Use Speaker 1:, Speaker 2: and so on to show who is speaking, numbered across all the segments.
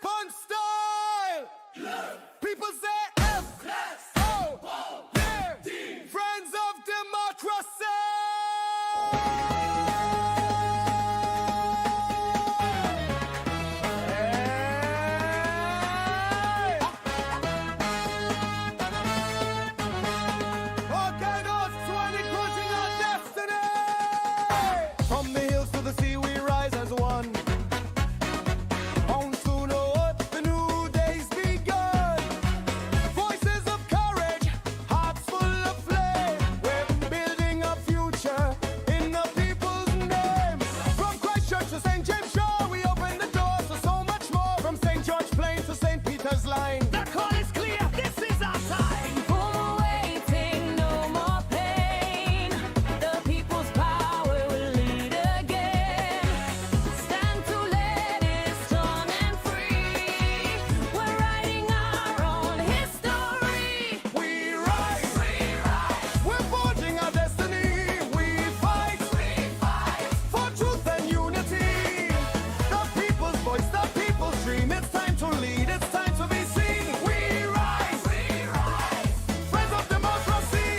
Speaker 1: punch style. People say F, O, yeah. Friends of democracy. Okay, those 20 crushing our destiny. From the hills to the sea, we rise as one. Bound to know what the new day's begun. Voices of courage, hearts full of flame. We're building a future in the people's name. From Christchurch to St. James Shore, we open the doors for so much more. From St. George Plain to St. Peter's Line.
Speaker 2: The call is clear, this is our time.
Speaker 3: For waiting, no more pain. The people's power will lead again. Stand to let it strong and free. We're writing our own history.
Speaker 1: We rise, we're forging our destiny. We fight, for truth and unity. The people's voice, the people's dream. It's time to lead, it's time to be seen. We rise, friends of democracy.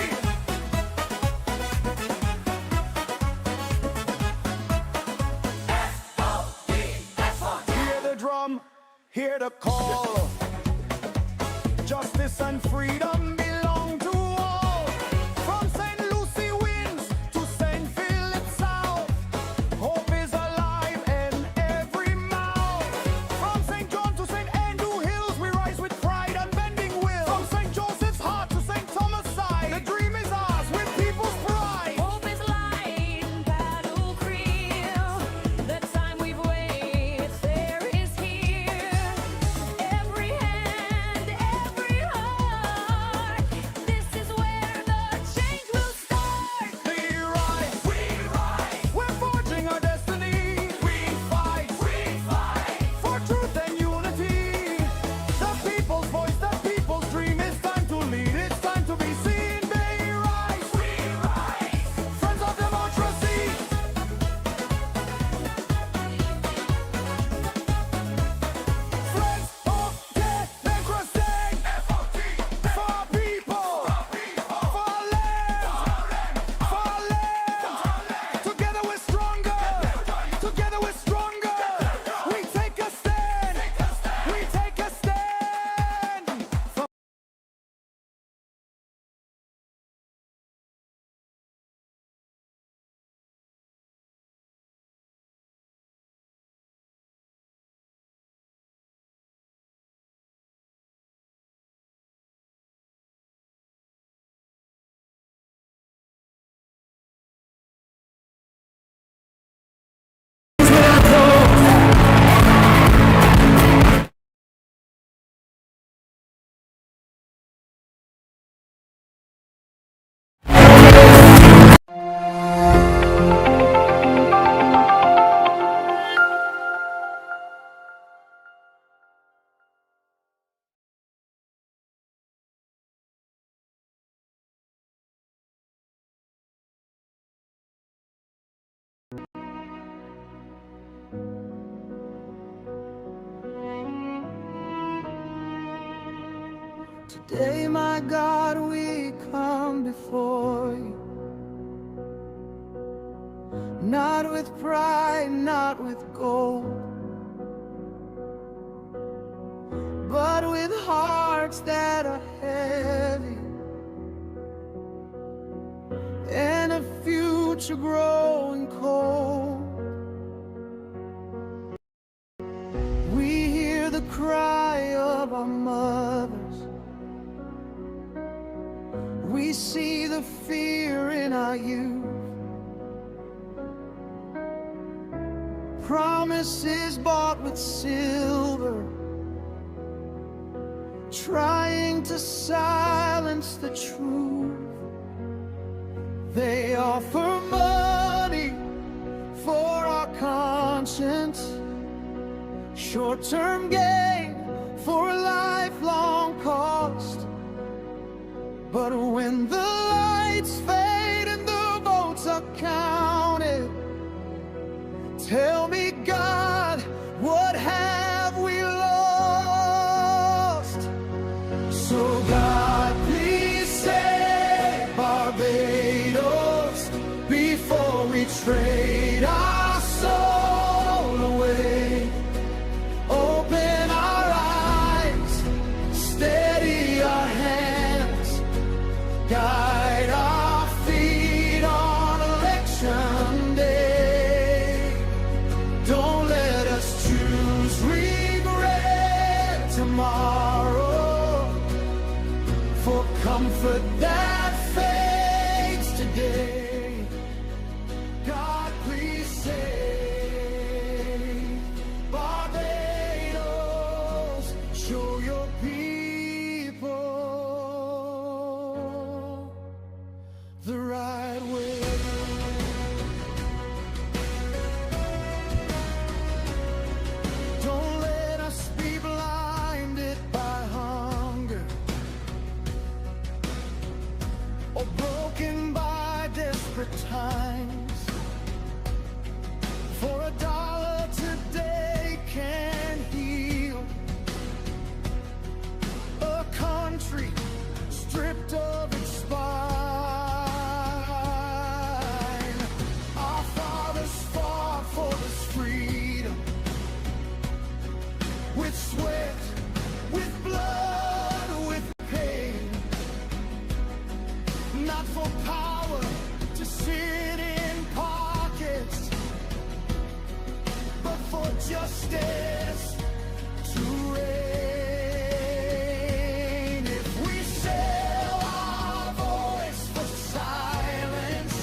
Speaker 1: Hear the drum, hear the call. Justice and freedom belong to all. From St. Lucie winds to St. Philip South, hope is alive in every mouth. From St. John to St. Andrew Hills, we rise with pride and bending will. From St. Joseph's Heart to St. Thomas side, the dream is ours with people's pride.
Speaker 3: Hope is light in Battle Creek. The time we've waited, there is here. Every hand, every heart. This is where the change will start.
Speaker 1: We rise, we're forging our destiny. We fight, for truth and unity. The people's voice, the people's dream. It's time to lead, it's time to be seen. They rise, friends of democracy. Friends of democracy. For our people, for our land, for our land. Together we're stronger, together we're stronger. We take a stand, we take a stand.
Speaker 4: Today, my God, we come before you. Not with pride, not with gold, but with hearts that are heavy and a future growing cold. We hear the cry of our mothers. We see the fear in our youth. Promises bought with silver, trying to silence the truth. They offer money for our conscience, short-term gain for a lifelong cost. But when the lights fade and the votes are counted, tell me, God, what have we lost? freedom. With sweat, with blood, with pain. Not for power to sit in pockets, but for justice to reign. If we sell our voice for silence,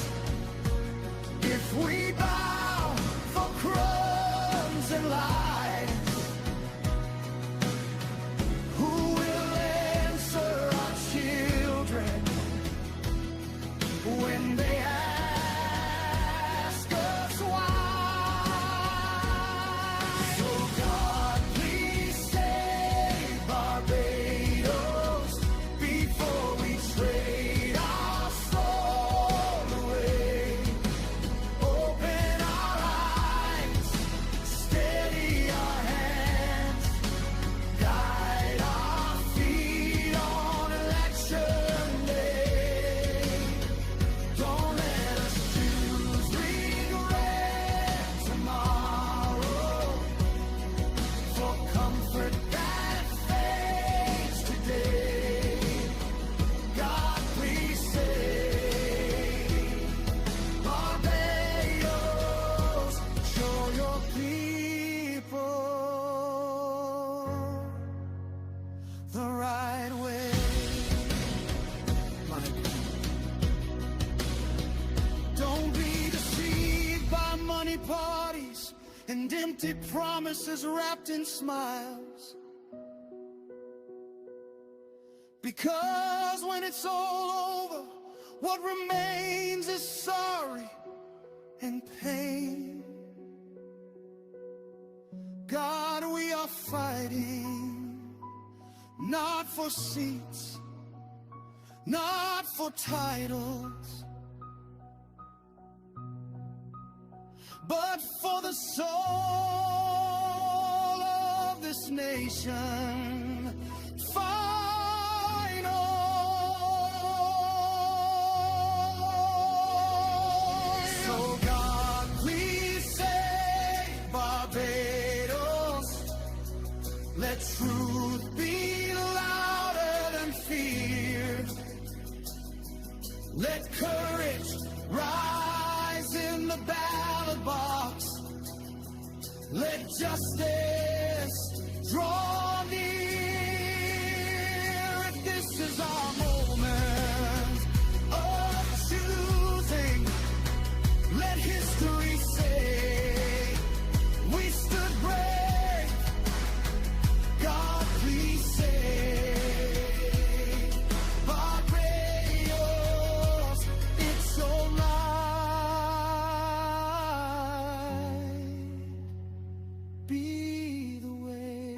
Speaker 4: if we bow for crumbs and lies, who will answer our children when they ask us why? So God, please save Barbados before we trade our soul away. Open our eyes, steady our hands, guide our feet on election day. Don't let us choose regret tomorrow for comfort that fades today. God, please save Barbados. Show your people the right way. Don't be deceived by money parties and empty promises wrapped in smiles. Because when it's all over, what remains is sorry and pain. God, we are fighting, not for seats, not for titles, but for the soul of this nation. Fight on. So God, please save Barbados. Let truth be louder than fear. Let courage rise in the ballot box. Let justice draw near. If this is our moment of choosing, let history say we stood brave. God, please save Barbados. It's your light. Be the way.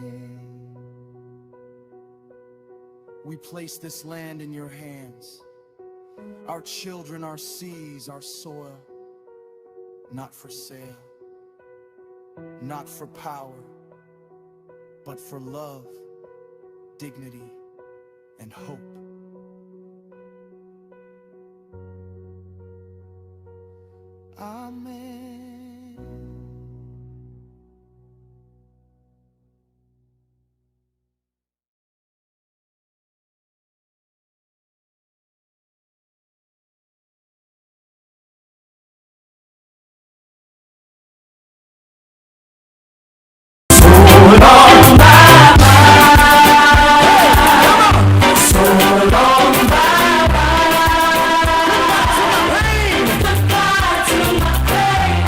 Speaker 4: We place this land in your hands. Our children, our seas, our soil. Not for sale, not for power, but for love, dignity, and hope. Amen.
Speaker 3: Goodbye to my pain.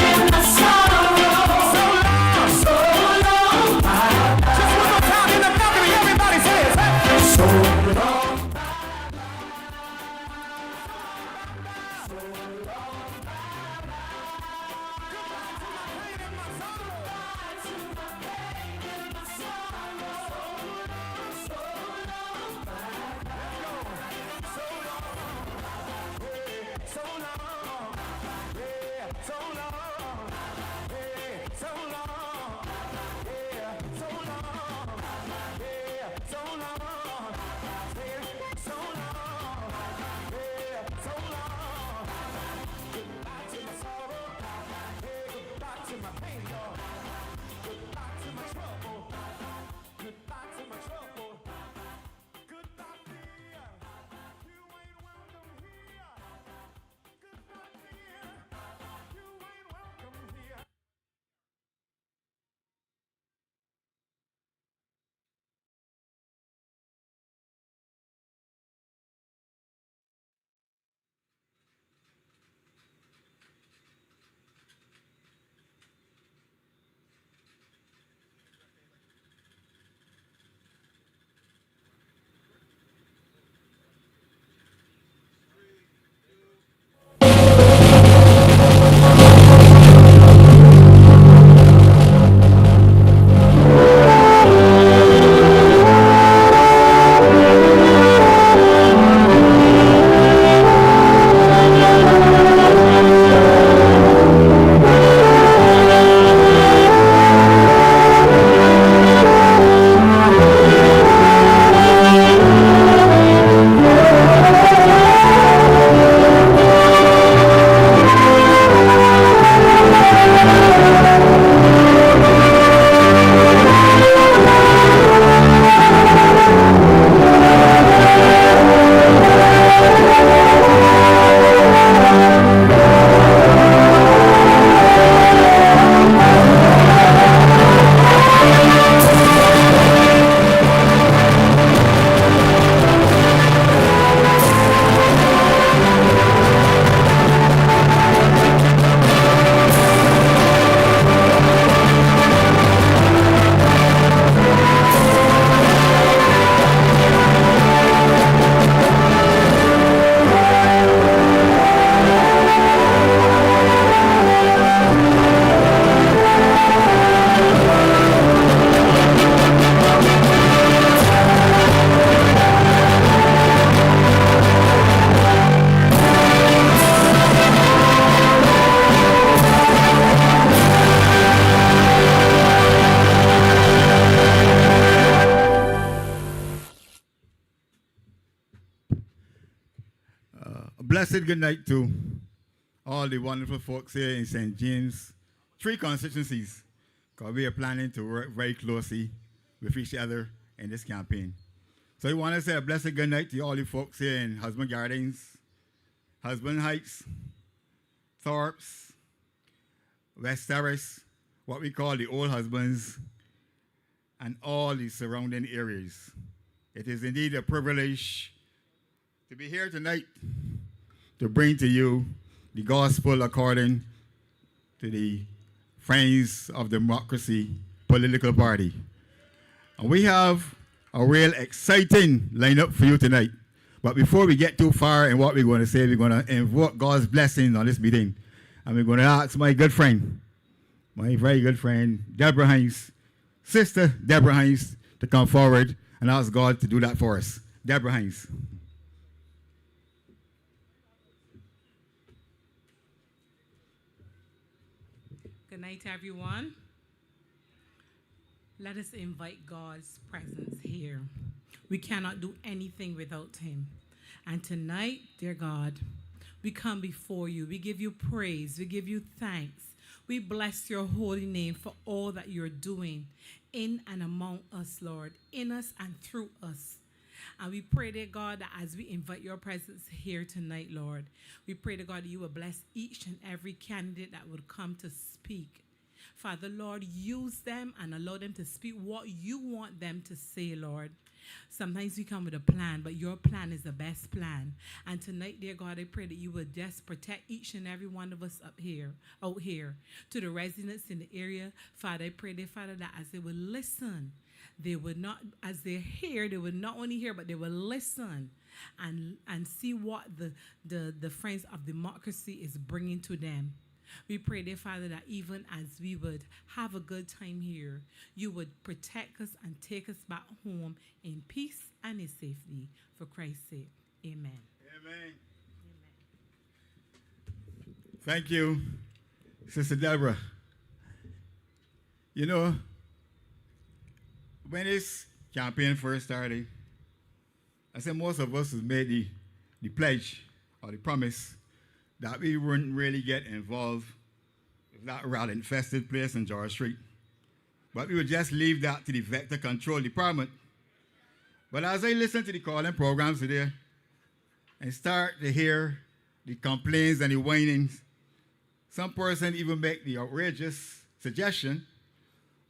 Speaker 5: blessed good night to all the wonderful folks here in St. James, 3 constituencies, because we are planning to work very closely with each other in this campaign. So we want to say a blessed good night to all the folks here in Husband Gardens, Husband Heights, Thorpes, West Terrace, what we call the Old Husbands, and all the surrounding areas. It is indeed a privilege to be here tonight to bring to you the gospel according to the Friends of Democracy political party. And we have a real exciting lineup for you tonight. But before we get too far in what we're going to say, we're going to invoke God's blessing on this meeting. And we're going to ask my good friend, my very good friend, Deborah Hines, Sister Deborah Hines, to come forward and ask God to do that for us. Deborah Hines.
Speaker 6: Good night, everyone. Let us invite God's presence here. We cannot do anything without him. And tonight, dear God, we come before you. We give you praise. We give you thanks. We bless your holy name for all that you're doing in and among us, Lord, in us and through us. And we pray, dear God, that as we invite your presence here tonight, Lord, we pray, dear God, that you will bless each and every candidate that would come to speak. Father, Lord, use them and allow them to speak what you want them to say, Lord. Sometimes we come with a plan, but your plan is the best plan. And tonight, dear God, I pray that you will just protect each and every one of us out here, to the residents in the area. Father, I pray, dear Father, that as they will listen, they would not, as they hear, they would not only hear, but they will listen and see what the Friends of Democracy is bringing to them. We pray, dear Father, that even as we would have a good time here, you would protect us and take us back home in peace and in safety. For Christ's sake, amen.
Speaker 5: Amen. Thank you, Sister Deborah. You know, when this campaign first started, I said most of us has made the pledge or the promise that we wouldn't really get involved with that rat-infested place in George Street. But we would just leave that to the Vector Control Department. But as I listen to the calling programs today and start to hear the complaints and the whinings, some person even make the outrageous suggestion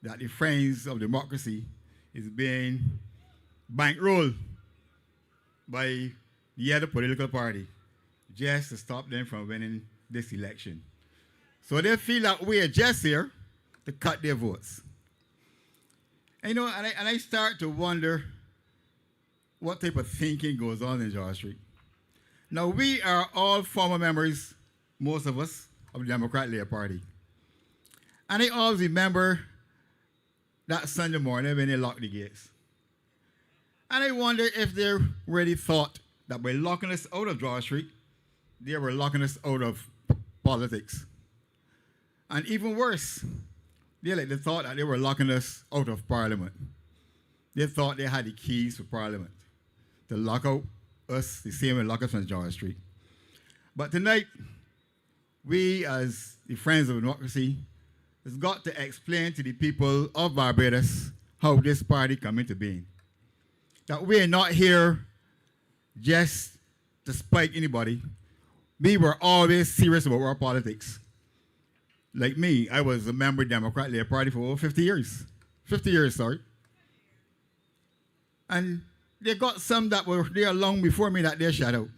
Speaker 5: that the Friends of Democracy is being bankrolled by the other political party just to stop them from winning this election. So they feel that we are just here to cut their votes. And, you know, and I start to wonder what type of thinking goes on in George Street. Now, we are all former members, most of us, of the Democratic Labour Party. And I always remember that Sunday morning when they locked the gates. And I wonder if they really thought that by locking us out of George Street, they were locking us out of politics. And even worse, they thought that they were locking us out of Parliament. They thought they had the keys for Parliament to lock out us the same way lock us from George Street. But tonight, we as the Friends of Democracy has got to explain to the people of Barbados how this party come into being. That we are not here just to spite anybody. We were always serious about our politics. Like me, I was a member of the Democratic Labour Party for over 50 years. 50 years, sorry. And they got some that were there long before me that they shut out.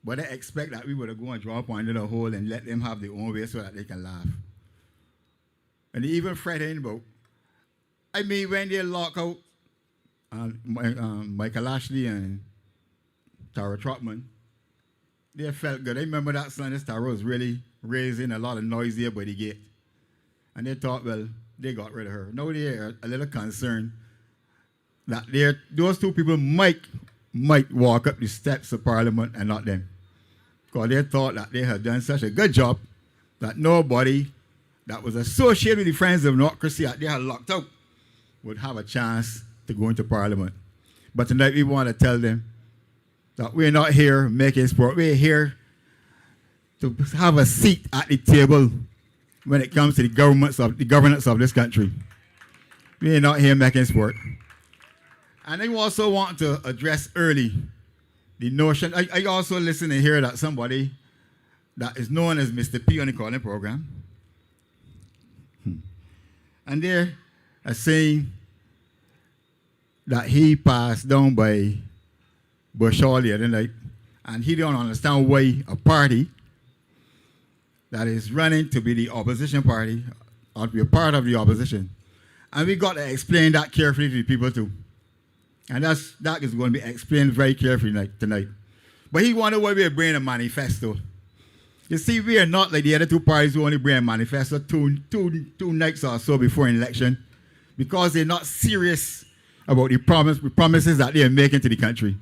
Speaker 5: But they expect that we would go and drop under the hole and let them have their own way so that they can laugh. And they even fretting about, I mean, when they lock out Michael Ashley and Tara Trotman, they felt good. I remember that Sunday Tara was really raising a lot of noise there by the gate. And they thought, well, they got rid of her. Now they are a little concerned that those two people might walk up the steps of Parliament and not them. Because they thought that they had done such a good job that nobody that was associated with the Friends of Democracy that they had locked out would have a chance to go into Parliament. But tonight we want to tell them that we're not here making sport. We're here to have a seat at the table when it comes to the governance of this country. We are not here making sport. And I also want to address early the notion. I also listen and hear that somebody that is known as Mr. P on the calling program. And they are saying that he passed down by Bush the other night, and he don't understand why a party that is running to be the opposition party or to be a part of the opposition. And we got to explain that carefully to the people too. And that is going to be explained very carefully tonight. But he wondered why we are bringing a manifesto. You see, we are not like the other two parties who only bring a manifesto two nights or so before an election, because they're not serious about the promises that they are making to the country.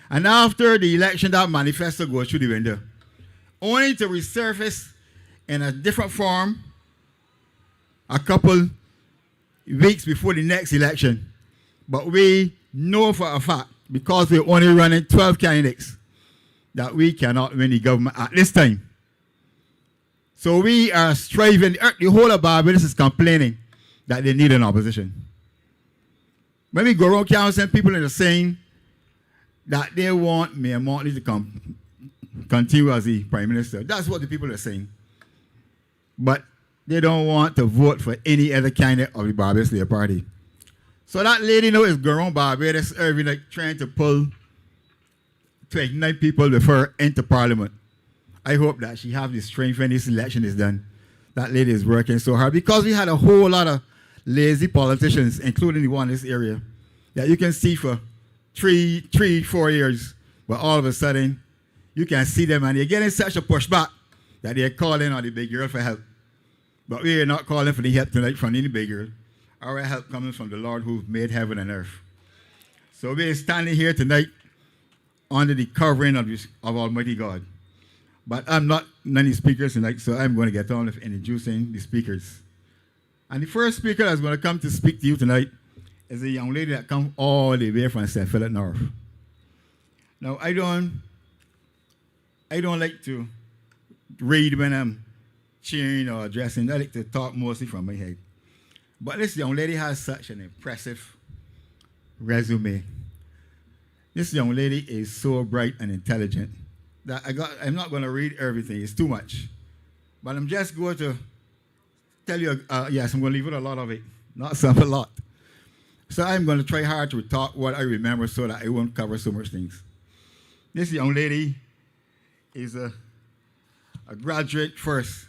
Speaker 5: And after the election, that manifesto goes through the window, only to resurface in a different form a couple weeks before the next election. But we know for a fact, because we're only running 12 candidates, that we cannot win the government at this time. So we are striving. The whole of Barbados is complaining that they need an opposition. When we go around canvassing, people are saying that they want Mayor Motley to continue as the Prime Minister. That's what the people are saying. But they don't want to vote for any other candidate of the Barbados Labour Party. So that lady now is going around Barbados every night trying to ignite people with her into Parliament. I hope that she has the strength when this election is done. That lady is working so hard, because we had a whole lot of lazy politicians, including the one in this area, that you can see for 4 years, but all of a sudden you can see them and they're getting such a pushback that they're calling on the big girl for help. But we are not calling for the help tonight from any big girl. Our help comes from the Lord who made heaven and earth. So we are standing here tonight under the covering of Almighty God. But I'm not many speakers tonight, so I'm going to get on with introducing the speakers. And the first speaker that's going to come to speak to you tonight is a young lady that comes all the way from St. Philip North. Now, I don't like to read when I'm cheering or addressing. I like to talk mostly from my head. But this young lady has such an impressive resume. This young lady is so bright and intelligent that I'm not going to read everything. It's too much. But I'm just going to tell you, yes, I'm going to leave it a lot of it. Not some, a lot. So I'm going to try hard to talk what I remember so that I won't cover so much things. This young lady is a graduate first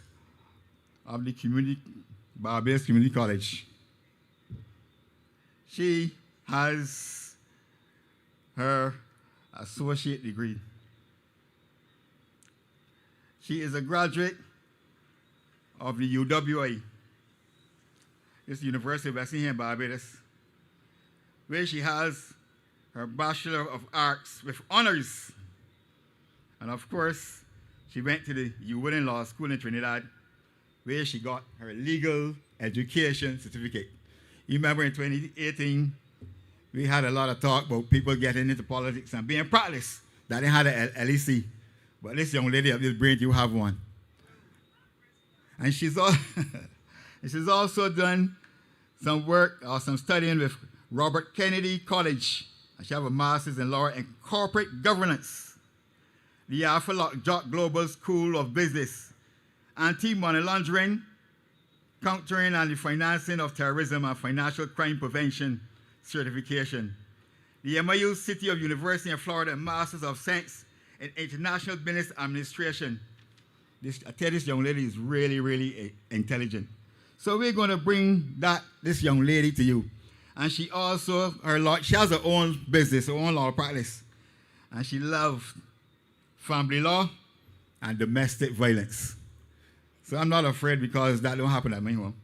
Speaker 5: of the Barbados Community College. She has her associate degree. She is a graduate of the UWI. This is the University of Western here in Barbados, where she has her Bachelor of Arts with honors. And of course, she went to the Hyrone Law School in Trinidad, where she got her legal education certificate. You remember in 2018, we had a lot of talk about people getting into politics and being practiced, that they had an LEC. But this young lady up this brain, you have one. And she's also done some work or some studying with Robert Kennedy College. And she has a master's in law in corporate governance. The Alpha Jock Global School of Business, anti-money laundering, countering and the financing of terrorism and financial crime prevention certification. The MIU City of University in Florida, Masters of Science in International Business Administration. I tell you, this young lady is really, really intelligent. So we're going to bring this young lady to you. And she also, she has her own business, her own law practice. And she loves family law and domestic violence. So I'm not afraid, because that don't happen at my home.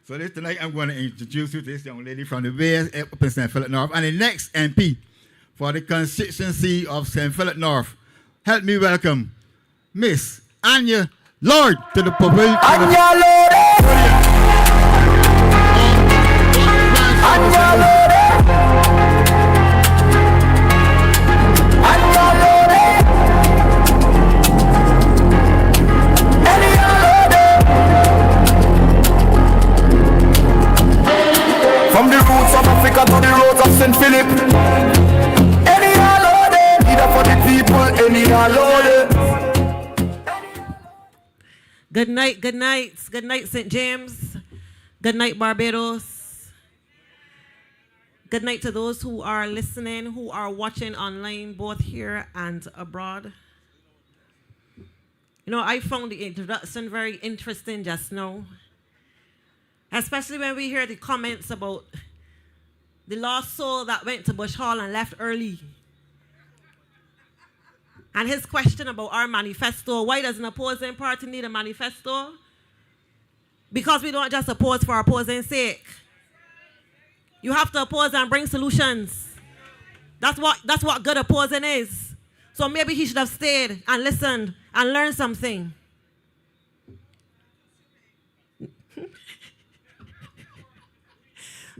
Speaker 5: So tonight I'm going to introduce you to this young lady from the Bay up in St. Philip North. And the next MP for the constituency of St. Philip North. Help me welcome Miss Anya Lorde to the pavilion.
Speaker 1: Anya Lorde! Anya Lorde! Anya Lorde! St. Philip. Anya Lorde, leader for the people, Anya Lorde.
Speaker 7: Good night, good night. Good night, St. James. Good night, Barbados. Good night to those who are listening, who are watching online, both here and abroad. You know, I found the introduction very interesting just now, especially when we hear the comments about the lost soul that went to Bush Hall and left early. And his question about our manifesto, why does an opposing party need a manifesto? Because we don't just oppose for opposing's sake. You have to oppose and bring solutions. That's what good opposing is. So maybe he should have stayed and listened and learned something.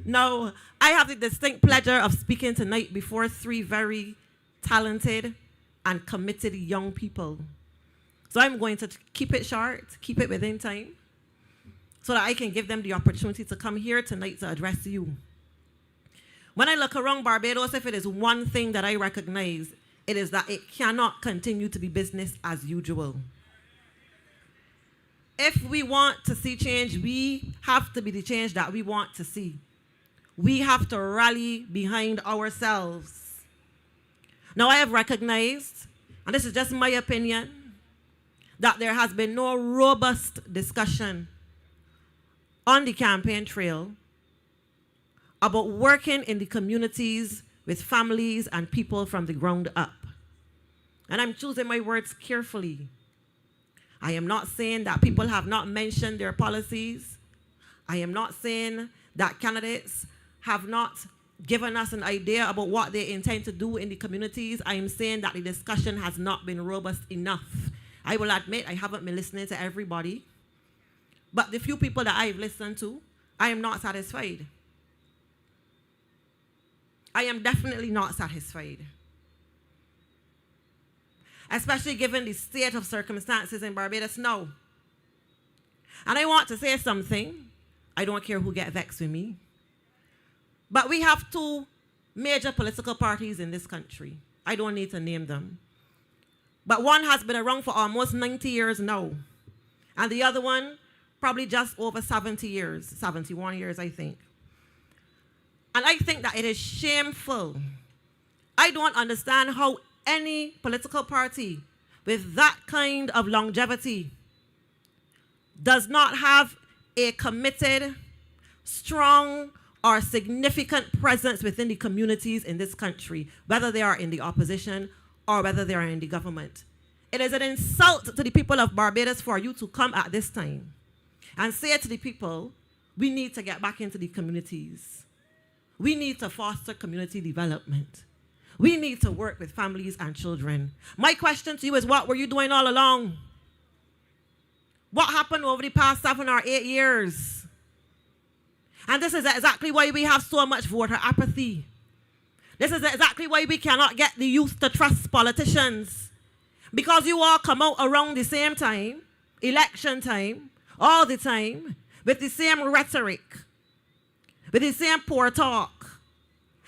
Speaker 7: Now, I have the distinct pleasure of speaking tonight before 3 very talented and committed young people. So I'm going to keep it short, keep it within time, so that I can give them the opportunity to come here tonight to address you. When I look around Barbados, if it is one thing that I recognize, it is that it cannot continue to be business as usual. If we want to see change, we have to be the change that we want to see. We have to rally behind ourselves. Now, I have recognized, and this is just my opinion, that there has been no robust discussion on the campaign trail about working in the communities with families and people from the ground up. And I'm choosing my words carefully. I am not saying that people have not mentioned their policies. I am not saying that candidates have not given us an idea about what they intend to do in the communities. I am saying that the discussion has not been robust enough. I will admit I haven't been listening to everybody, but the few people that I've listened to, I am not satisfied. I am definitely not satisfied. Especially given the state of circumstances in Barbados now. And I want to say something. I don't care who gets vexed with me. But we have 2 major political parties in this country. I don't need to name them. But one has been around for almost 90 years now. And the other one, probably just over 70 years, 71 years, I think. And I think that it is shameful. I don't understand how any political party with that kind of longevity does not have a committed, strong, or significant presence within the communities in this country, whether they are in the opposition or whether they are in the government. It is an insult to the people of Barbados for you to come at this time and say to the people, we need to get back into the communities. We need to foster community development. We need to work with families and children. My question to you is, what were you doing all along? What happened over the past 7 or 8 years? And this is exactly why we have so much voter apathy. This is exactly why we cannot get the youth to trust politicians. Because you all come out around the same time, election time, all the time, with the same rhetoric, with the same poor talk.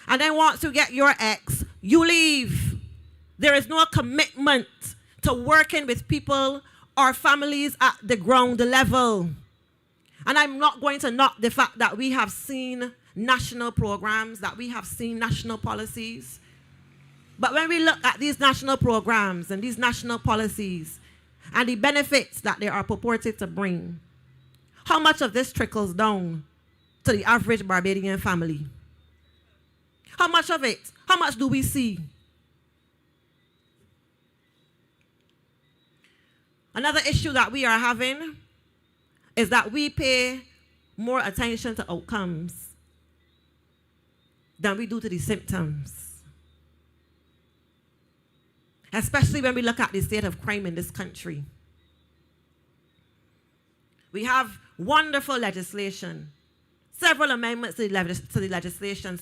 Speaker 7: And then once you get your ex, you leave. There is no commitment to working with people or families at the ground level. And I'm not going to knock the fact that we have seen national programs, that we have seen national policies. But when we look at these national programs and these national policies and the benefits that they are purported to bring, how much of this trickles down to the average Barbadian family? How much of it? How much do we see? Another issue that we are having is that we pay more attention to outcomes than we do to the symptoms. Especially when we look at the state of crime in this country. We have wonderful legislation, several amendments to the legislation,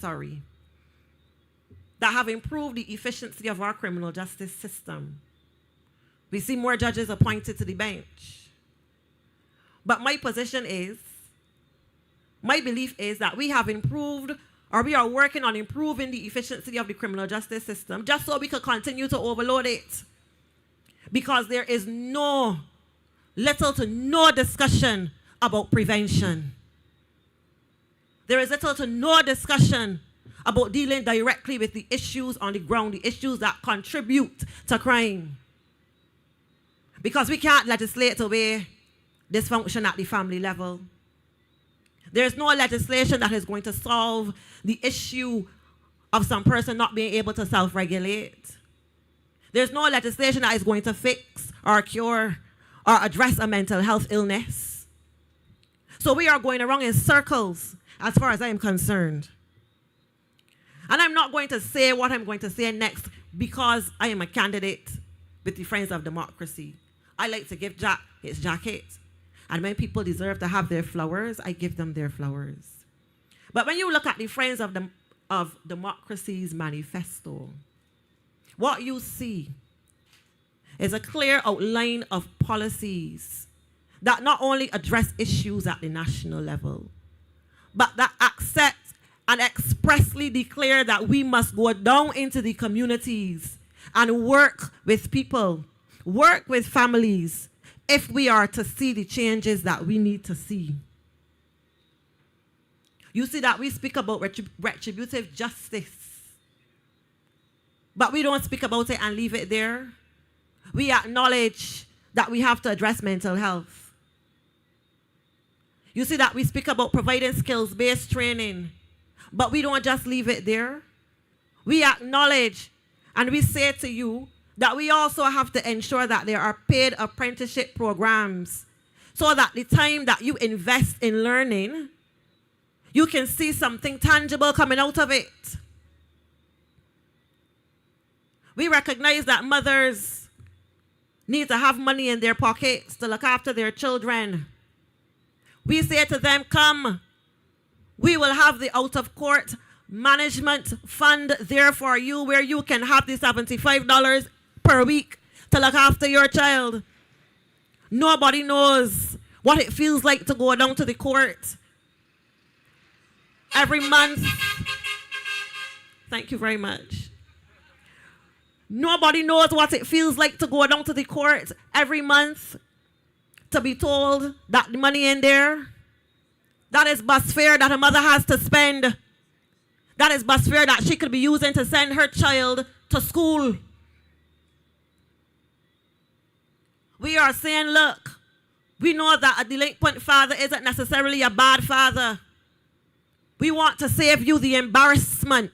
Speaker 7: that have improved the efficiency of our criminal justice system. We see more judges appointed to the bench. But my position is, my belief is that we have improved or we are working on improving the efficiency of the criminal justice system just so we could continue to overload it. Because there is little to no discussion about prevention. There is little to no discussion about dealing directly with the issues on the ground, the issues that contribute to crime. Because we can't legislate away dysfunction at the family level. There's no legislation that is going to solve the issue of some person not being able to self-regulate. There's no legislation that is going to fix or cure or address a mental health illness. So we are going around in circles as far as I am concerned. And I'm not going to say what I'm going to say next because I am a candidate with the Friends of Democracy. I like to give Jack his jacket. And when people deserve to have their flowers, I give them their flowers. But when you look at the Friends of Democracy's manifesto, what you see is a clear outline of policies that not only address issues at the national level, but that accept and expressly declare that we must go down into the communities and work with people, work with families, if we are to see the changes that we need to see. You see that we speak about retributive justice, but we don't speak about it and leave it there. We acknowledge that we have to address mental health. You see that we speak about providing skills-based training, but we don't just leave it there. We acknowledge and we say to you that we also have to ensure that there are paid apprenticeship programs so that the time that you invest in learning, you can see something tangible coming out of it. We recognize that mothers need to have money in their pockets to look after their children. We say to them, come, we will have the out-of-court management fund there for you where you can have the $75 per week to look after your child. Nobody knows what it feels like to go down to the court every month. Thank you very much. Nobody knows what it feels like to go down to the court every month to be told that the money in there, that is bus fare that a mother has to spend. That is bus fare that she could be using to send her child to school. We are saying, look, we know that a delinquent father isn't necessarily a bad father. We want to save you the embarrassment.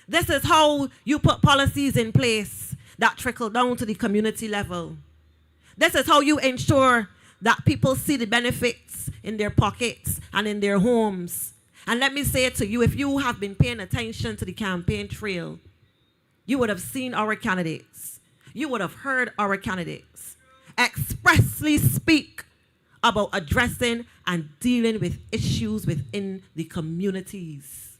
Speaker 7: This is how you put policies in place that trickle down to the community level. This is how you ensure that people see the benefits in their pockets and in their homes. And let me say it to you, if you have been paying attention to the campaign trail, you would have seen our candidates. You would have heard our candidates expressly speak about addressing and dealing with issues within the communities.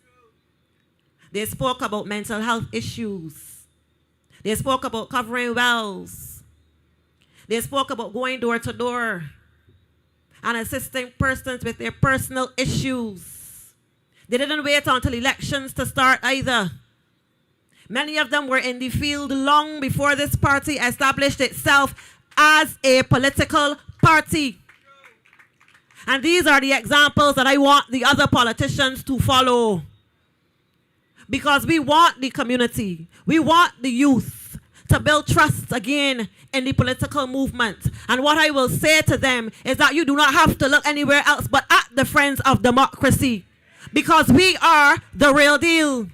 Speaker 7: They spoke about mental health issues. They spoke about covering wells. They spoke about going door to door and assisting persons with their personal issues. They didn't wait until elections to start either. Many of them were in the field long before this party established itself as a political party. And these are the examples that I want the other politicians to follow. Because we want the community, we want the youth to build trust again in the political movement. And what I will say to them is that you do not have to look anywhere else but at the Friends of Democracy. Because we are the real deal.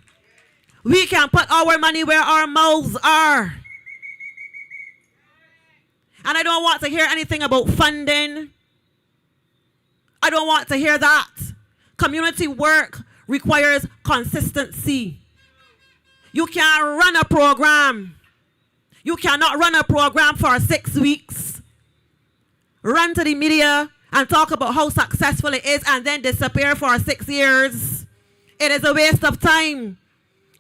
Speaker 7: We can put our money where our mouths are. And I don't want to hear anything about funding. I don't want to hear that. Community work requires consistency. You can't run a program. You cannot run a program for 6 weeks. Run to the media and talk about how successful it is and then disappear for 6 years. It is a waste of time.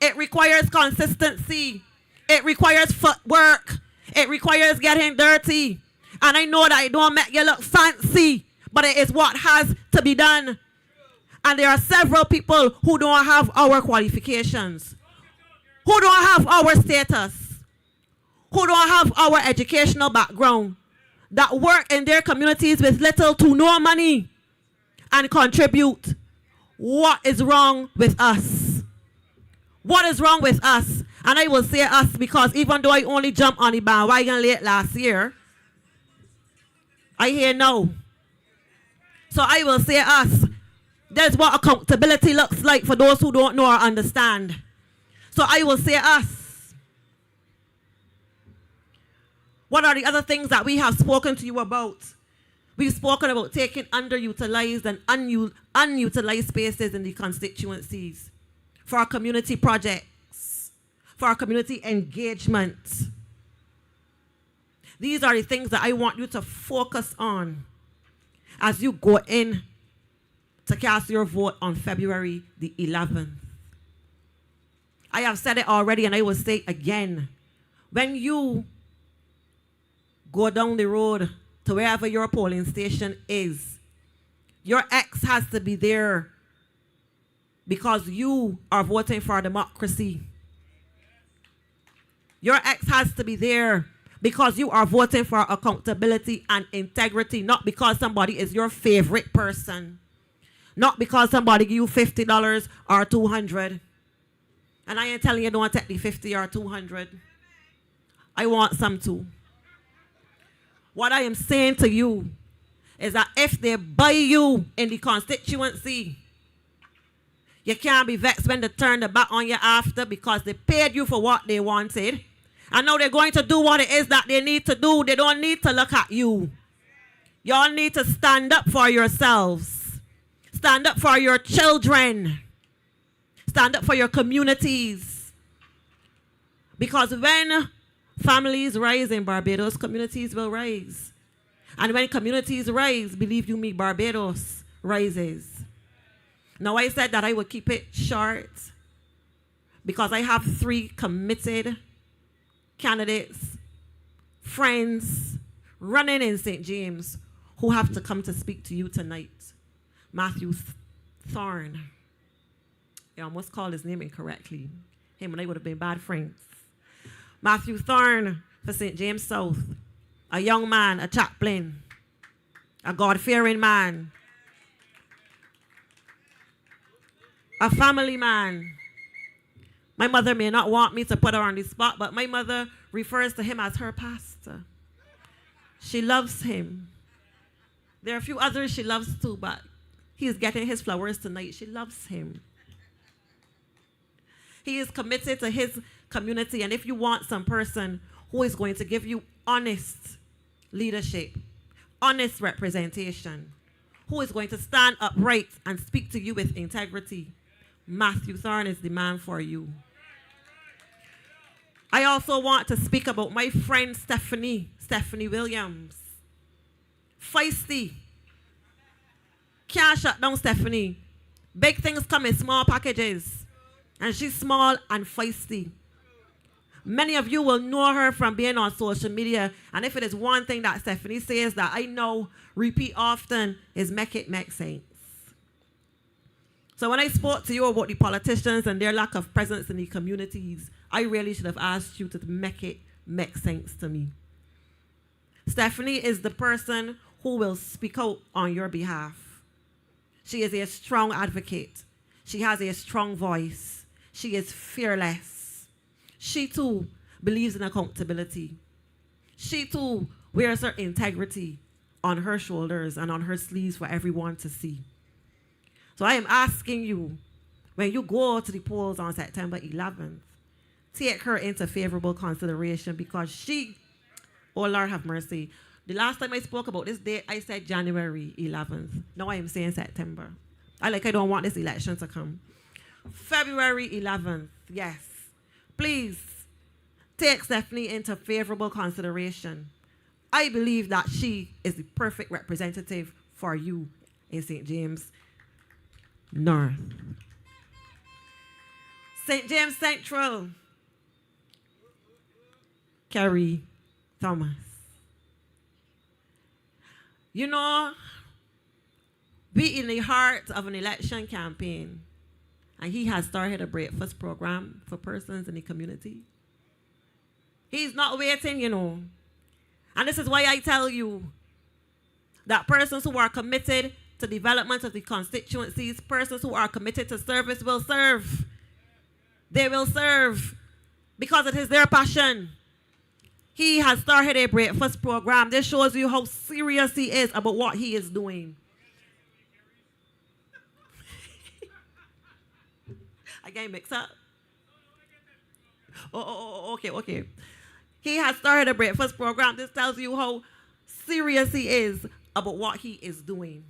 Speaker 7: It requires consistency. It requires footwork. It requires getting dirty. And I know that it don't make you look fancy, but it is what has to be done. And there are several people who don't have our qualifications, who don't have our status, who don't have our educational background, that work in their communities with little to no money and contribute. What is wrong with us? What is wrong with us? And I will say us because even though I only jumped on the bandwagon late last year, I hear no. So I will say us. That's what accountability looks like for those who don't know or understand. So I will say us. What are the other things that we have spoken to you about? We've spoken about taking underutilized and unutilized spaces in the constituencies for our community projects, for our community engagement. These are the things that I want you to focus on as you go in to cast your vote on February the 11th. I have said it already and I will say it again. When you go down the road to wherever your polling station is, your ex has to be there because you are voting for democracy. Your ex has to be there because you are voting for accountability and integrity, not because somebody is your favorite person, not because somebody give you $50 or $200. And I ain't telling you don't take the 50 or 200. I want some too. What I am saying to you is that if they buy you in the constituency, you can't be vexed when they turn the back on you after because they paid you for what they wanted. And now they're going to do what it is that they need to do. They don't need to look at you. Y'all need to stand up for yourselves. Stand up for your children. Stand up for your communities. Because when families rise in Barbados, communities will rise. And when communities rise, believe you me, Barbados rises. Now I said that I would keep it short because I have 3 committed candidates, friends, running in St. James who have to come to speak to you tonight. Matthew Thorne. I almost called his name incorrectly. Him and I would have been bad friends. Matthew Thorne for St. James South. A young man, a chaplain, a God-fearing man, a family man. My mother may not want me to put her on the spot, but my mother refers to him as her pastor. She loves him. There are a few others she loves too, but he's getting his flowers tonight. She loves him. He is committed to his community, and if you want some person who is going to give you honest leadership, honest representation, who is going to stand upright and speak to you with integrity, Matthew Thorne is the man for you. I also want to speak about my friend Steffanie Williams. Feisty. Can't shut down Steffanie. Big things come in small packages. And she's small and feisty. Many of you will know her from being on social media. And if it is one thing that Steffanie says that I know, repeat often, is make it make sense. So when I spoke to you about the politicians and their lack of presence in the communities, I really should have asked you to make it make sense to me. Steffanie is the person who will speak out on your behalf. She is a strong advocate. She has a strong voice. She is fearless. She too believes in accountability. She too wears her integrity on her shoulders and on her sleeves for everyone to see. So I am asking you, when you go to the polls on September 11th, take her into favorable consideration because she, oh Lord have mercy, the last time I spoke about this date, I said January 11th. Now I am saying September. I don't want this election to come. February 11th, yes. Please take Steffanie into favorable consideration. I believe that she is the perfect representative for you in St. James North. St. James Central, Kerry Thomas. You know, We in the heart of an election campaign, and he has started a breakfast program for persons in the community. He's not waiting, you know. And this is why I tell you that persons who are committed to development of the constituencies, persons who are committed to service will serve. They will serve because it is their passion. He has started a breakfast program. This shows you how serious he is about what he is doing. I get mixed up. Okay. He has started a breakfast program. This tells you how serious he is about what he is doing.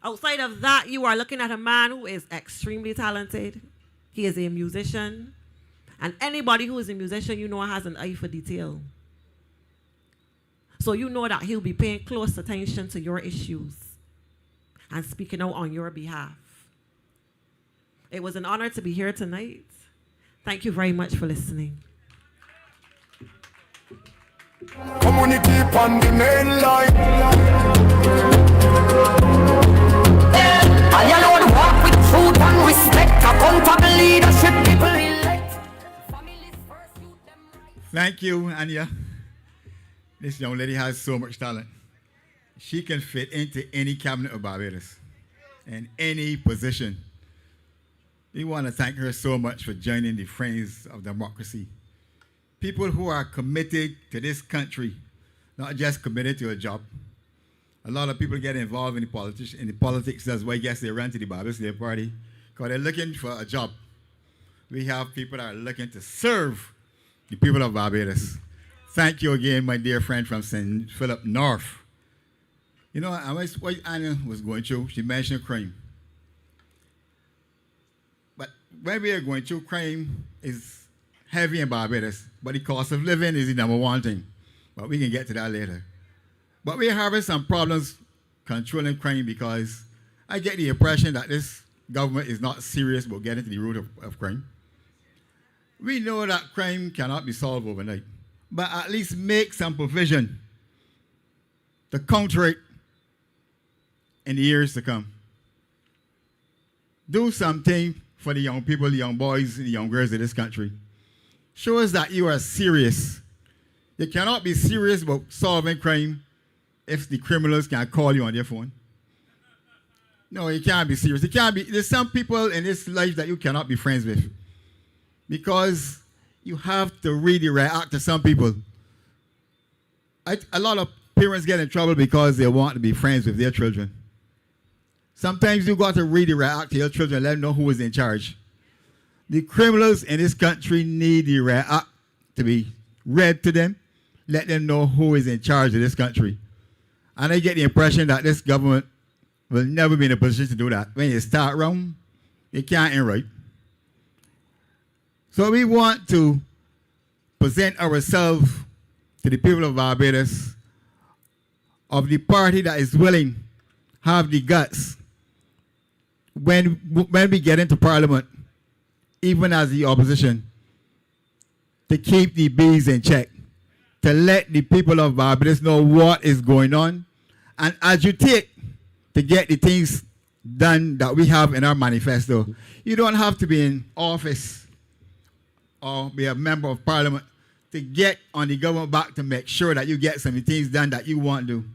Speaker 7: Outside of that, you are looking at a man who is extremely talented. He is a musician. And anybody who is a musician, you know, has an eye for detail. So you know that he'll be paying close attention to your issues and speaking out on your behalf. It was an honor to be here tonight. Thank you very much for listening.
Speaker 1: Community on the main line. Anya Lorde walk with truth and respect. Accountable leadership, people elect. Families first, youth them right.
Speaker 5: Thank you, Anya. This young lady has so much talent. She can fit into any cabinet of Barbados in any position. We want to thank her so much for joining the Friends of Democracy. People who are committed to this country, not just committed to a job. A lot of people get involved in the politics. That's why I guess they run to the Barbados Labour Party, because they're looking for a job. We have people that are looking to serve the people of Barbados. Thank you again, my dear friend from St. Philip North. You know, what Anya was going through, she mentioned crime. But when we are going through, crime is heavy in Barbados, but the cost of living is the number one thing. But we can get to that later. But we're having some problems controlling crime because I get the impression that this government is not serious about getting to the root of crime. We know that crime cannot be solved overnight, but at least make some provision to counter it in the years to come. Do something for the young people, the young boys, the young girls of this country. Show us that you are serious. You cannot be serious about solving crime if the criminals can call you on their phone. No, you can't be serious. You can't be. There's some people in this life that you cannot be friends with because you have to really react to some people. A lot of parents get in trouble because they want to be friends with their children. Sometimes you got to really react to your children and let them know who is in charge. The criminals in this country need the react to be read to them. Let them know who is in charge of this country. And I get the impression that this government will never be in a position to do that. When you start wrong, you can't end right. So we want to present ourselves to the people of Barbados of the party that is willing, have the guts, when we get into Parliament, even as the opposition, to keep the bees in check, to let the people of Barbados know what is going on, and agitate to get the things done that we have in our manifesto. You don't have to be in office or be a member of Parliament to get on the government back to make sure that you get some things done that you want to do.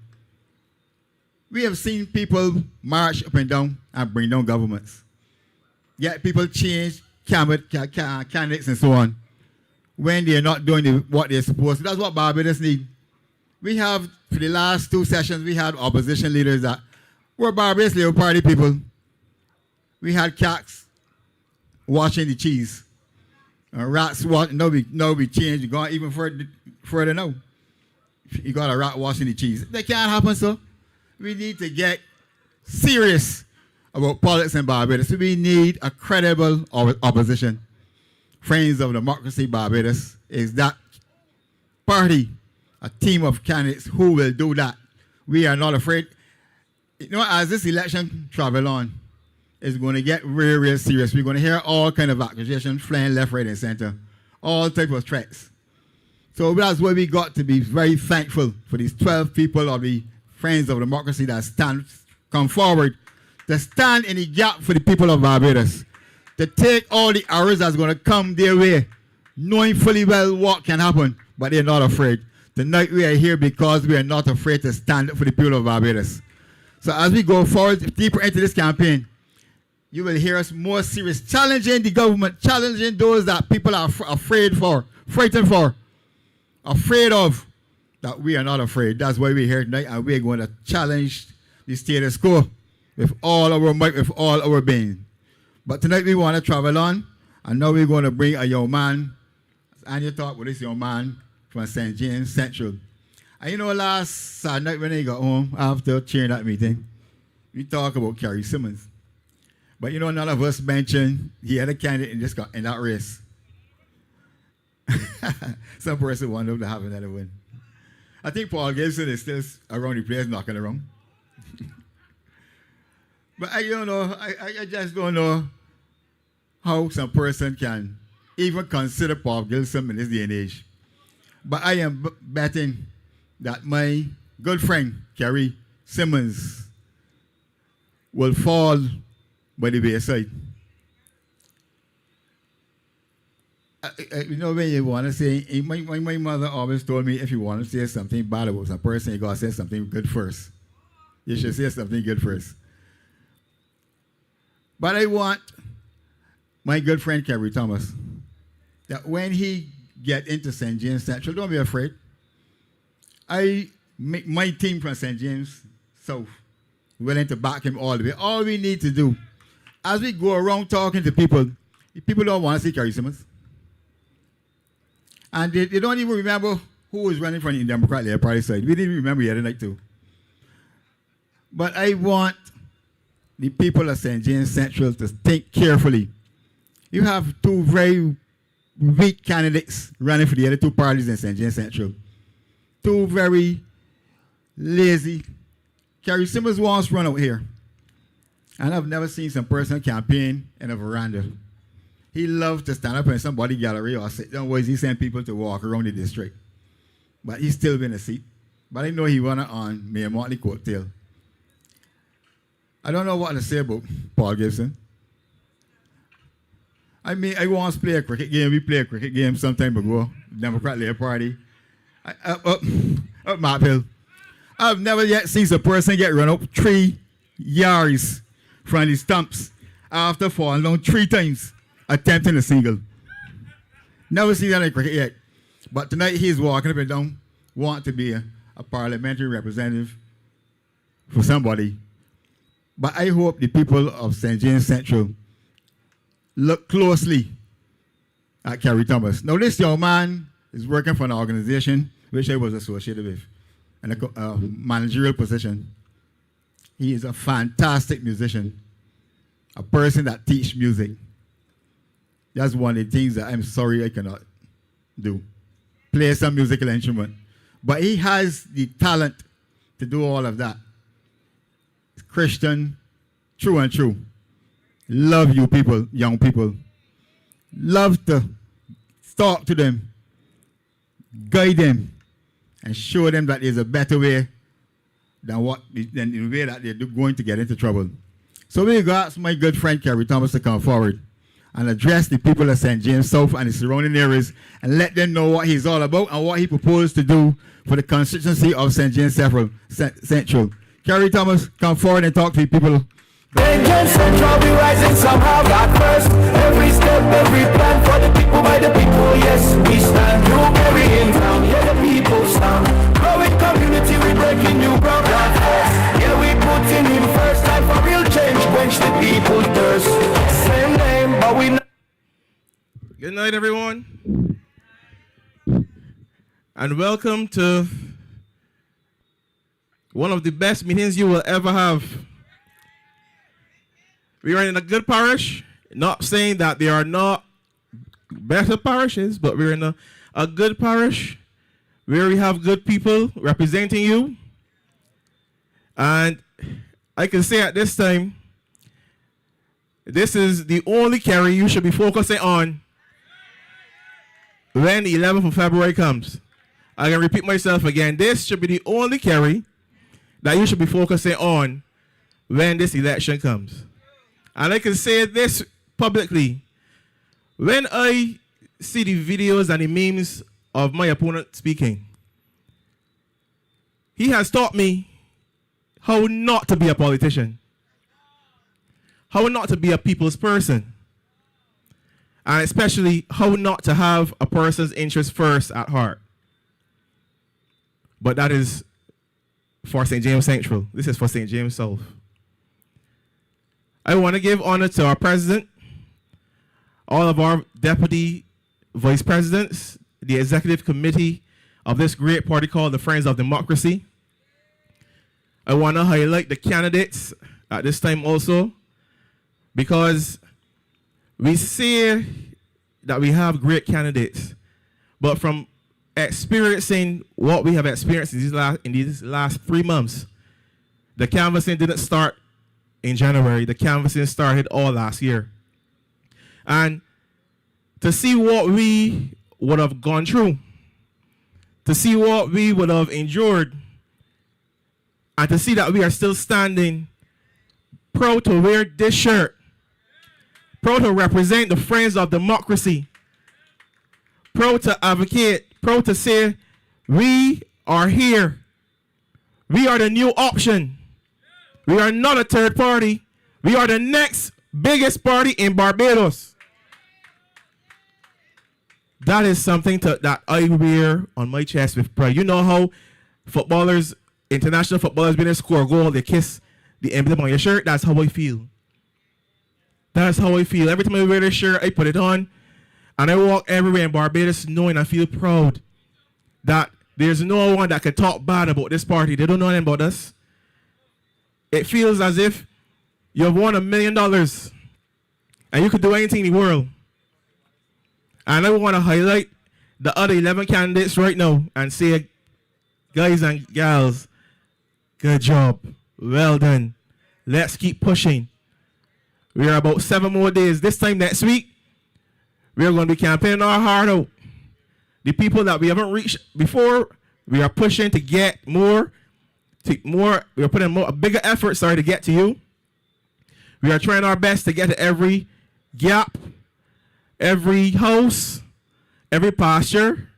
Speaker 5: We have seen people march up and down and bring down governments. Yet people change candidates and so on when they're not doing what they're supposed to. That's what Barbados need. We have, for the last 2 sessions, we had opposition leaders that were Barbados Labour Party people. We had cats washing the cheese. Rats washing, no, we changed. You go even further now. You got a rat washing the cheese. That can't happen, so. We need to get serious about politics in Barbados. We need a credible opposition. Friends of Democracy Barbados is that party, a team of candidates who will do that. We are not afraid. You know, as this election travel on, it's going to get real, real serious. We're going to hear all kind of accusations flying left, right, and center. All types of threats. So that's why we got to be very thankful for these 12 people of the Friends of Democracy that stand come forward to stand in the gap for the people of Barbados, to take all the arrows that's going to come their way, knowing fully well what can happen, but they're not afraid. Tonight we are here because we are not afraid to stand up for the people of Barbados. So as we go forward deeper into this campaign, you will hear us more serious, challenging the government, challenging those that people are afraid for, frightened for, afraid of, that we are not afraid. That's why we're here tonight, and we're going to challenge the status quo with all our might, with all our being. But tonight we want to travel on, and now we're going to bring a young man, and you talk with this young man from St. James Central. And you know, last Saturday night when he got home after chairing that meeting, we talked about Kerry Simmons. But you know, none of us mentioned he had a candidate in that race. Some person wanted to have another win. I think Paul Gibson is still around the place knocking around. But I don't know, I just don't know how some person can even consider Paul Gibson in this day and age. But I am betting that my good friend, Kerry Simmons, will fall by the wayside. You know, when you want to say, my mother always told me, if you want to say something bad about some person, you got to say something good first. You should say something good first. But I want my good friend Kerry Thomas, that when he get into St. James Central, don't be afraid. I make my team from St. James South willing to back him all the way. All we need to do, as we go around talking to people, people don't want to see Kerry Simmons. And they don't even remember who was running from the Democratic Labour Party side. We didn't remember the other night too. But I want the people of St. James Central to think carefully. You have two very weak candidates running for the other two parties in St. James Central. Two very lazy. Kerry Simmons wants to run out here. And I've never seen some person campaign in a veranda. He loves to stand up in somebody's gallery or sit down where he send people to walk around the district. But he's still in a seat. But I know he won it on Mayor Motley coattail. I don't know what to say about Paul Gibson. I mean, I once played a cricket game. We played a cricket game some time ago, Democrat Labour Party, up Map Hill. I've never yet seen a person get run up 3 yards from the stumps after falling down 3 times, attempting a single. Never seen that in cricket yet. But tonight he's walking up and down, want to be a parliamentary representative for somebody. But I hope the people of St. James Central look closely at Kerry Thomas. Now, this young man is working for an organization which I was associated with in a managerial position. He is a fantastic musician, a person that teaches music. That's one of the things that I'm sorry I cannot do. Play some musical instrument. But he has the talent to do all of that. Christian, true and true. Love you people, young people. Love to talk to them, guide them, and show them that there's a better way than the way that they're going to get into trouble. So we got my good friend Kerry Thomas to come forward and address the people of St. James South and the surrounding areas and let them know what he's all about and what he proposed to do for the constituency of St. James Central. Kerry Thomas, come forward and talk to the people.
Speaker 1: St. James Central be rising somehow got first. Every step, every plan for the people, by the people. Yes, we stand. Newberry in town, yeah, the people stand. Growing community, we breaking new ground at first. Yeah, we putting in first time for real change, quench the people thirst. Same name, but we.
Speaker 8: Good night, everyone, and welcome to one of the best meetings you will ever have. We are in a good parish, not saying that there are not better parishes, but we're in a good parish where we have good people representing you. And I can say at this time, this is the only Kerry you should be focusing on when the 11th of February comes. I can repeat myself again. This should be the only Kerry that you should be focusing on when this election comes. And I can say this publicly. When I see the videos and the memes of my opponent speaking, he has taught me how not to be a politician, how not to be a people's person, and especially how not to have a person's interest first at heart. But that is for St. James Central. This is for St. James South. I want to give honor to our president, all of our deputy vice presidents, the executive committee of this great party called the Friends of Democracy. I want to highlight the candidates at this time also, because we say that we have great candidates, but from experiencing what we have experienced in these last 3 months, the canvassing didn't start in January. The canvassing started all last year. And to see what we would have gone through, to see what we would have endured, and to see that we are still standing proud to wear this shirt, proud to represent the Friends of Democracy, proud to advocate, proud to say, we are here. We are the new option. We are not a third party. We are the next biggest party in Barbados. That is something that I wear on my chest with pride. You know how footballers, international footballers, when they score a goal, they kiss the emblem on your shirt? That's how I feel. That's how I feel. Every time I wear this shirt, I put it on, and I walk everywhere in Barbados knowing I feel proud that there's no one that can talk bad about this party. They don't know anything about us. It feels as if you've won $1 million and you could do anything in the world. And I want to highlight the other 11 candidates right now and say, guys and gals, good job. Well done. Let's keep pushing. We are about 7 more days. This time next week, we are going to be campaigning our heart out. The people that we haven't reached before, we are pushing to get more. We are putting a bigger effort, to get to you. We are trying our best to get to every gap, every house, every pasture.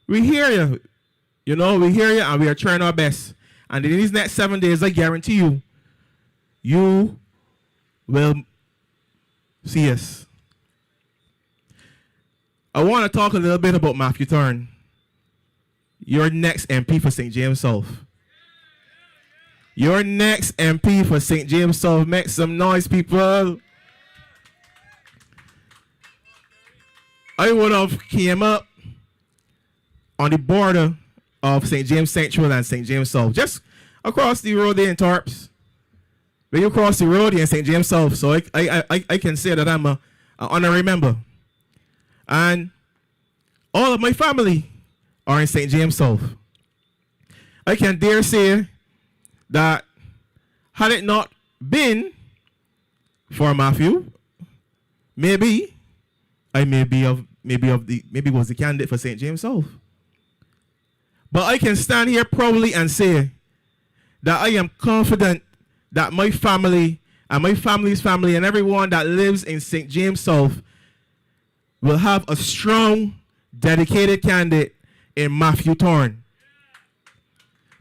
Speaker 8: We hear you. You know, we hear you, and we are trying our best. And in these next 7 days, I guarantee you, you will see us. I want to talk a little bit about Matthew Thorne. Your next MP for St. James South. Your next MP for St. James South. Make some noise, people. I would have came up on the border of St. James Central and St. James South, just across the road there in Tarps. When you cross the road here in St. James South, so I can say that I'm an honorary member. And all of my family are in St. James South. I can dare say that had it not been for Matthew, maybe I maybe was the candidate for St. James South. But I can stand here proudly and say that I am confident that my family and my family's family and everyone that lives in St. James South will have a strong, dedicated candidate in Matthew Thorne.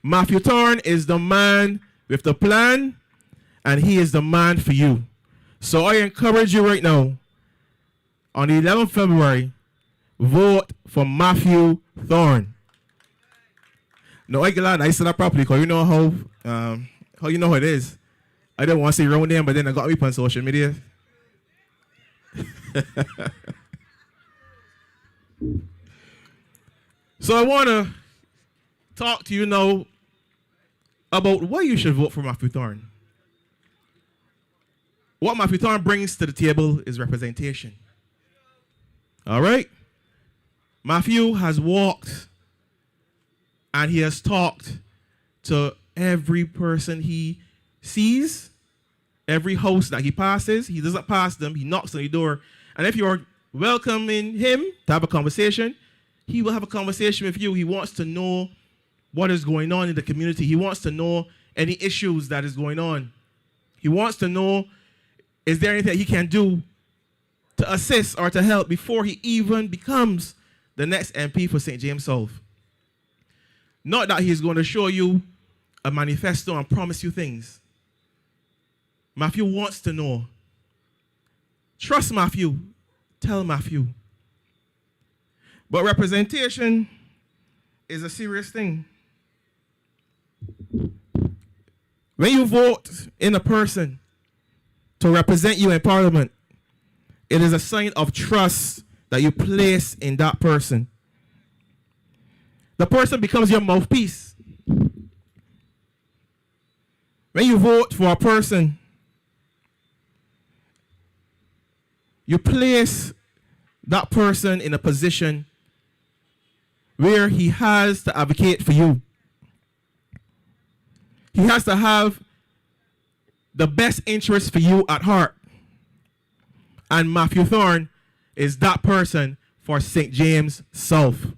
Speaker 8: Matthew Thorne is the man with the plan, and he is the man for you. So I encourage you right now, on the 11th of February, vote for Matthew Thorne. No, I'm glad I said that properly, because you know how you know how it is. I didn't want to say your own name, but then I got me on social media. So I want to talk to you now about why you should vote for Matthew Thorne. What Matthew Thorne brings to the table is representation. All right? Matthew has walked and he has talked to every person he sees, every house that he passes. He doesn't pass them, he knocks on the door. And if you're welcoming him to have a conversation, he will have a conversation with you. He wants to know what is going on in the community. He wants to know any issues that is going on. He wants to know, is there anything he can do to assist or to help before he even becomes the next MP for St. James South. Not that he's going to show you a manifesto and promise you things. Matthew wants to know. Trust Matthew. Tell Matthew. But representation is a serious thing. When you vote in a person to represent you in Parliament, it is a sign of trust that you place in that person. The person becomes your mouthpiece. When you vote for a person, you place that person in a position where he has to advocate for you. He has to have the best interest for you at heart. And Matthew Thorne is that person for St. James South.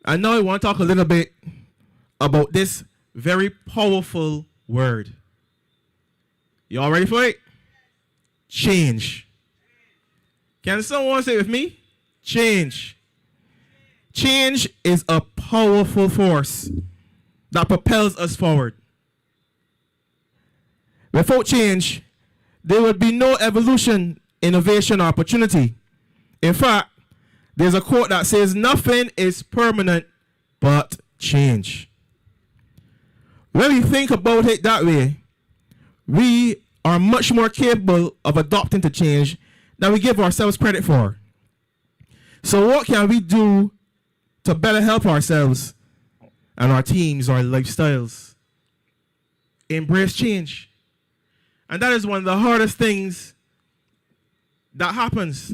Speaker 8: And now I want to talk a little bit about this very powerful word. You all ready for it? Change. Can someone say it with me? Change. Change is a powerful force that propels us forward. Without change, there would be no evolution, innovation, or opportunity. In fact, there's a quote that says, nothing is permanent but change. When we think about it that way, we are much more capable of adapting to change than we give ourselves credit for. So what can we do to better help ourselves and our teams, our lifestyles? Embrace change. And that is one of the hardest things that happens.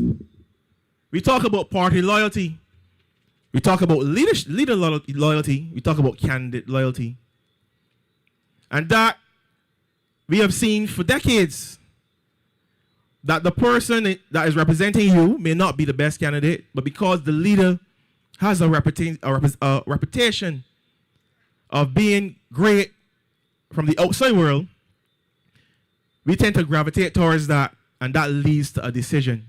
Speaker 8: We talk about party loyalty. We talk about leader loyalty. We talk about candidate loyalty. And that we have seen for decades that the person that is representing you may not be the best candidate, but because the leader has a reputation of being great from the outside world, we tend to gravitate towards that, and that leads to a decision.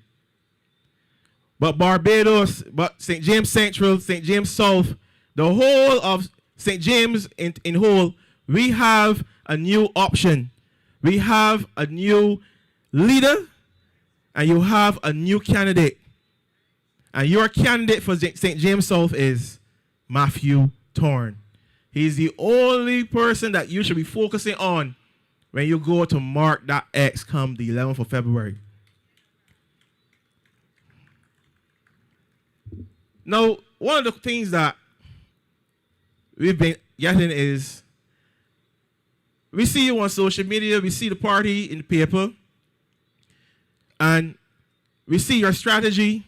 Speaker 8: But Barbados, but St. James Central, St. James South, the whole of St. James in whole, we have a new option. We have a new leader, and you have a new candidate. And your candidate for St. James South is Matthew Thorne. He's the only person that you should be focusing on when you go to mark that X come the 11th of February. Now, one of the things that we've been getting is we see you on social media, we see the party in the paper, and we see your strategy.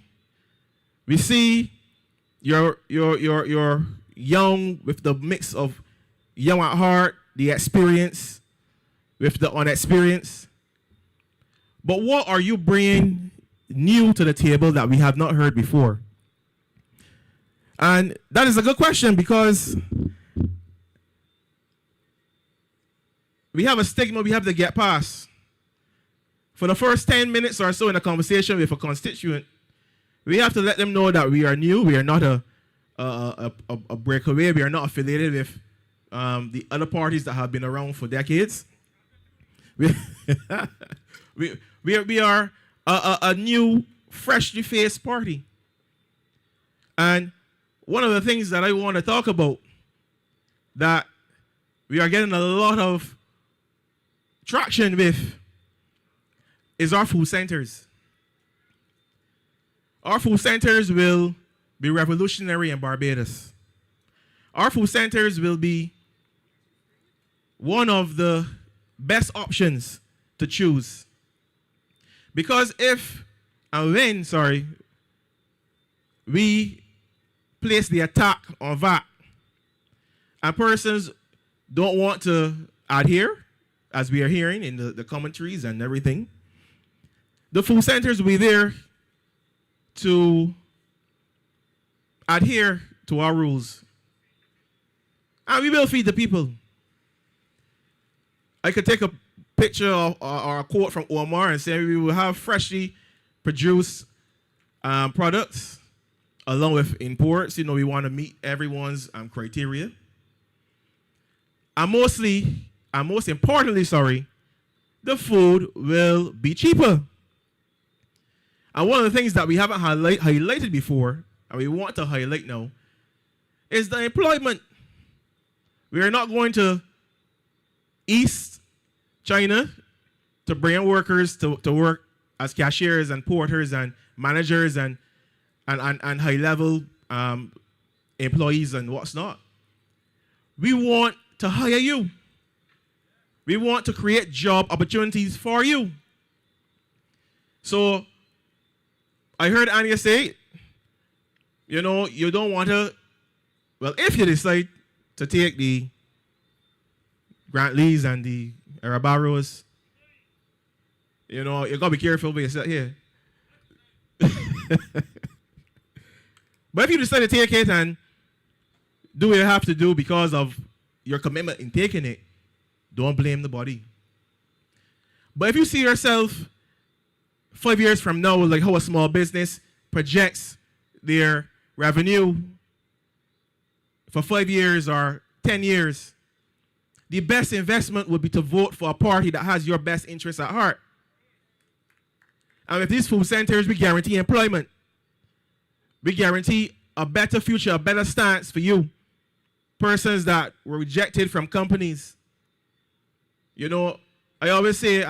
Speaker 8: We see your young with the mix of young at heart, the experience with the unexperienced. But what are you bringing new to the table that we have not heard before? And that is a good question, because we have a stigma we have to get past. For the first 10 minutes or so in a conversation with a constituent, we have to let them know that we are new. We are not a breakaway. We are not affiliated with the other parties that have been around for decades. We are a new, freshly faced party. And one of the things that I want to talk about that we are getting a lot of traction with is our food centers. Our food centers will be revolutionary in Barbados. Our food centers will be one of the best options to choose. Because if and when, we place the attack on VAT and persons don't want to adhere, as we are hearing in the commentaries and everything, the food centers will be there to adhere to our rules. And we will feed the people. I could take a picture or a quote from Omar and say we will have freshly produced products along with imports. We want to meet everyone's criteria. And most importantly, the food will be cheaper. And one of the things that we haven't highlighted before, and we want to highlight now, is the employment. We are not going to East China to bring workers to work as cashiers and porters and managers and high-level employees and what's not. We want to hire you. We want to create job opportunities for you. So I heard Anya say, you don't want to, well, if you decide to take the Grant Lees and the Arabarros, you got to be careful with yourself here. But if you decide to take it and do what you have to do because of your commitment in taking it, don't blame the body. But if you see yourself 5 years from now, like how a small business projects their revenue for 5 years or 10 years, the best investment would be to vote for a party that has your best interests at heart. And with these food centers, we guarantee employment. We guarantee a better future, a better stance for you. Persons that were rejected from companies. I always say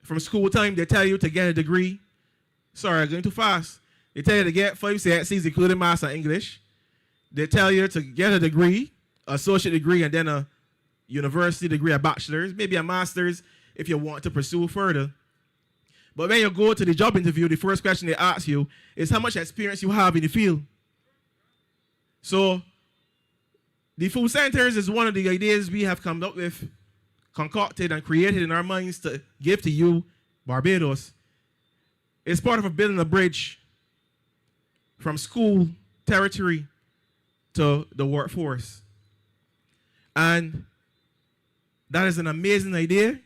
Speaker 8: from school time, they tell you to get a degree. Sorry, I'm going too fast. They tell you to get 5 CXCs, including Maths and English. They tell you to get a degree, associate degree, and then a university degree, a bachelor's, maybe a master's if you want to pursue further. But when you go to the job interview, the first question they ask you is how much experience you have in the field. So the food centers is one of the ideas we have come up with, concocted and created in our minds to give to you, Barbados. It's part of building a bridge from school territory to the workforce. And that is an amazing idea.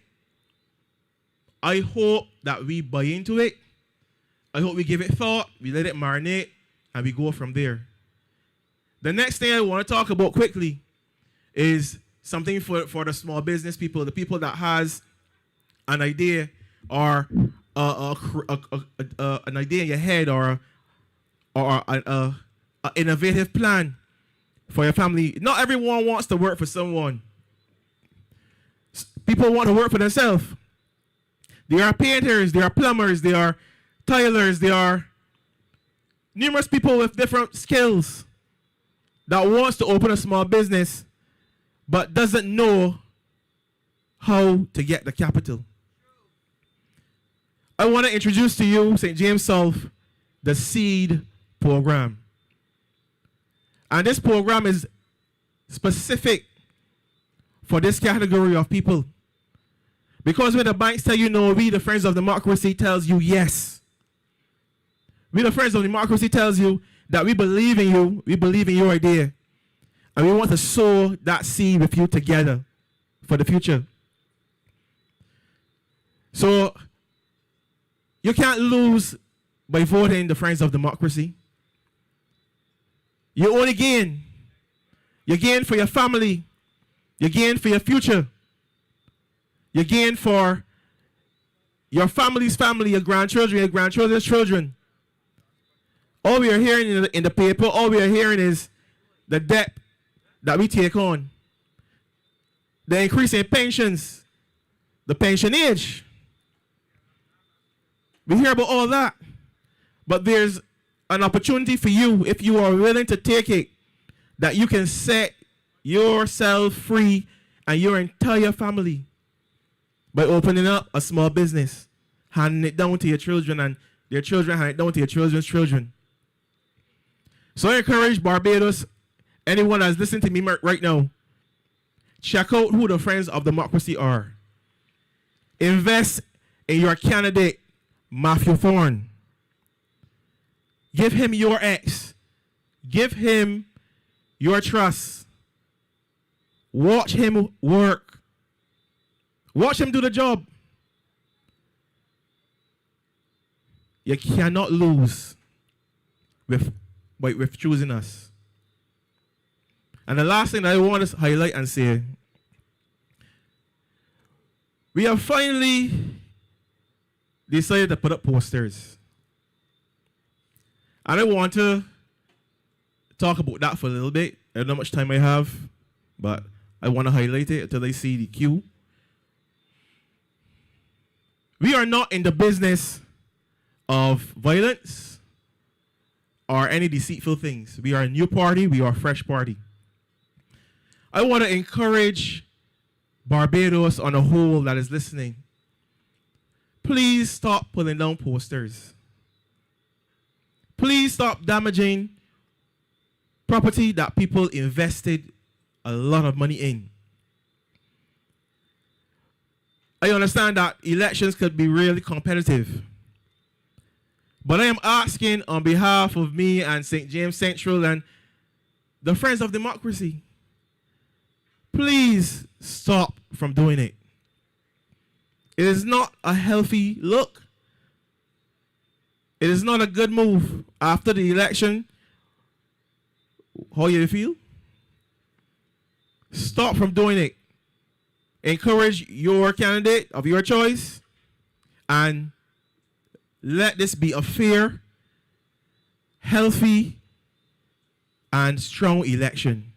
Speaker 8: I hope that we buy into it. I hope we give it thought, we let it marinate, and we go from there. The next thing I want to talk about quickly is something for the small business people, the people that has an idea or an idea in your head or an innovative plan for your family. Not everyone wants to work for someone. People want to work for themselves. There are painters, there are plumbers, there are tilers, there are numerous people with different skills that wants to open a small business but doesn't know how to get the capital. I want to introduce to you, St. James South, the SEED program. And this program is specific for this category of people. Because when the banks tell you no, we the Friends of Democracy tells you yes. We the Friends of Democracy tells you that we believe in you, we believe in your idea. And we want to sow that seed with you together for the future. So, you can't lose by voting the Friends of Democracy. You only gain. You gain for your family. You gain for your future. You gain for your family's family, your grandchildren, your grandchildren's children. All we are hearing in the paper, all we are hearing is the debt that we take on. The increase in pensions, the pension age. We hear about all that. But there's an opportunity for you, if you are willing to take it, that you can set yourself free and your entire family by opening up a small business, handing it down to your children, and their children hand it down to your children's children. So I encourage Barbados, anyone that's listening to me right now, check out who the Friends of Democracy are. Invest in your candidate, Matthew Thorne. Give him your X. Give him your trust. Watch him work. Watch him do the job. You cannot lose with choosing us. And the last thing that I want to highlight and say, we have finally decided to put up posters. And I want to talk about that for a little bit. I don't know how much time I have, but I want to highlight it until I see the cue. We are not in the business of violence or any deceitful things. We are a new party. We are a fresh party. I want to encourage Barbados on a whole that is listening. Please stop pulling down posters. Please stop damaging property that people invested a lot of money in. I understand that elections could be really competitive. But I am asking on behalf of me and St. James Central and the Friends of Democracy, please stop from doing it. It is not a healthy look. It is not a good move. After the election, how you feel? Stop from doing it. Encourage your candidate of your choice and let this be a fair, healthy, and strong election.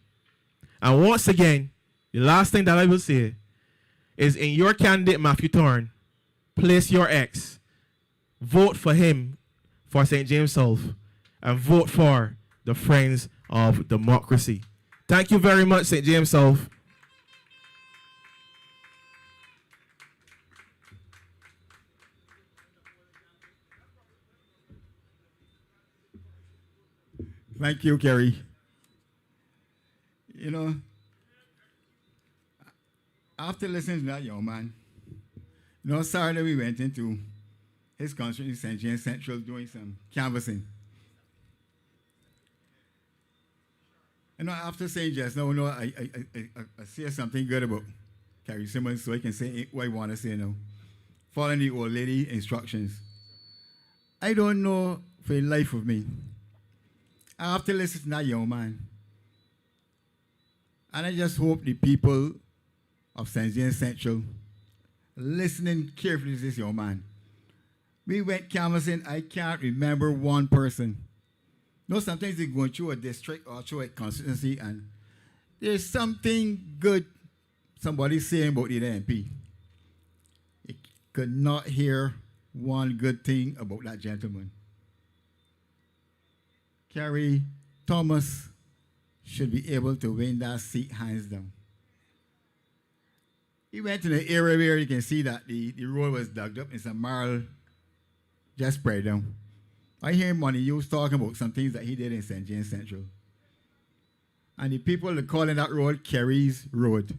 Speaker 8: And once again, the last thing that I will say is in your candidate, Matthew Thorne, place your X. Vote for him for St. James South and vote for the Friends of Democracy. Thank you very much, St. James South.
Speaker 5: Thank you, Kerry. You know, after listening to that young man, you know, Saturday we went into his country in St. James Central doing some canvassing. You know, after saying just now, no, I say something good about Kerry Simmons so I can say what I want to say now. Following the old lady instructions. I don't know for the life of me. After listening to that young man, and I just hope the people of St. James Central listening carefully to this young man. We went canvassing, I can't remember one person. You know, sometimes you're going through a district or through a constituency and there's something good somebody saying about the MP. You could not hear one good thing about that gentleman. Kerry Thomas should be able to win that seat hands down. He went to the area where you can see that the road was dug up and some marl just spread down. I hear him on the news talking about some things that he did in St. James Central. And the people are calling that road Kerry's Road.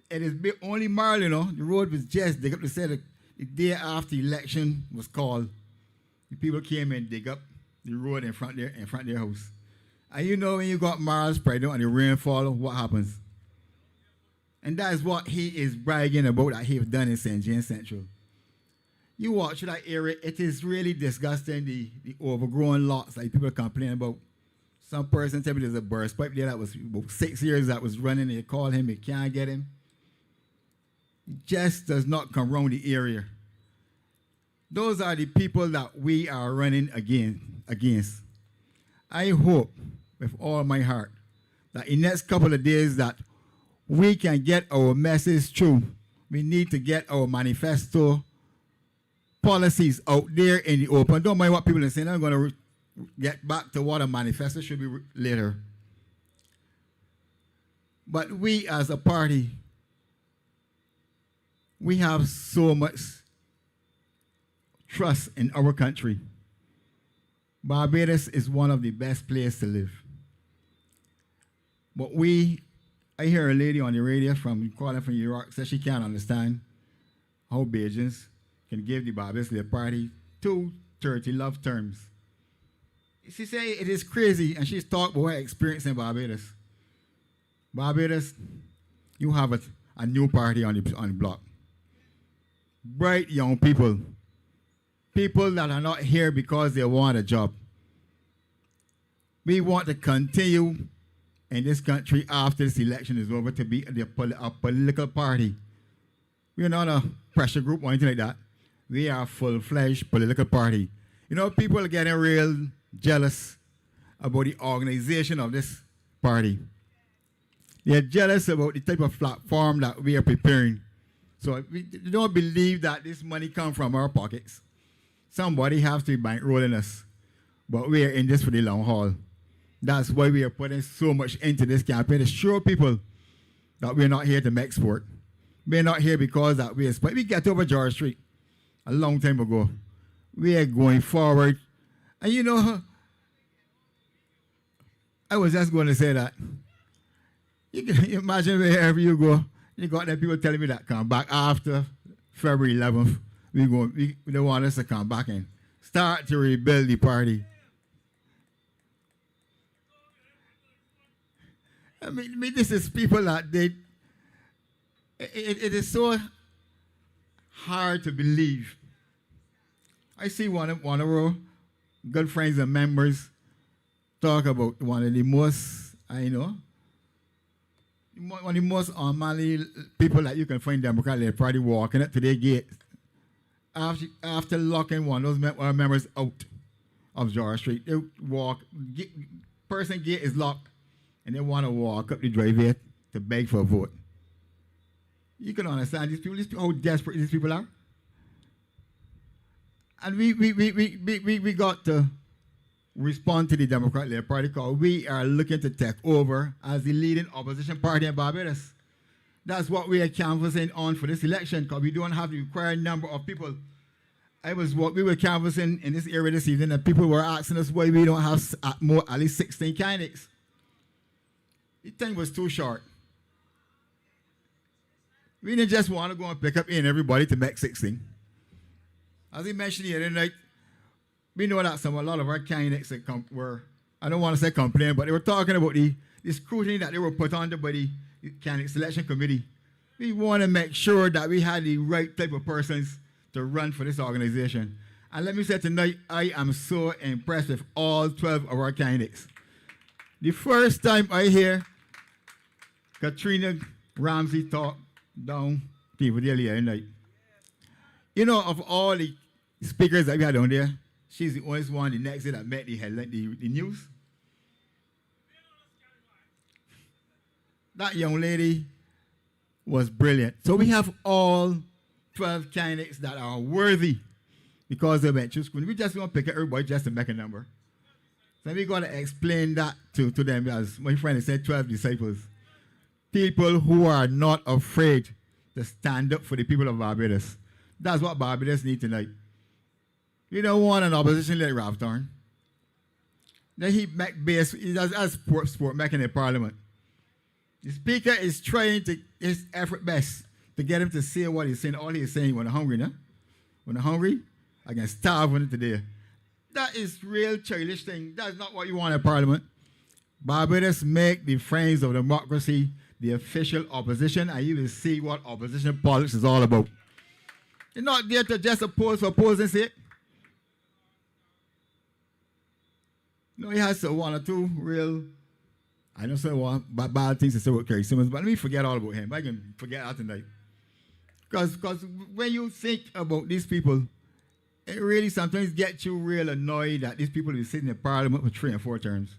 Speaker 5: It is only marl, you know. The road was just dig up. They said the day after the election was called, the people came and dig up the road in front of their house. And you know when you got marl spread out and the rainfall, what happens? And that is what he is bragging about that he has done in St. James Central. You walk through that area, it is really disgusting, the overgrown lots like people complain about. Some person tell me there's a burst pipe there that was about 6 years that was running. They call him, they can't get him. It just does not come around the area. Those are the people that we are running against. I hope with all my heart that in the next couple of days that we can get our message through. We need to get our manifesto policies out there in the open. Don't mind what people are saying. I'm going to get back to what a manifesto should be later. But we as a party, we have so much trust in our country. Barbados is one of the best places to live. But I hear a lady on the radio calling from Iraq says she can't understand how Bajans can give the Barbados Labour Party 230 love terms. She said it is crazy, and she's talked about her experience in Barbados. Barbados, you have a new party on the block. Bright young people. People that are not here because they want a job. We want to continue in this country after this election is over to be a political party. We're not a pressure group or anything like that. We are a full-fledged political party. You know, people are getting real jealous about the organization of this party. They're jealous about the type of platform that we are preparing. So we don't believe that this money comes from our pockets. Somebody has to be bankrolling us. But we are in this for the long haul. That's why we are putting so much into this campaign to show people that we're not here to make sport. We're not here because that we expect. We get over George Street a long time ago. We are going forward. And you know, I was just going to say that. You can imagine wherever you go, you got them people telling me that come back after February 11th. We don't want us to come back and start to rebuild the party. I mean this is people that it is so hard to believe. I see one of our good friends and members talk about one of the most, one of the most unmanly people that you can find Democratic Party walking up to their gate after locking one of those members out of George Street. They walk, person gate is locked, and they want to walk up the driveway to beg for a vote. You can understand these people how desperate these people are. And we got to respond to the Democratic Party because we are looking to take over as the leading opposition party in Barbados. That's what we are canvassing on for this election because we don't have the required number of people. We were canvassing in this area this evening and people were asking us why we don't have at least 16 candidates. The thing was too short. We didn't just want to go and pick up everybody to make 16. As he mentioned here tonight, we know that a lot of our candidates were, I don't want to say complaining, but they were talking about the scrutiny that they were put under by the candidate selection committee. We want to make sure that we had the right type of persons to run for this organization. And let me say tonight, I am so impressed with all 12 of our candidates. The first time I hear Katrina Ramsey talk down TV here tonight, you know, of all the speakers that we had on there, she's the only one the next day that met the headline, the news. That young lady was brilliant. So we have all 12 candidates that are worthy because they went through school. We just want to pick everybody just to make a number. So we got to explain that to them, as my friend said, 12 disciples. People who are not afraid to stand up for the people of Barbados. That's what Barbados need tonight. We don't want an opposition like Ralph Thorne. Then he does sport making in Parliament. The Speaker is trying to his effort best to get him to say what he's saying. All he's saying when I'm hungry, no? When I'm hungry, I can starve on it today. That is real childish thing. That's not what you want in Parliament. Barbados make the friends of democracy the official opposition, and you will see what opposition politics is all about. You're not there to just oppose for opposing sake. No, he has one or two real, I don't say one bad things to say about Kerry Simmons, but let me forget all about him. I can forget that tonight. Because when you think about these people, it really sometimes gets you real annoyed that these people will be sitting in Parliament for 3 and 4 terms.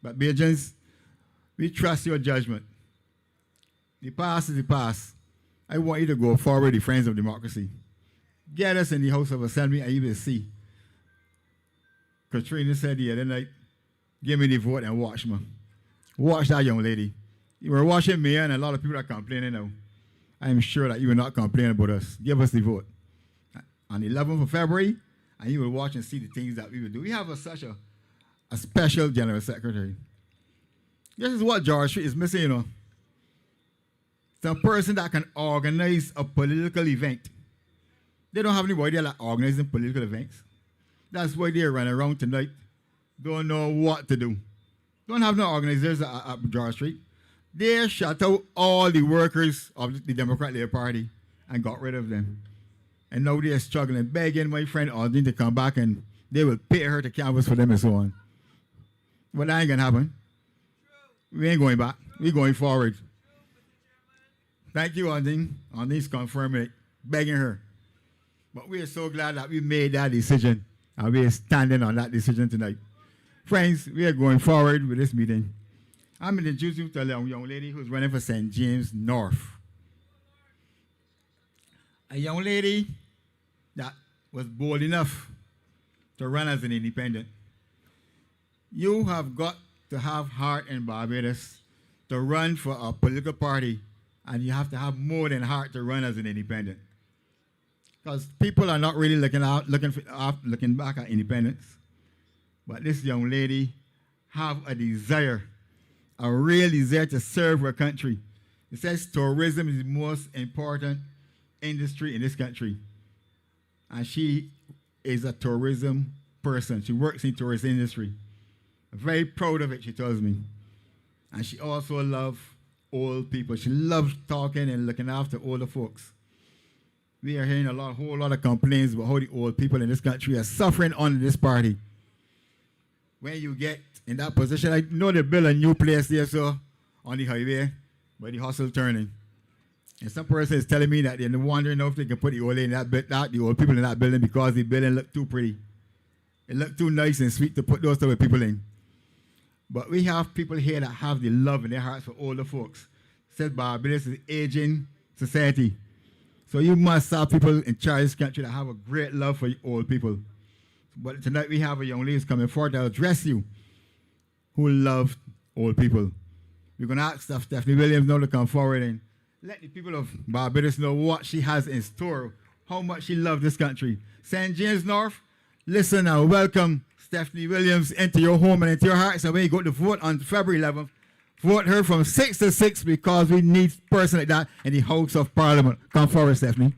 Speaker 5: But Bajans, we trust your judgment. The past is the past. I want you to go forward, the friends of democracy. Get us in the House of Assembly and you will see. Katrina said the other night, give me the vote and watch me. Watch that young lady. You were watching me and a lot of people are complaining now. I'm sure that you will not complain about us. Give us the vote. On the 11th of February, and you will watch and see the things that we will do. We have such a special General Secretary. This is what George Street is missing, you know. It's a person that can organize a political event. They don't have anybody that organizing political events. That's why they're running around tonight. Don't know what to do. Don't have no organizers at George Street. They shut out all the workers of the Democratic Labour Party and got rid of them. And now they're struggling, begging my friend Aldine to come back, and they will pay her to canvass for them and so on. But that ain't gonna happen. We ain't going back. We're going forward. Thank you, Aldine. Aldine's confirming it, begging her. But we are so glad that we made that decision, and we are standing on that decision tonight. Friends, we are going forward with this meeting. I'm going to introduce you to a young lady who's running for St. James North. A young lady that was bold enough to run as an independent. You have got to have heart in Barbados to run for a political party, and you have to have more than heart to run as an independent. Because people are not really looking back at independence. But this young lady have a desire, a real desire to serve her country. It says tourism is the most important industry in this country. And she is a tourism person. She works in the tourist industry. Very proud of it, she tells me. And she also loves old people. She loves talking and looking after older folks. We are hearing a whole lot of complaints about how the old people in this country are suffering under this party. When you get in that position, I know they build a new place there, so on the highway, by the hustle turning. And some person is telling me that they're wondering if they can put the old people in that building because the building look too pretty. It look too nice and sweet to put those type of people in. But we have people here that have the love in their hearts for older folks. Said Barbados is an aging society. So you must have people in charge of this country that have a great love for old people. But tonight we have a young lady coming forward to address you who love old people. We're going to ask Steffanie Williams now to come forward and let the people of Barbados know what she has in store, how much she loves this country. St. James North, listen and welcome Steffanie Williams into your home and into your heart. So when you go to vote on February 11th, vote her from 6 to 6 because we need a person like that in the House of Parliament. Come forward, Steffanie.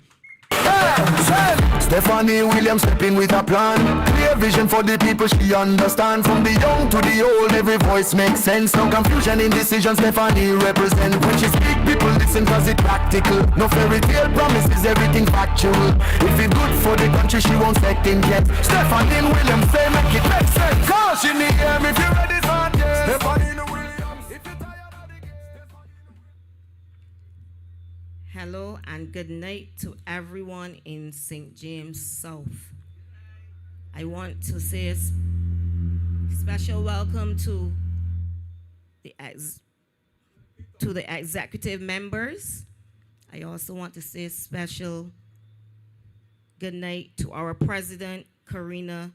Speaker 1: Steffanie Williams stepping with a plan. Clear vision for the people she understand. From the young to the old, every voice makes sense. No confusion in decisions Steffanie represent. When she speak, people listen cause it's practical. No fairy tale promises, everything factual. If it's good for the country, she won't second guess. Steffanie Williams say make it make sense. Cause she need him if you're ready for this. Steffanie Williams, if you're tired of the game.
Speaker 9: Hello and good night to everyone in St. James South. I want to say a special welcome to the executive members. I also want to say a special good night to our president, Karina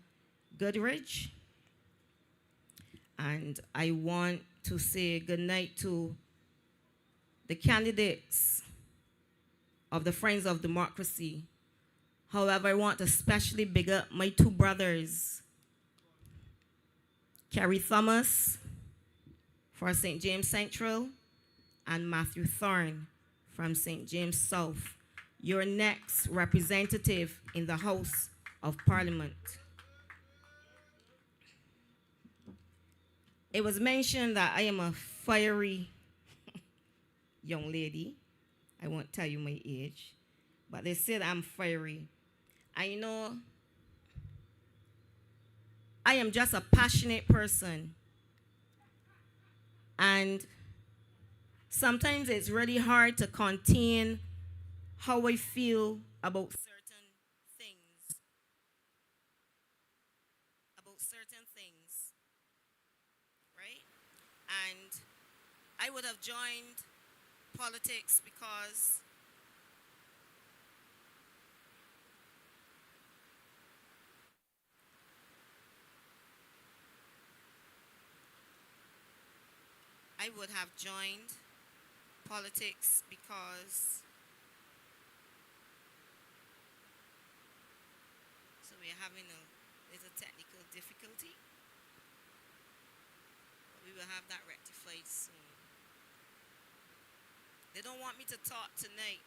Speaker 9: Goodridge. And I want to say good night to the candidates of the Friends of Democracy. However, I want to especially big up my two brothers, Kerry Thomas for St. James Central and Matthew Thorne from St. James South, your next representative in the House of Parliament. It was mentioned that I am a fiery young lady. I won't tell you my age, but they said I'm fiery. I know I am just a passionate person. And sometimes it's really hard to contain how I feel about certain things. Right? And I would have joined politics because so we're having a little technical difficulty, but we will have that rectified soon. They don't want me to talk tonight.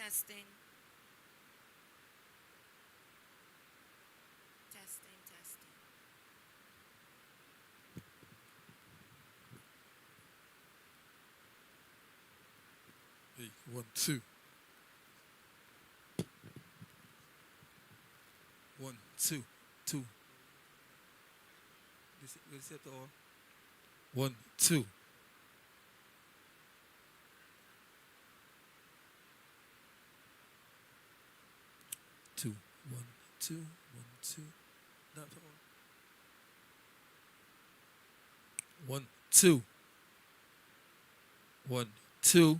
Speaker 9: Testing. Testing, testing.
Speaker 10: Hey, 1, 2. 1, 2, 2. This it all. 1, 2. 2, 1, 2, 1, 2. Not all. 1, 2. 1, 2.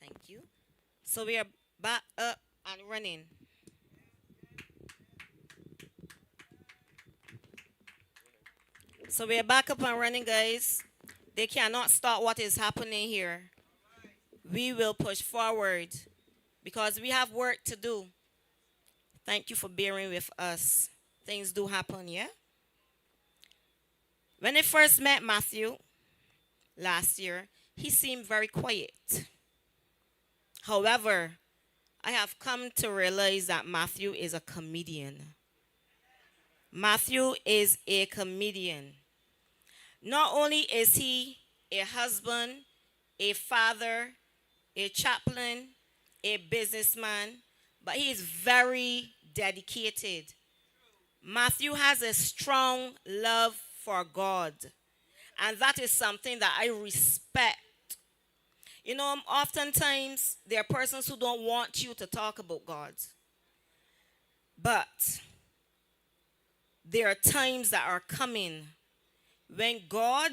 Speaker 9: Thank you. So we are back up and running. So we are back up and running, guys. They cannot stop what is happening here. We will push forward because we have work to do. Thank you for bearing with us. Things do happen, yeah? When I first met Matthew last year, he seemed very quiet. However, I have come to realize that Matthew is a comedian. Matthew is a comedian. Not only is he a husband, a father, a chaplain, a businessman, but he is very dedicated. Matthew has a strong love for God, and that is something that I respect. You know, oftentimes there are persons who don't want you to talk about God, but there are times that are coming when God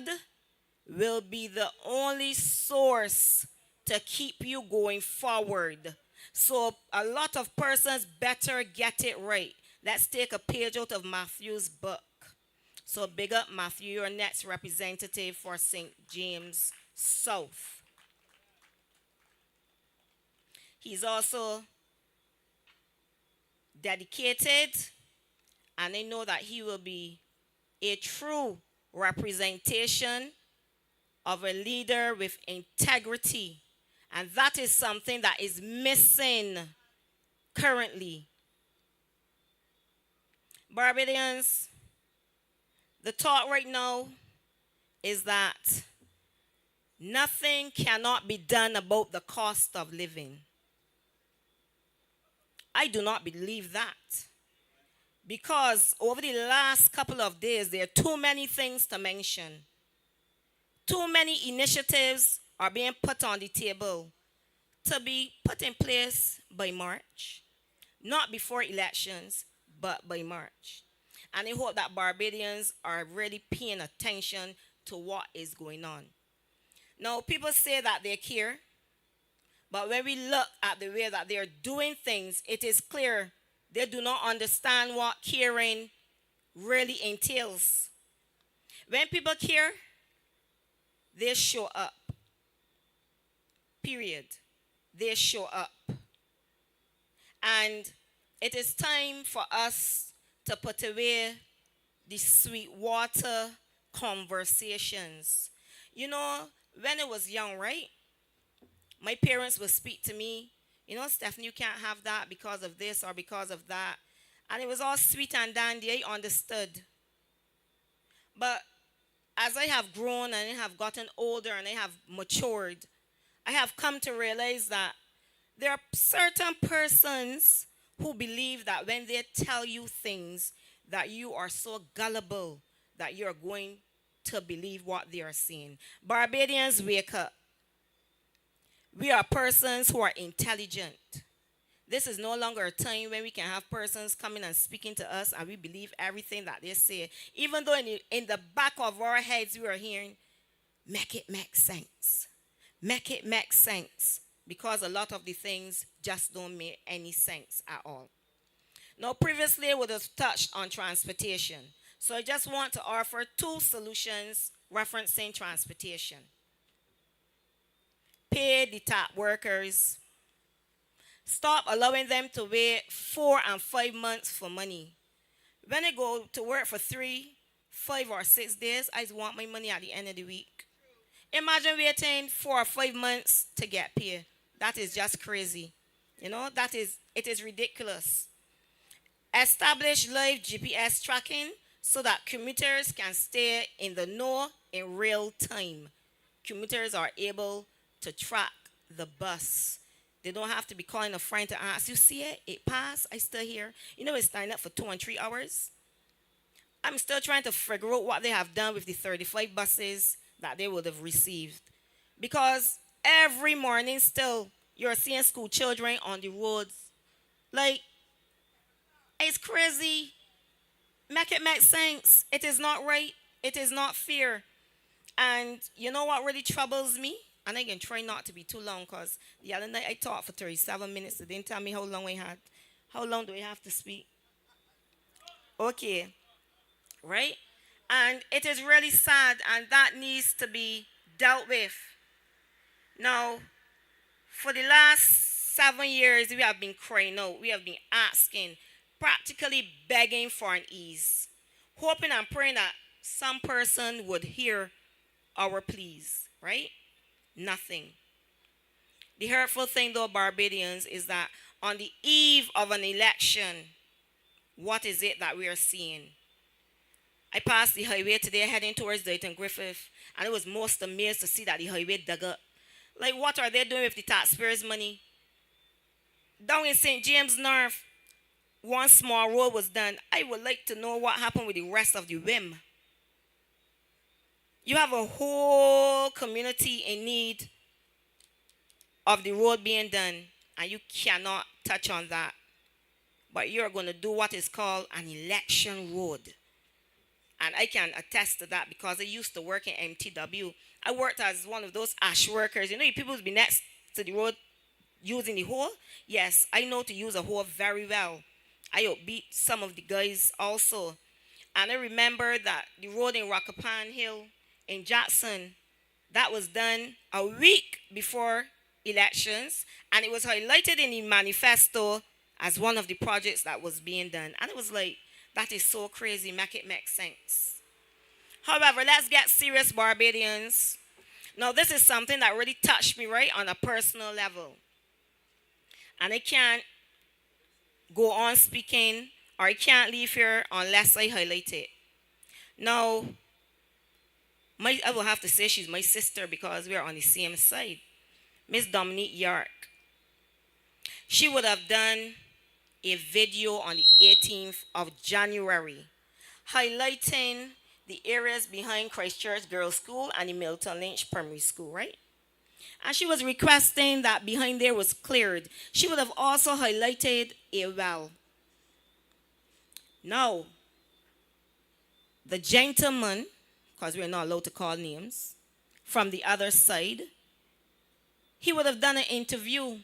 Speaker 9: will be the only source to keep you going forward. So a lot of persons better get it right. Let's take a page out of Matthew's book. So big up Matthew, your next representative for St. James South. He's also dedicated, and I know that he will be a true representation of a leader with integrity. And that is something that is missing currently. Barbadians, the thought right now is that nothing cannot be done about the cost of living. I do not believe that. Because over the last couple of days, there are too many things to mention. Too many initiatives are being put on the table to be put in place by March. Not before elections, but by March. And I hope that Barbadians are really paying attention to what is going on. Now, people say that they care, but when we look at the way that they are doing things, it is clear they do not understand what caring really entails. When people care, they show up. Period. They show up. And it is time for us to put away the sweet water conversations. You know, when I was young, right? My parents would speak to me, you know, Steffanie, you can't have that because of this or because of that. And it was all sweet and dandy. I understood. But as I have grown and I have gotten older and I have matured, I have come to realize that there are certain persons who believe that when they tell you things, that you are so gullible that you're going to believe what they are saying. Barbadians, wake up. We are persons who are intelligent. This is no longer a time when we can have persons coming and speaking to us and we believe everything that they say. Even though in the back of our heads we are hearing, make it make sense. Make it make sense. Because a lot of the things just don't make any sense at all. Now, previously, I would have touched on transportation. So I just want to offer two solutions referencing transportation. Pay the top workers. Stop allowing them to wait 4 and 5 months for money. When I go to work for 3, 5, or 6 days, I want my money at the end of the week. Imagine waiting 4 or 5 months to get paid. That is just crazy. You know, it is ridiculous. Establish live GPS tracking so that commuters can stay in the know in real time. Commuters are able to track the bus. They don't have to be calling a friend to ask, you see it? It passed? I still here. You know, it's signed up for 2 and 3 hours. I'm still trying to figure out what they have done with the 35 buses that they would have received. Because every morning still, you're seeing school children on the roads. Like, it's crazy. Make it make sense. It is not right. It is not fair. And you know what really troubles me? And I can try not to be too long because the other night I talked for 37 minutes. They didn't tell me how long I had. How long do I have to speak? Okay. Right? And it is really sad, and that needs to be dealt with. Now, for the last 7 years, we have been crying out. We have been asking, practically begging for an ease, hoping and praying that some person would hear our pleas, right? Nothing. The hurtful thing, though, Barbadians, is that on the eve of an election, what is it that we are seeing? I passed the highway today heading towards Dayton Griffith, and I was most amazed to see that the highway dug up. Like, what are they doing with the taxpayers' money? Down in St. James North, one small road was done. I would like to know what happened with the rest of the WIM. You have a whole community in need of the road being done, and you cannot touch on that. But you're going to do what is called an election road. And I can attest to that because I used to work in MTW. I worked as one of those ash workers. You know, people who be next to the road using the hoe? Yes, I know to use a hoe very well. I outbeat some of the guys also. And I remember that the road in Rockapan Hill in Jackson, that was done a week before elections. And it was highlighted in the manifesto as one of the projects that was being done. And it was like, that is so crazy, make it make sense. However, let's get serious, Barbadians. Now, this is something that really touched me right on a personal level. And I can't go on speaking, or I can't leave here unless I highlight it. Now, I will have to say she's my sister because we are on the same side. Miss Dominique York. She would have done a video on the 18th of January highlighting the areas behind Christchurch Girls' School and the Milton Lynch Primary School, right? And she was requesting that behind there was cleared. She would have also highlighted a well. Now, the gentleman, because we're not allowed to call names, from the other side, he would have done an interview.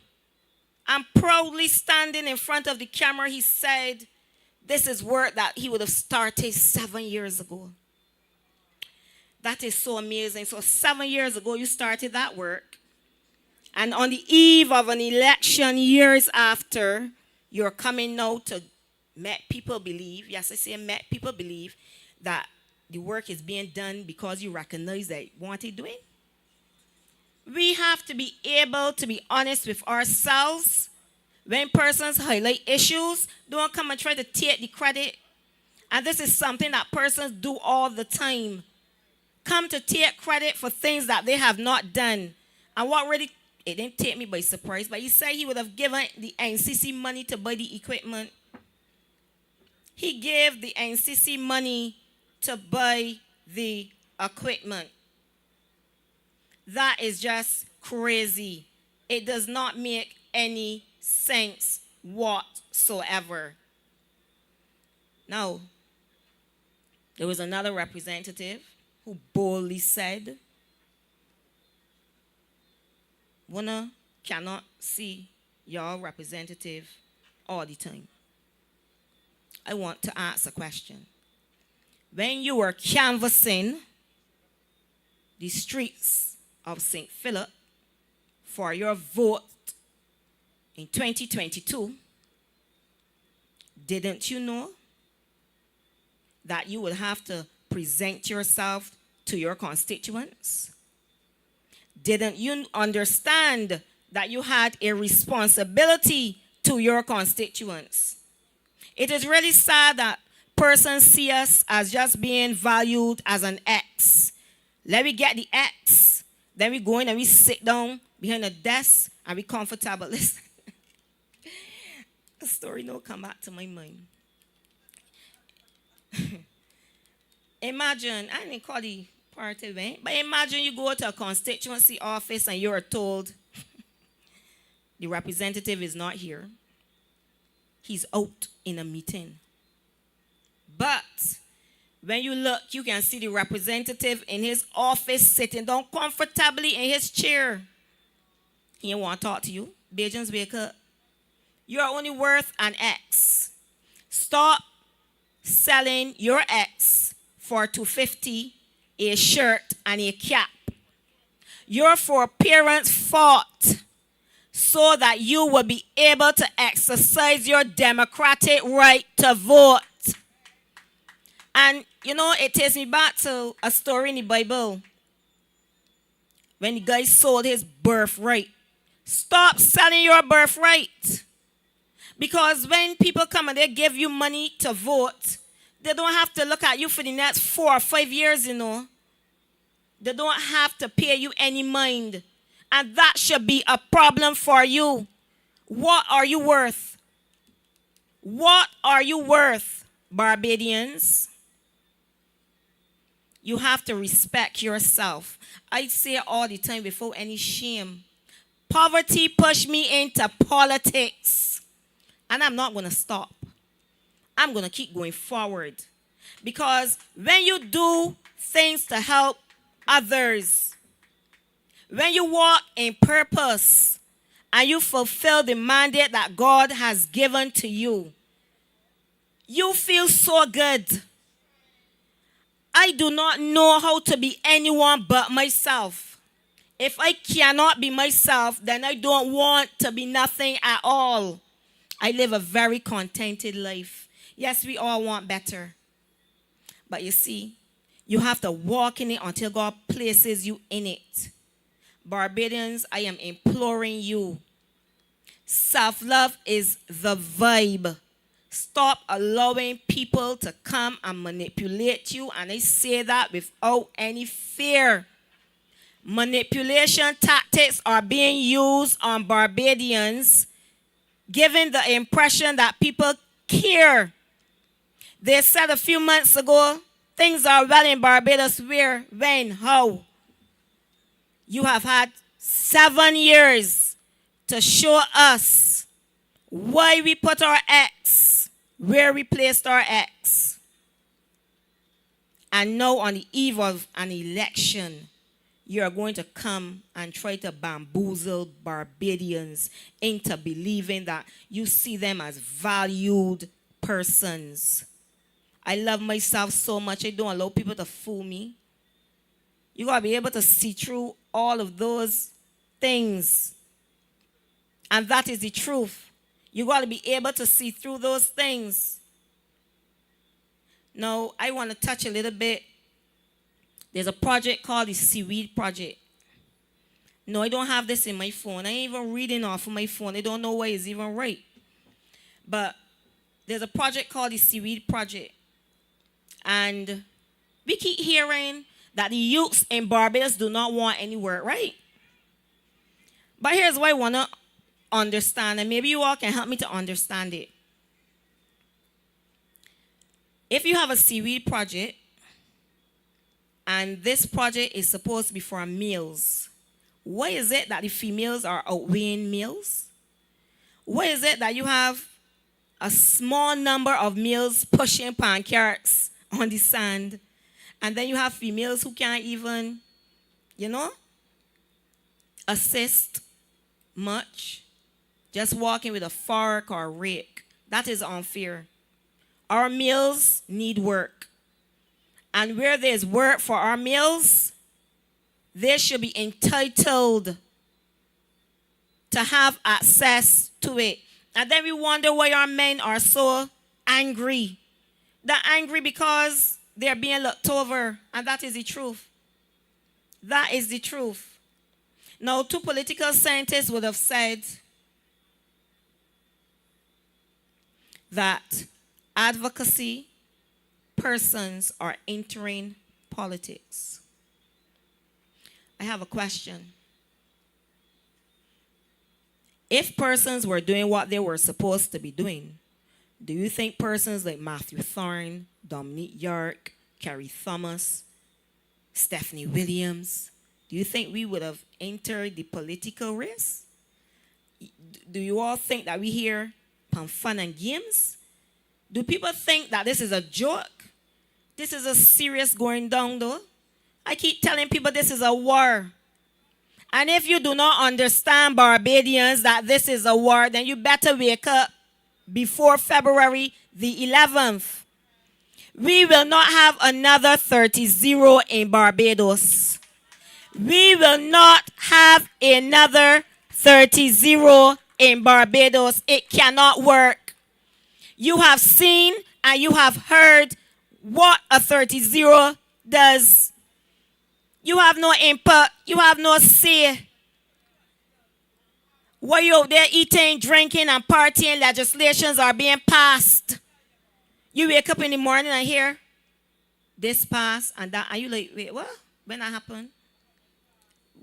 Speaker 9: And proudly standing in front of the camera, he said, this is work that he would have started 7 years ago. That is so amazing. So 7 years ago, you started that work. And on the eve of an election, years after, you're coming now to make people believe, yes, I say make people believe, that the work is being done because you recognize that what you're doing. We have to be able to be honest with ourselves. When persons highlight issues, don't come and try to take the credit. And this is something that persons do all the time. Come to take credit for things that they have not done. And what really, it didn't take me by surprise, but he said he would have given the NCC money to buy the equipment. He gave the NCC money to buy the equipment. That is just crazy. It does not make any sense whatsoever. Now, there was another representative who boldly said, "Wanna cannot see your representative all the time." I want to ask a question. When you were canvassing the streets of St. Philip for your vote in 2022, didn't you know that you would have to present yourself to your constituents? Didn't you understand that you had a responsibility to your constituents? It is really sad that persons see us as just being valued as an X. Let me get the X, then we go in and we sit down behind a desk and we comfortable. Listen, a story no come back to my mind. Imagine, I didn't call the party event, but imagine you go to a constituency office and you're told the representative is not here. He's out in a meeting. But when you look, you can see the representative in his office sitting down comfortably in his chair. He don't want to talk to you. Bajans, wake up. You're only worth an X. Stop selling your X for $250, a shirt and a cap. Your forbearance fought so that you will be able to exercise your democratic right to vote. And, you know, it takes me back to a story in the Bible when the guy sold his birthright. Stop selling your birthright. Because when people come and they give you money to vote, they don't have to look at you for the next 4 or 5 years, you know. They don't have to pay you any mind. And that should be a problem for you. What are you worth? What are you worth, Barbadians? You have to respect yourself. I say it all the time without any shame. Poverty pushed me into politics. And I'm not going to stop. I'm going to keep going forward. Because when you do things to help others, when you walk in purpose and you fulfill the mandate that God has given to you, you feel so good. I do not know how to be anyone but myself. If I cannot be myself, then I don't want to be nothing at all. I live a very contented life. Yes, we all want better. But you see, you have to walk in it until God places you in it. Barbadians, I am imploring you. Self-love is the vibe. Stop allowing people to come and manipulate you. And I say that without any fear. Manipulation tactics are being used on Barbadians, giving the impression that people care. They said a few months ago, things are well in Barbados. Where, when, how? You have had 7 years to show us why we put our X, where we placed our X. And now on the eve of an election, you are going to come and try to bamboozle Barbadians into believing that you see them as valued persons. I love myself so much, I don't allow people to fool me. You got to be able to see through all of those things. And that is the truth. You got to be able to see through those things. Now, I want to touch a little bit. There's a project called the Seaweed Project. No, I don't have this in my phone. I ain't even reading off of my phone. I don't know why it's even right. But there's a project called the Seaweed Project. And we keep hearing that the youths in Barbados do not want any work, right? But here's what I want to understand, and maybe you all can help me to understand it. If you have a seaweed project, and this project is supposed to be for males, why is it that the females are outweighing males? Why is it that you have a small number of males pushing pancakes on the sand, and then you have females who can't even, assist much, just walking with a fork or a rake? That is unfair. Our meals need work. And where there's work for our meals, they should be entitled to have access to it. And then we wonder why our men are so angry. They're angry because they're being looked over. And that is the truth. That is the truth. Now, 2 political scientists would have said that advocacy persons are entering politics. I have a question. If persons were doing what they were supposed to be doing, do you think persons like Matthew Thorne, Dominique York, Kerry Thomas, Steffanie Williams, do you think we would have entered the political race? Do you all think that we here for fun and games? Do people think that this is a joke? This is a serious going down though. I keep telling people this is a war. And if you do not understand, Barbadians, that this is a war, then you better wake up before February the 11th. We will not have another 30-0 in Barbados. We will not have another 30-0 in Barbados. It cannot work. You have seen and you have heard what a 30-0 does. You have no input. You have no say. While you're out there eating, drinking, and partying, legislations are being passed. You wake up in the morning and hear this pass and that. And you like, wait, what? When that happened?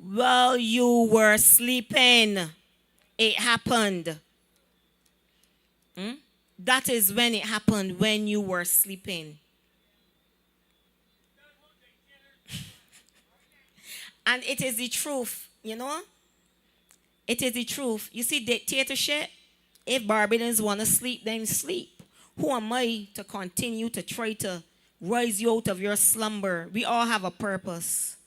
Speaker 9: Well, you were sleeping. It happened. That is when it happened, when you were sleeping. And it is the truth, you know? It is the truth. You see, dictatorship, if Barbadians want to sleep, then sleep. Who am I to continue to try to rise you out of your slumber? We all have a purpose.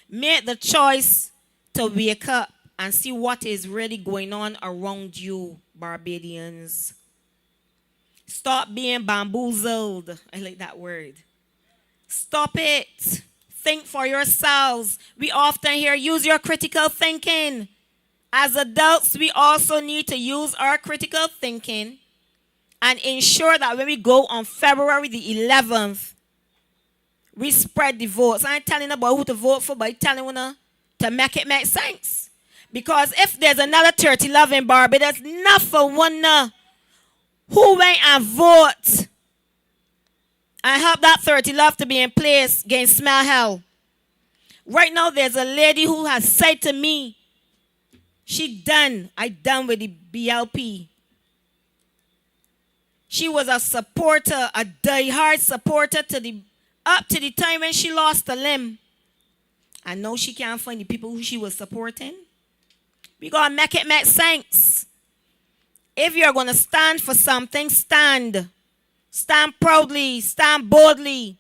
Speaker 9: Make the choice to wake up and see what is really going on around you, Barbadians. Stop being bamboozled. I like that word. Stop it. Think for yourselves. We often hear, use your critical thinking. As adults, we also need to use our critical thinking and ensure that when we go on February the 11th, we spread the votes. I ain't telling about who to vote for, but I'm telling you to make it make sense. Because if there's another 30-love in Barbados, not for one who went and vote and help that 30-love to be in place against smell hell. Right now, there's a lady who has said to me, I done with the BLP. She was a supporter, a die-hard supporter up to the time when she lost a limb. And now she can't find the people who she was supporting. We gotta make it make sense. If you're gonna stand for something, stand. Stand proudly, stand boldly.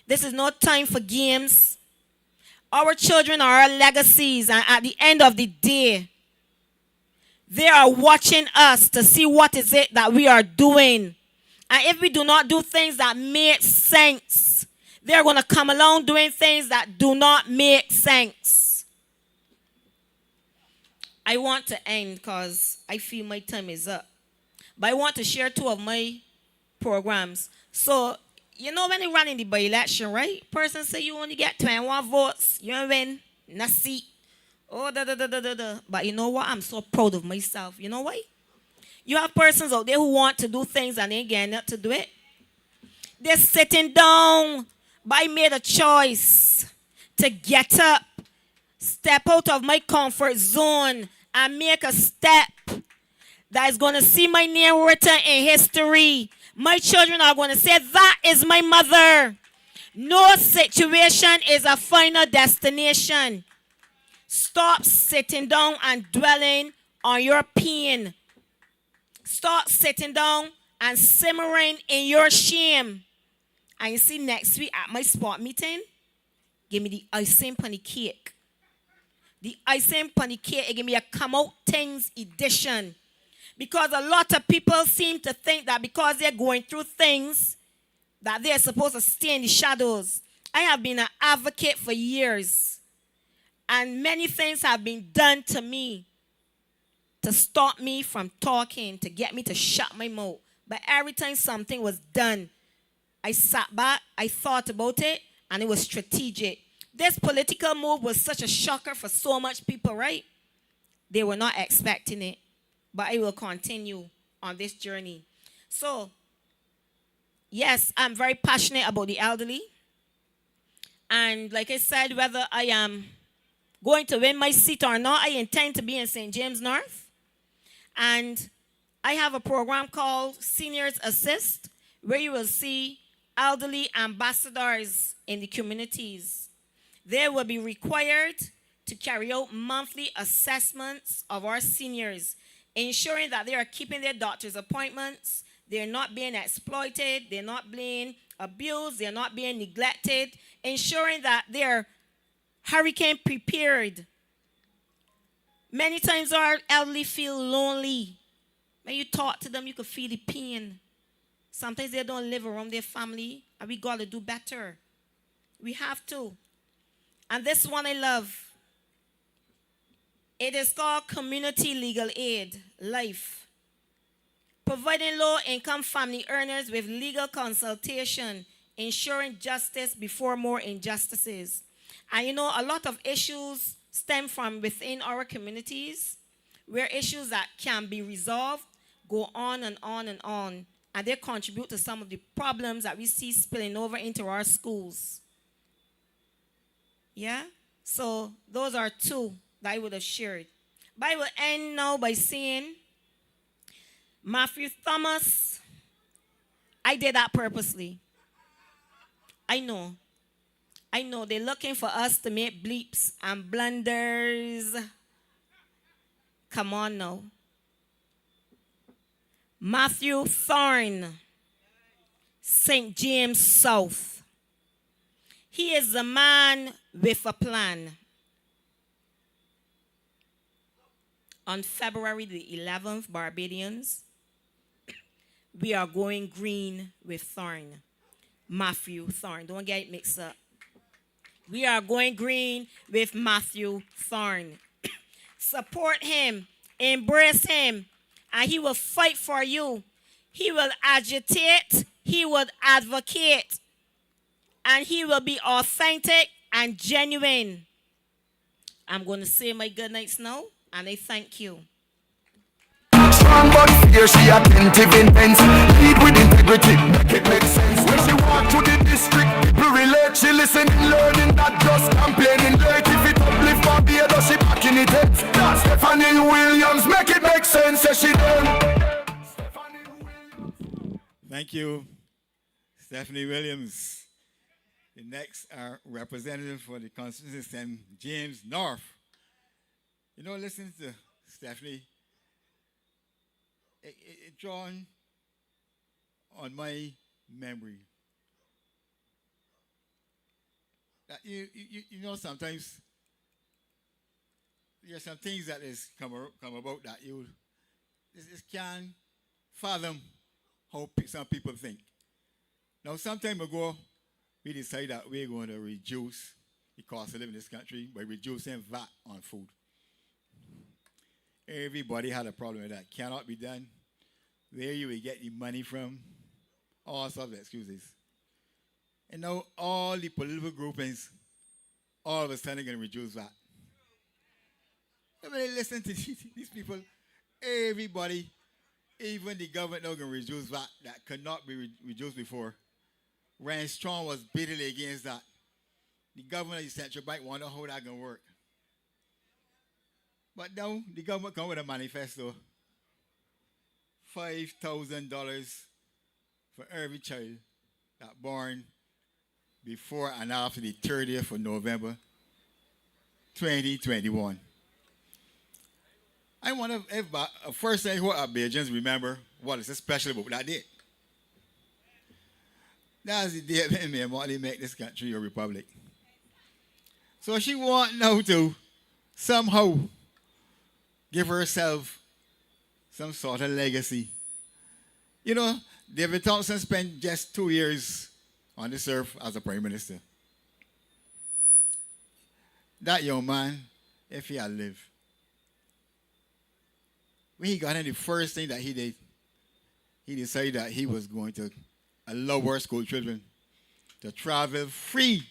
Speaker 9: This is no time for games. Our children are our legacies, and at the end of the day, they are watching us to see what is it that we are doing. And if we do not do things that make sense, they're going to come along doing things that do not make sense. I want to end because I feel my time is up. But I want to share 2 of my programs. So, you know when you run in the by-election, right? Person say you only get 21 votes. You win. No seat. Oh, But you know what? I'm so proud of myself. You know why? You have persons out there who want to do things and they ain't getting up to do it. They're sitting down. But I made a choice to get up, step out of my comfort zone, and make a step that is going to see my name written in history. My children are going to say, that is my mother. No situation is a final destination. Stop sitting down and dwelling on your pain. Stop sitting down and simmering in your shame. And you see, next week at my sport meeting, give me the icing on the cake. The icing on the cake, it give me a come out things edition. Because a lot of people seem to think that because they're going through things, that they're supposed to stay in the shadows. I have been an advocate for years, and many things have been done to me to stop me from talking, to get me to shut my mouth. But every time something was done, I sat back, I thought about it, and it was strategic. This political move was such a shocker for so much people, right? They were not expecting it. But I will continue on this journey. So, yes, I'm very passionate about the elderly. And like I said, whether I am going to win my seat or not, I intend to be in St. James North. And I have a program called Seniors Assist, where you will see elderly ambassadors in the communities. They will be required to carry out monthly assessments of our seniors, ensuring that they are keeping their doctor's appointments, they're not being exploited, they're not being abused, they're not being neglected, ensuring that they're hurricane prepared. Many times our elderly feel lonely. When you talk to them, you can feel the pain. Sometimes they don't live around their family, and we got to do better. We have to. And this one I love. It is called Community Legal Aid, LIFE. Providing low-income family earners with legal consultation, ensuring justice before more injustices. And you know, a lot of issues stem from within our communities, where issues that can be resolved go on and on and on, and they contribute to some of the problems that we see spilling over into our schools. Yeah? So those are two that I would have shared. But I will end now by saying, Matthew Thomas, I did that purposely. I know. They're looking for us to make bleeps and blunders. Come on now. Matthew Thorne, St. James South. He is a man with a plan. On February the 11th, Barbadians, we are going green with Thorne. Matthew Thorne. Don't get it mixed up. We are going green with Matthew Thorne. Support him. Embrace him. And he will fight for you. He will agitate. He will advocate. And he will be authentic and genuine. I'm going to say my good nights now. And I thank you.
Speaker 1: Strong but fierce, she attentive, intense. Lead with integrity, make it make sense. When she walk to the district, people relate. She listening, learning, not just complaining. Late if it uplift Barbados, she back in it. That's Steffanie Williams, make it make sense. Say she done.
Speaker 5: Thank you, Steffanie Williams. The next representative for the constituency, St. James North. You know, listening to Steffanie, it drawn on my memory that you know, sometimes there's some things that is come about that you just can't fathom how some people think. Now, some time ago, we decided that we're going to reduce the cost of living in this country by reducing VAT on food. Everybody had a problem with that. Cannot be done. Where you will get the money from? All sorts of excuses. And now all the political groupings all of a sudden going to reduce VAT. When I listen to these people, everybody, even the government now going to reduce VAT that could not be reduced before. Rand Strong was bitterly against that. The government of the central bank wonder how that going to work. But now the government come with a manifesto. $5,000 for every child that born before and after the 30th of November 2021. I wonder if first thing what our Bajans remember what is special about that day. That's the day that me and Marty make this country a republic. So she want now to somehow give herself some sort of legacy. You know, David Thompson spent just 2 years on this earth as a prime minister. That young man, if he had lived, when he got in, the first thing that he did, he decided that he was going to allow our school children to travel free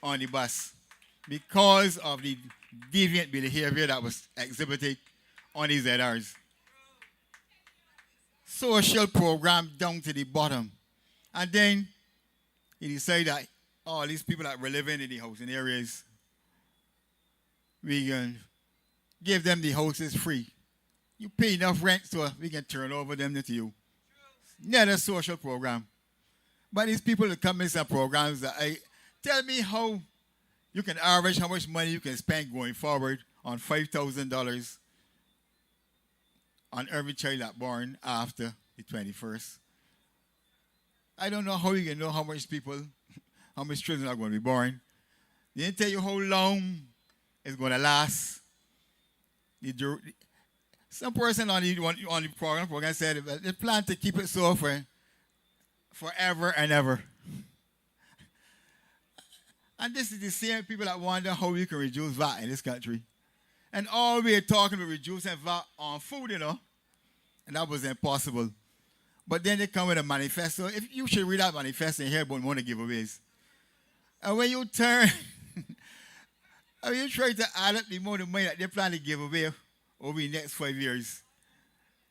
Speaker 5: on the bus because of the deviant behavior that was exhibited on these ZRs. Social program down to the bottom. And then he decided that all these people that were living in the housing areas, we can give them the houses free. You pay enough rent so we can turn over them to you. Not a social program. But these people that come in some programs that tell me how you can average how much money you can spend going forward on $5,000 on every child that born after the 21st. I don't know how you can know how much children are going to be born. They didn't tell you how long it's going to last. Some person on the program said they plan to keep it so for forever and ever. And this is the same people that wonder how we can reduce VAT in this country. And all we are talking about reducing VAT on food, you know, and that was impossible. But then they come with a manifesto. If you should read that manifesto and hear about one of the giveaways. And when you turn, and you try to add up the amount of money that they plan to give away over the next 5 years,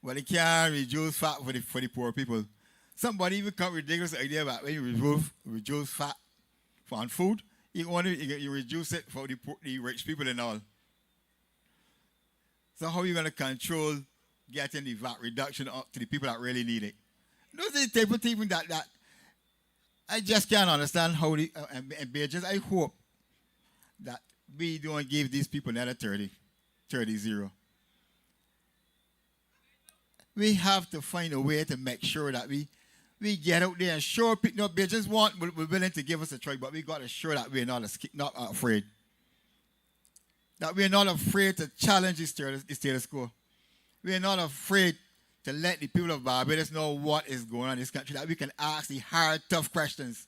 Speaker 5: but they can't reduce fat for the poor people. Somebody even come with ridiculous idea about when you reduce fat on food, you reduce it for the rich people and all. So how are you going to control getting the VAT reduction up to the people that really need it? Those are the type of things that I just can't understand how and just I hope that we don't give these people another 30-0. We have to find a way to make sure that we get out there and show people, they just we're willing to give us a try, but we got to show that we're not afraid. That we're not afraid to challenge the status quo. We're not afraid to let the people of Barbados know what is going on in this country, that we can ask the hard, tough questions.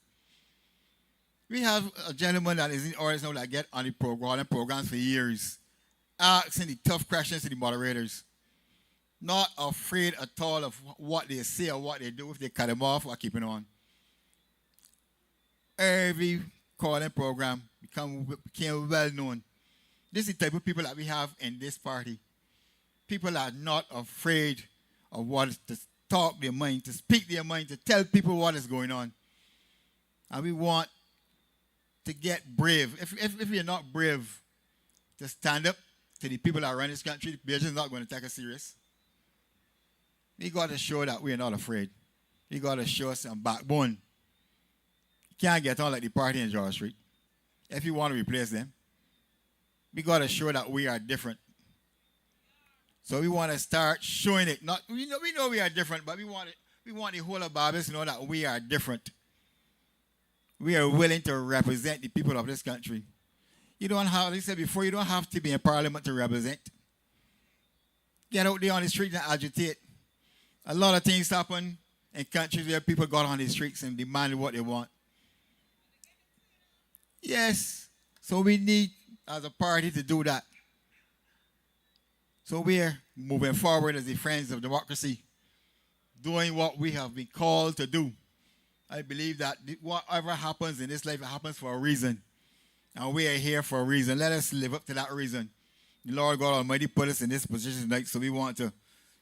Speaker 5: We have a gentleman that is in orders now that get on the programs for years, asking the tough questions to the moderators. Not afraid at all of what they say or what they do, if they cut them off or keep it on. Every calling program became well known. This is the type of people that we have in this party. People are not afraid of what is to talk their mind, to speak their mind, to tell people what is going on. And we want to get brave. If you're not brave to stand up to the people that run this country, they're just not going to take us serious. We got to show that we're not afraid. We got to show some backbone. You can't get on like the party in George Street. If you want to replace them, we got to show that we are different. So we want to start showing it. We know we are different, but we want the whole of Barbados to know that we are different. We are willing to represent the people of this country. You don't have, like I said before, you don't have to be in Parliament to represent. Get out there on the street and agitate. A lot of things happen in countries where people got on the streets and demanded what they want. Yes, so we need, as a party, to do that. So we're moving forward as the Friends of Democracy, doing what we have been called to do. I believe that whatever happens in this life, it happens for a reason. And we are here for a reason. Let us live up to that reason. The Lord God Almighty put us in this position tonight, so we want to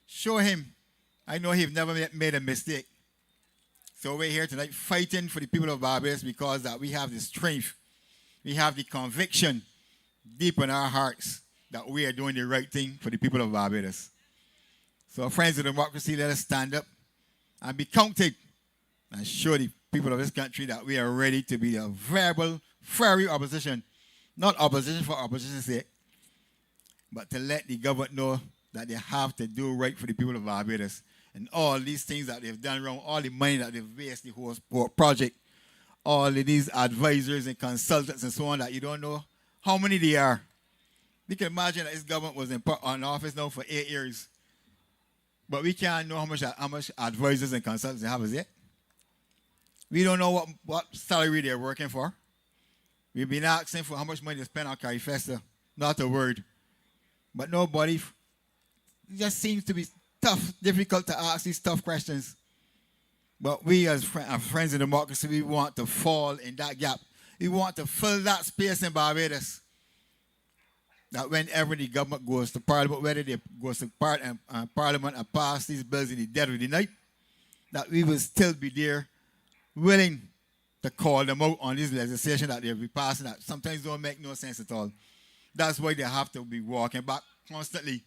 Speaker 5: show Him. I know He's never made a mistake. So we're here tonight fighting for the people of Barbados because that we have the strength. We have the conviction deep in our hearts that we are doing the right thing for the people of Barbados. So, Friends of Democracy, let us stand up and be counted and show the people of this country that we are ready to be a verbal, fiery opposition. Not opposition for opposition's sake, but to let the government know that they have to do right for the people of Barbados. And all these things that they've done wrong, all the money that they've wasted, the whole project, all of these advisors and consultants and so on that you don't know how many they are. You can imagine that this government was in office now for 8 years. But we can't know how much advisors and consultants they have as yet. We don't know what salary they're working for. We've been asking for how much money to spend on Manifesto. Not a word. But nobody, it just seems to be tough, difficult to ask these tough questions. But we as friends in democracy, we want to fall in that gap. We want to fill that space in Barbados. That whenever the government goes to Parliament, whether they go to Parliament and pass these bills in the dead of the night, that we will still be there, willing to call them out on this legislation that they'll be passing that sometimes don't make no sense at all. That's why they have to be walking back constantly.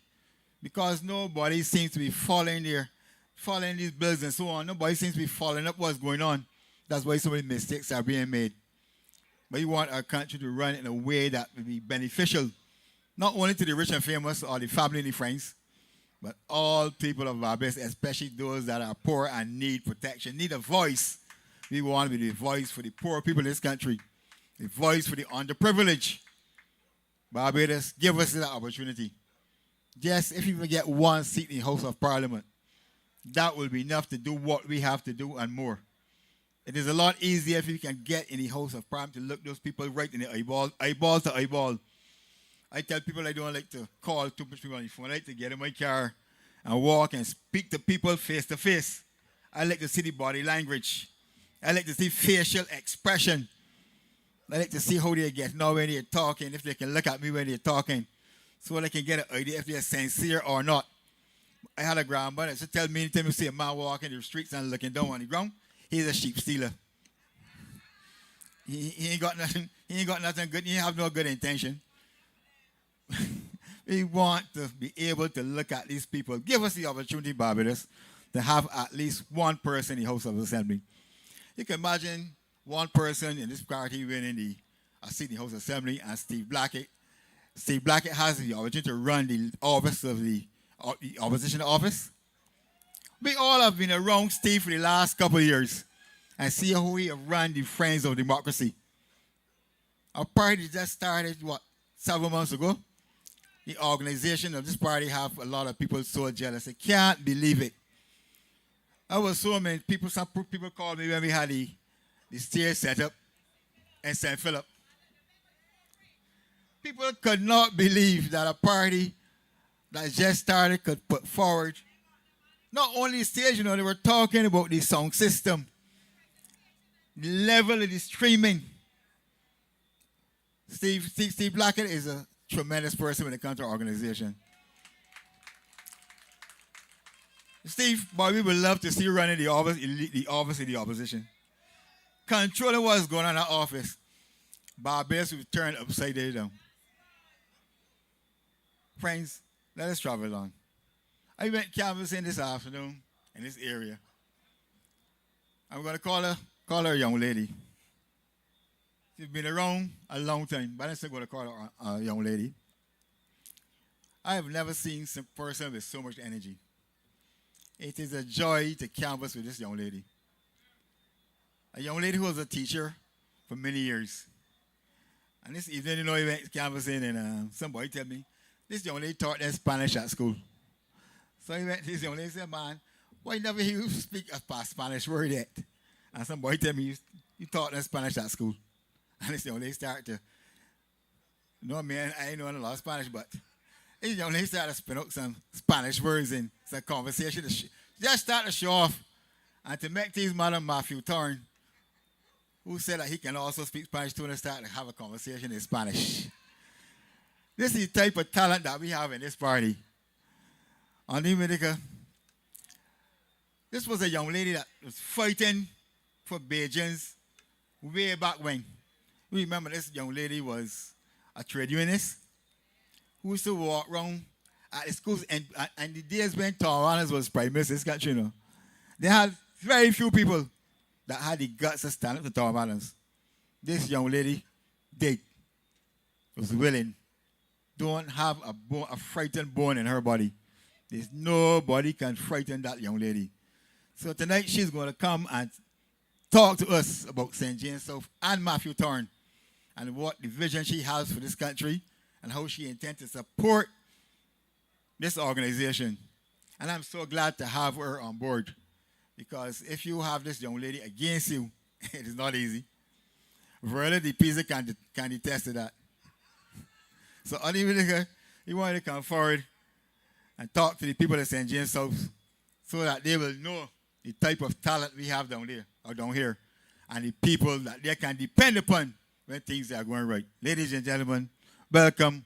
Speaker 5: Because nobody seems to be following these bills and so on. Nobody seems to be following up what's going on. That's why so many mistakes are being made. But you want our country to run in a way that will be beneficial, not only to the rich and famous or the family and the friends, but all people of Barbados, especially those that are poor and need protection, need a voice. We want to be the voice for the poor people in this country, the voice for the underprivileged. Barbados, give us that opportunity. Just if you can get one seat in the House of Parliament, that will be enough to do what we have to do and more. It is a lot easier if you can get in the House of Parliament to look those people right in the eyeball to eyeball. I tell people I don't like to call too much people on the phone. I like to get in my car and walk and speak to people face to face. I like to see the body language. I like to see facial expression. I like to see how they get now when they're talking, if they can look at me when they're talking, so I can get an idea if they're sincere or not. I had a grandmother that tell me anytime you see a man walking the streets and looking down on the ground, he's a sheep stealer. He ain't got nothing. He ain't got nothing good. He have no good intention. We want to be able to look at these people. Give us the opportunity, Barbados, to have at least one person in the House of Assembly. You can imagine one person in this party winning a seat in the House of Assembly and Steve Blackett. Steve Blackett has the opportunity to run the office of the opposition office. We all have been around Steve for the last couple of years and see how he have run the Friends of Democracy. Our party just started, 7 months ago? The organization of this party have a lot of people so jealous. They can't believe it. I was so many people, some people called me when we had the stage set up in St. Philip. People could not believe that a party that just started could put forward not only the stage, they were talking about the sound system, the level of the streaming. Steve Blackett is a tremendous person when it comes to organization. Steve, boy, we would love to see you running the office of the opposition. Controlling what's going on in that office. Barbados will turn upside down. Friends, let us travel on. I went canvassing this afternoon in this area. I'm going to call her a young lady. She's been around a long time, but I'm still going to call her a young lady. I have never seen some person with so much energy. It is a joy to canvass with this young lady. A young lady who was a teacher for many years. And this evening, I went canvassing and somebody told me, this young lady taught them Spanish at school. So I went to this young lady and said, man, why never hear you speak a Spanish word yet? And somebody told me, you taught them Spanish at school. And this young lady started to, man, I ain't knowing a lot of Spanish, but this young lady started to spin out some Spanish words in some conversation. Just started to show off. And to make things Madam Matthew Thorne, who said that he can also speak Spanish too, and started to have a conversation in Spanish. This is the type of talent that we have in this party. On the Whitaker, this was a young lady that was fighting for Bajans way back when. We remember this young lady was a trade unionist who used to walk around at the schools, and the days when Tom was prime minister of this country, they had very few people that had the guts to stand up to Tom. This young lady was willing. Don't have a frightened bone in her body. There's nobody can frighten that young lady. So tonight she's going to come and talk to us about St. James South and Matthew Thorne and what the vision she has for this country and how she intends to support this organization. And I'm so glad to have her on board, because if you have this young lady against you, it is not easy. Verla the Pisa can attest to that. So Anya Whitaker, you want to come forward and talk to the people at St. James South so that they will know the type of talent we have down there or down here, and the people that they can depend upon when things are going right. Ladies and gentlemen, welcome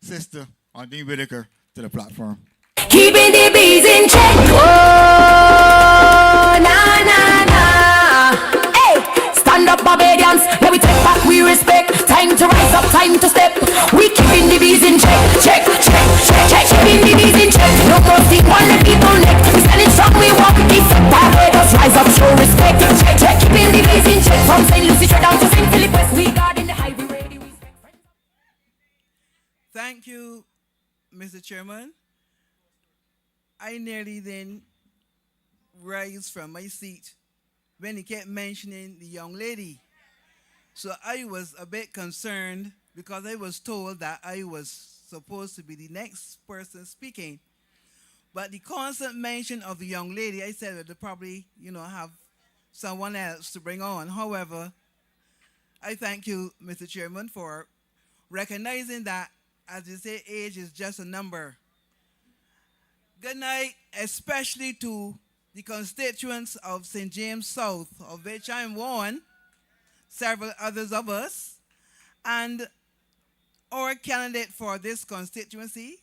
Speaker 5: Sister Anya Whitaker to the platform.
Speaker 3: Keeping the bees in check. Oh, na na na. Hey, stand up, Barbadians. Let we take back, we respect. Time to rise up, time to step. We keeping the bees in check. Check, check, check, check. Keeping the bees in check. No mercy on the people neck. We standing strong, we walk east. Barbados, rise up, show respect. Check, check. Keeping the bees in check. From St. Lucie straight down to St. Philip West. We guarding the highway ready.
Speaker 11: Thank you, Mr. Chairman. I nearly then rise from my seat when he kept mentioning the young lady. So I was a bit concerned because I was told that I was supposed to be the next person speaking. But the constant mention of the young lady, I said that they'd probably, have someone else to bring on. However, I thank you, Mr. Chairman, for recognizing that, as you say, age is just a number. Good night, especially to the constituents of St. James South, of which I'm one, several others of us, and our candidate for this constituency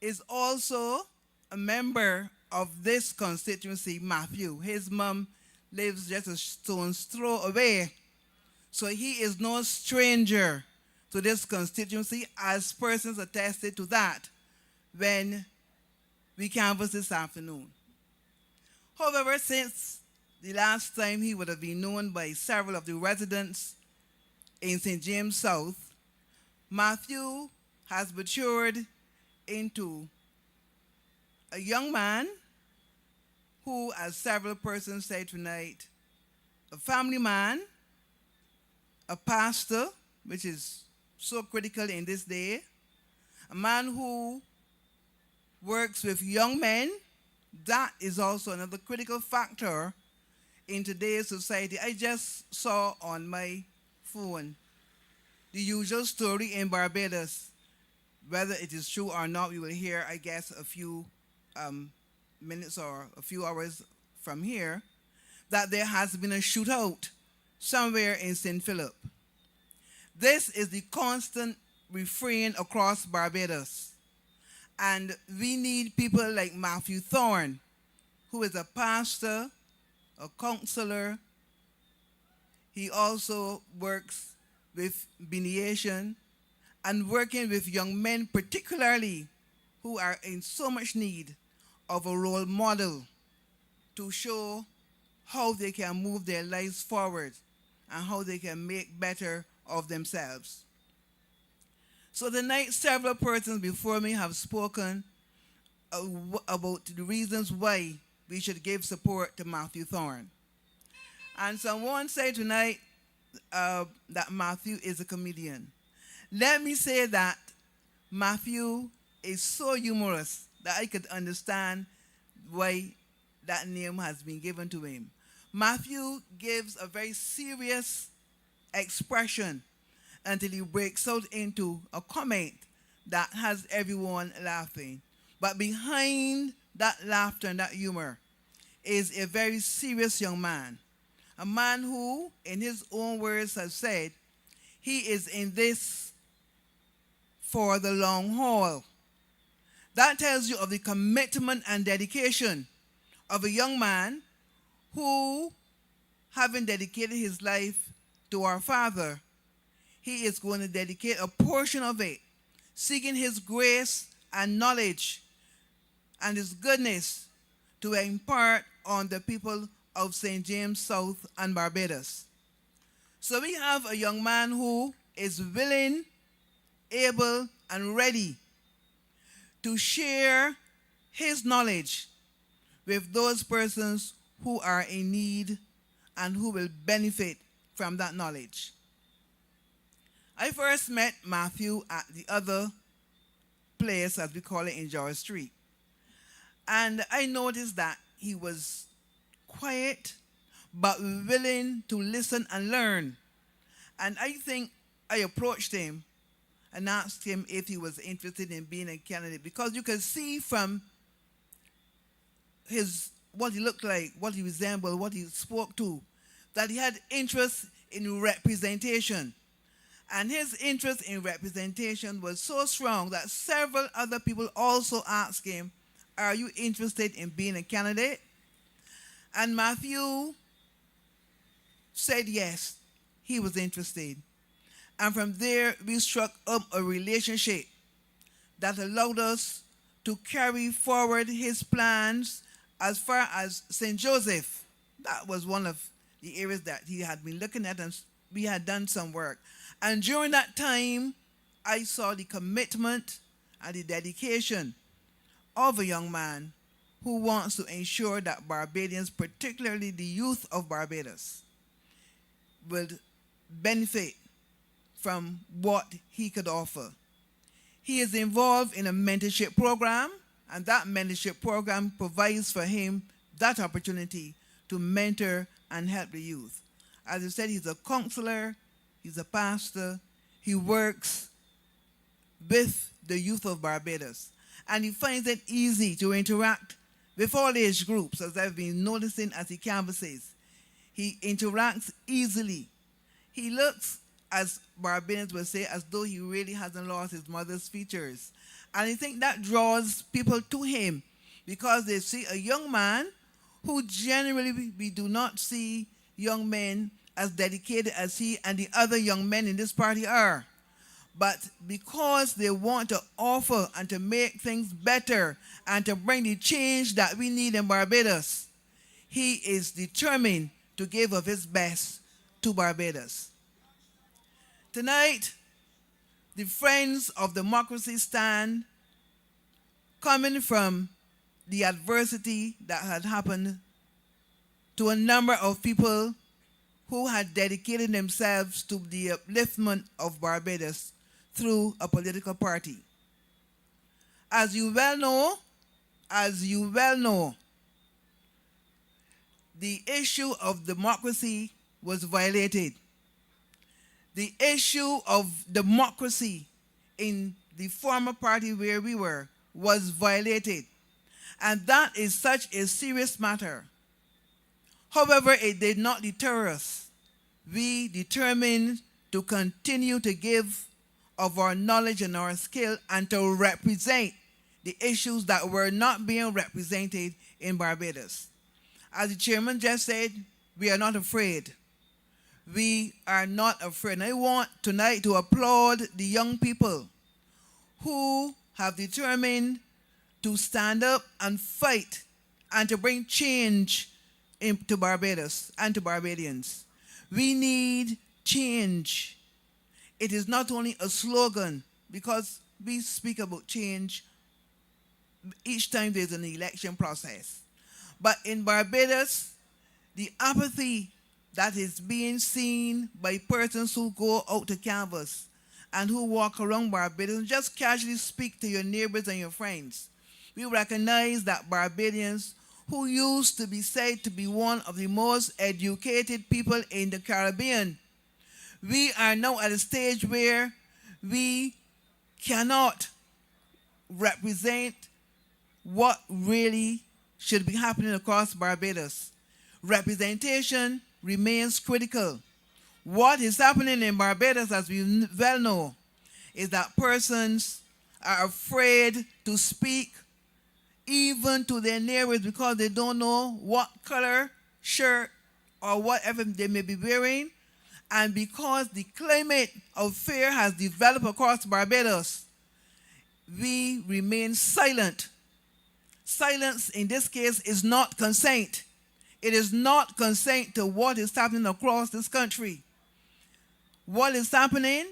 Speaker 11: is also a member of this constituency, Matthew. His mom lives just a stone's throw away, so he is no stranger to this constituency, as persons attested to that when we canvassed this afternoon. However, since the last time, he would have been known by several of the residents in St. James South. Matthew has matured into a young man who, as several persons said tonight, a family man, a pastor, which is so critical in this day, a man who works with young men. That is also another critical factor in today's society. I just saw on my phone the usual story in Barbados. Whether it is true or not, we will hear, I guess, a few minutes or a few hours from here, that there has been a shootout somewhere in St. Philip. This is the constant refrain across Barbados. And we need people like Matthew Thorne, who is a pastor, a counselor. He also works with mediation and working with young men, particularly who are in so much need of a role model to show how they can move their lives forward and how they can make better of themselves. So tonight, several persons before me have spoken about the reasons why we should give support to Matthew Thorne. And someone said tonight that Matthew is a comedian. Let me say that Matthew is so humorous that I could understand why that name has been given to him. Matthew gives a very serious expression until he breaks out into a comment that has everyone laughing. But behind that laughter and that humor is a very serious young man. A man who, in his own words, has said, he is in this for the long haul. That tells you of the commitment and dedication of a young man who, having dedicated his life to our Father, he is going to dedicate a portion of it, seeking his grace and knowledge and his goodness to impart on the people of St. James South and Barbados. So we have a young man who is willing, able, and ready to share his knowledge with those persons who are in need and who will benefit from that knowledge. I first met Matthew at the other place, as we call it, in George Street. And I noticed that he was quiet, but willing to listen and learn. And I think I approached him and asked him if he was interested in being a candidate, because you can see from what he looked like, what he resembled, what he spoke to, that he had interest in representation. And his interest in representation was so strong that several other people also asked him, are you interested in being a candidate? And Matthew said yes, he was interested. And from there, we struck up a relationship that allowed us to carry forward his plans as far as St. Joseph. That was one of the areas that he had been looking at, and we had done some work. And during that time, I saw the commitment and the dedication of a young man who wants to ensure that Barbadians, particularly the youth of Barbados, will benefit from what he could offer. He is involved in a mentorship program, and that mentorship program provides for him that opportunity to mentor and help the youth. As I said, he's a counselor, he's a pastor, he works with the youth of Barbados, and he finds it easy to interact with all age groups, as I've been noticing as he canvasses. He interacts easily. He looks, as Barbadians would say, as though he really hasn't lost his mother's features. And I think that draws people to him, because they see a young man who generally we do not see young men as dedicated as he and the other young men in this party are. But because they want to offer and to make things better and to bring the change that we need in Barbados, he is determined to give of his best to Barbados. Tonight, the Friends of Democracy stand coming from the adversity that had happened to a number of people who had dedicated themselves to the upliftment of Barbados through a political party. As you well know, the issue of democracy was violated. The issue of democracy in the former party where we were was violated. And that is such a serious matter. However, it did not deter us. We determined to continue to give of our knowledge and our skill and to represent the issues that were not being represented in Barbados. As the chairman just said, we are not afraid. We are not afraid. And I want tonight to applaud the young people who have determined to stand up and fight and to bring change to Barbados and to Barbadians. We need change. It is not only a slogan, because we speak about change each time there's an election process. But in Barbados, the apathy that is being seen by persons who go out to canvass and who walk around Barbados and just casually speak to your neighbors and your friends. We recognize that Barbadians, who used to be said to be one of the most educated people in the Caribbean, we are now at a stage where we cannot represent what really should be happening across Barbados. Representation remains critical. What is happening in Barbados, as we well know, is that persons are afraid to speak even to their neighbors because they don't know what color shirt or whatever they may be wearing. And because the climate of fear has developed across Barbados, we remain silent. Silence in this case is not consent. It is not consent to what is happening across this country. What is happening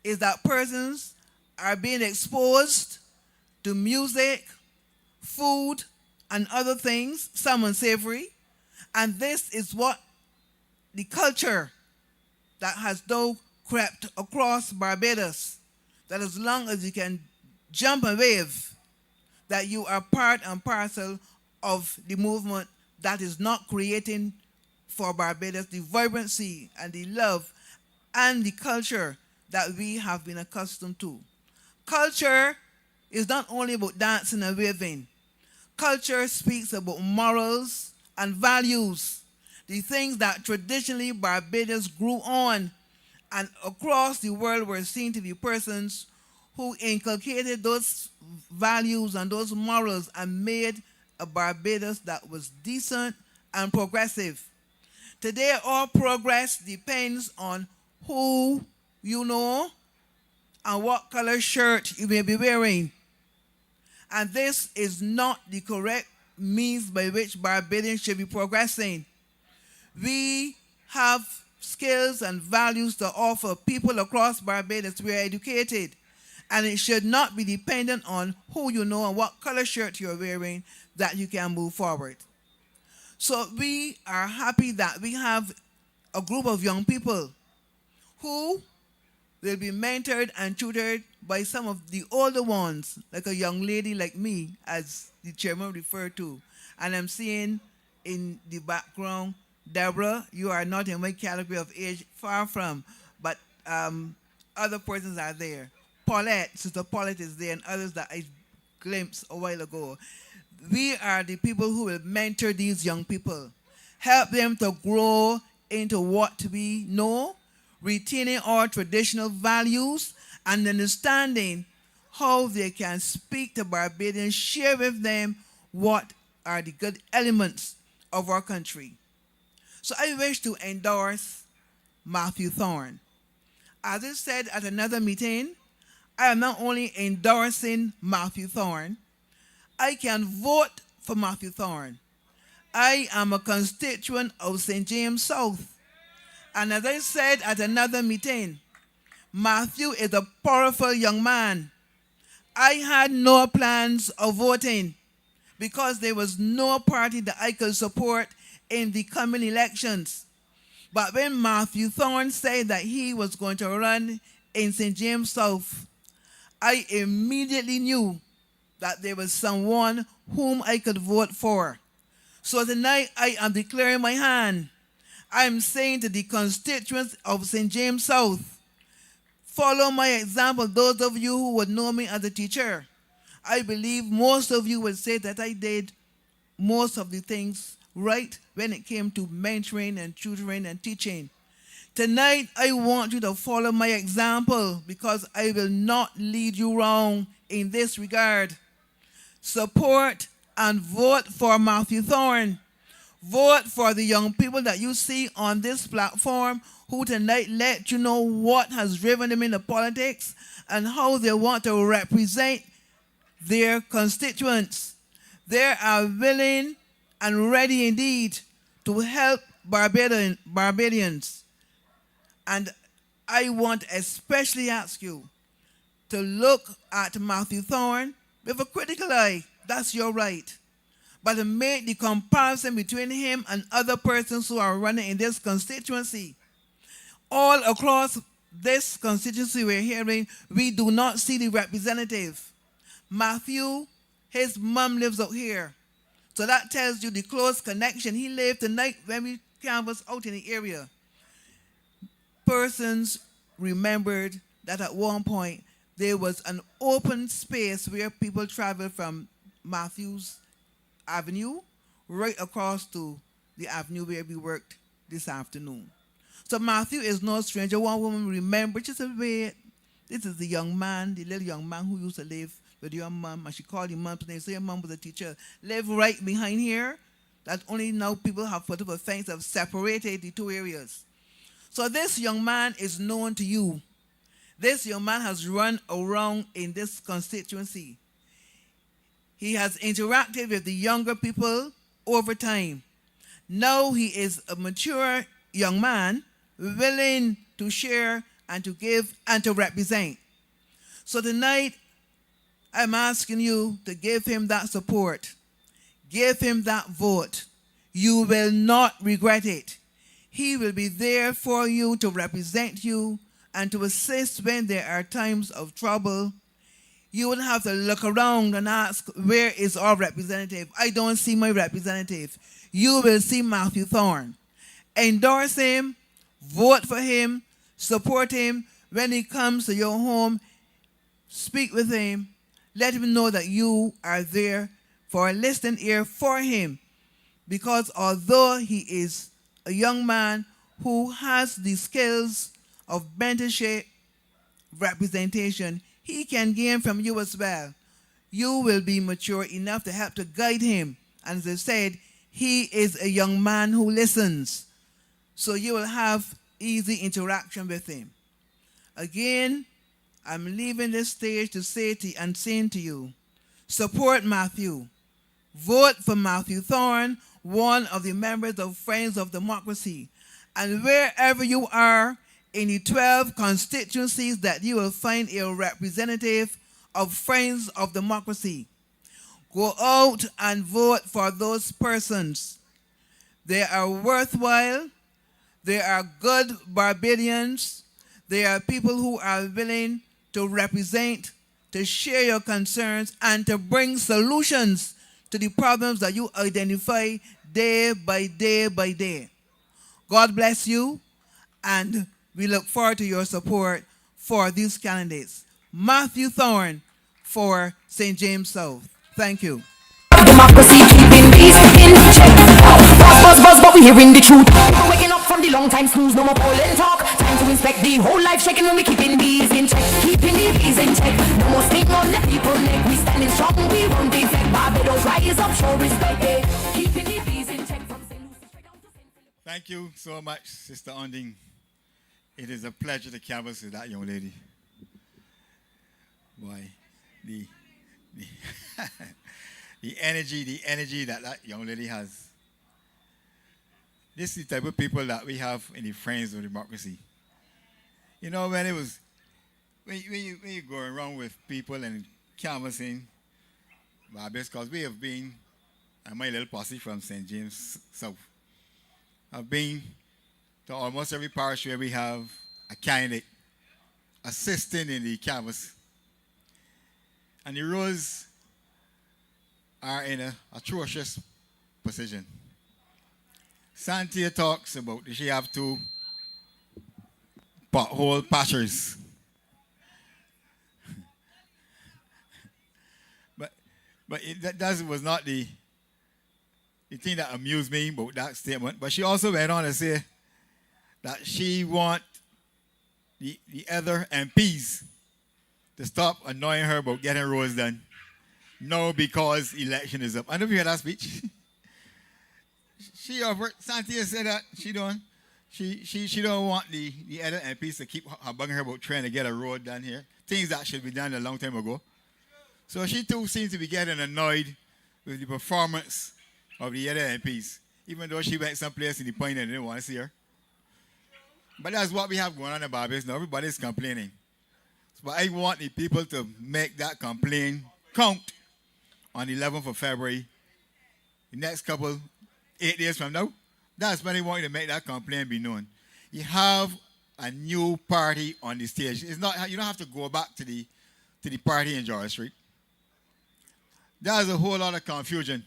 Speaker 11: is that persons are being exposed to music, food, and other things, some unsavory. And this is what the culture that has now crept across Barbados, that as long as you can jump and wave, that you are part and parcel of the movement that is not creating for Barbados the vibrancy and the love and the culture that we have been accustomed to. Culture is not only about dancing and waving. Culture speaks about morals and values, the things that traditionally Barbados grew on, and across the world were seen to be persons who inculcated those values and those morals and made a Barbados that was decent and progressive. Today, all progress depends on who you know and what color shirt you may be wearing. And this is not the correct means by which Barbadians should be progressing. We have skills and values to offer people across Barbados. We are educated, and it should not be dependent on who you know and what color shirt you're wearing that you can move forward. So we are happy that we have a group of young people who will be mentored and tutored by some of the older ones, like a young lady like me, as the chairman referred to. And I'm seeing in the background, Deborah, you are not in my category of age, far from, but other persons are there. Paulette, Sister Paulette is there, and others that I glimpsed a while ago. We are the people who will mentor these young people, help them to grow into what we know, retaining our traditional values and understanding how they can speak to Barbadians, share with them what are the good elements of our country. So I wish to endorse Matthew Thorne. As I said at another meeting, I am not only endorsing Matthew Thorne, I can vote for Matthew Thorne. I am a constituent of St. James South. And as I said at another meeting, Matthew is a powerful young man. I had no plans of voting because there was no party that I could support in the coming elections. But when Matthew Thorne said that he was going to run in St. James South, I immediately knew that there was someone whom I could vote for. So tonight I am declaring my hand. I am saying to the constituents of St. James South, follow my example. Those of you who would know me as a teacher, I believe most of you would say that I did most of the things right when it came to mentoring and tutoring and teaching. Tonight, I want you to follow my example because I will not lead you wrong in this regard. Support and vote for Matthew Thorne. Vote for the young people that you see on this platform who tonight let you know what has driven them into politics and how they want to represent their constituents. They are willing and ready indeed to help Barbadians. And I want to especially ask you to look at Matthew Thorne with a critical eye. That's your right. But to make the comparison between him and other persons who are running in this constituency. All across this constituency we're hearing, we do not see the representative. Matthew, his mom lives out here. So that tells you the close connection. He lived tonight when we canvassed out in the area. Persons remembered that at one point there was an open space where people traveled from Matthews Avenue right across to the avenue where we worked this afternoon. So Matthew is no stranger. One woman remembered, she said, wait, this is the young man, the little young man who used to live with your mom, and she called your mom's name. So your mom was a teacher. Live right behind here. That only now people have put up a fence that have separated the two areas. So this young man is known to you. This young man has run around in this constituency. He has interacted with the younger people over time. Now he is a mature young man, willing to share and to give and to represent. So tonight, I'm asking you to give him that support. Give him that vote. You will not regret it. He will be there for you to represent you and to assist when there are times of trouble. you would have to look around and ask, where is our representative? I don't see my representative. You will see Matthew Thorne. Endorse him, vote for him, support him. When he comes to your home, speak with him. Let him know that you are there for a listening ear for him. Because although he is a young man who has the skills of mentorship, representation, he can gain from you as well. You will be mature enough to help to guide him. And as I said, he is a young man who listens. So you will have easy interaction with him. Again, I'm leaving this stage to say to and saying to you, support Matthew. Vote for Matthew Thorne, one of the members of Friends of Democracy. And wherever you are in the 12 constituencies that you will find a representative of Friends of Democracy, go out and vote for those persons. They are worthwhile. They are good Barbadians. They are people who are willing to represent, to share your concerns, and to bring solutions to the problems that you identify day by day by day. God bless you, and we look forward to your support for these candidates. Matthew Thorne for St. James South. Thank you.
Speaker 2: Democracy keeping peace in check. Buzz, but we hearing the truth. People waking up from the long time snooze, no more polling talk. Time to inspect the whole life shaking when we keeping bees in check. Keeping the bees in check. No more sting on the people neck. We standing strong, we won't defect. Barbados rise up, show respect. Keeping the bees in check from St. Lucie straight down to St. Philip.
Speaker 5: Thank you so much, Sister Onding. It is a pleasure to canvass with that young lady. Boy, the the energy that young lady has. This is the type of people that we have in the Friends of Democracy. You know, when you go around with people and canvassing, because we have been, and my little posse from St. James South, I've been to almost every parish where we have a candidate assisting in the canvass. And the roads are in an atrocious position. Santia talks about she have two pothole patchers. but that was not the thing that amused me about that statement. But she also went on to say that she want the other MPs to stop annoying her about getting roads done. No, because election is up. I don't know if you heard that speech. She offered, Santia said that she don't want the other MPs to keep bugging her about trying to get a road done here. Things that should be done a long time ago. So she too seems to be getting annoyed with the performance of the other MPs, even though she went someplace in the point and didn't want to see her. But that's what we have going on in Barbados now. Everybody's complaining. But I want the people to make that complaint count on the 11th of February. The next 8 days from now, that's when they want you to make that complaint be known. You have a new party on the stage. It's not, you don't have to go back to the party in George Street. There's a whole lot of confusion.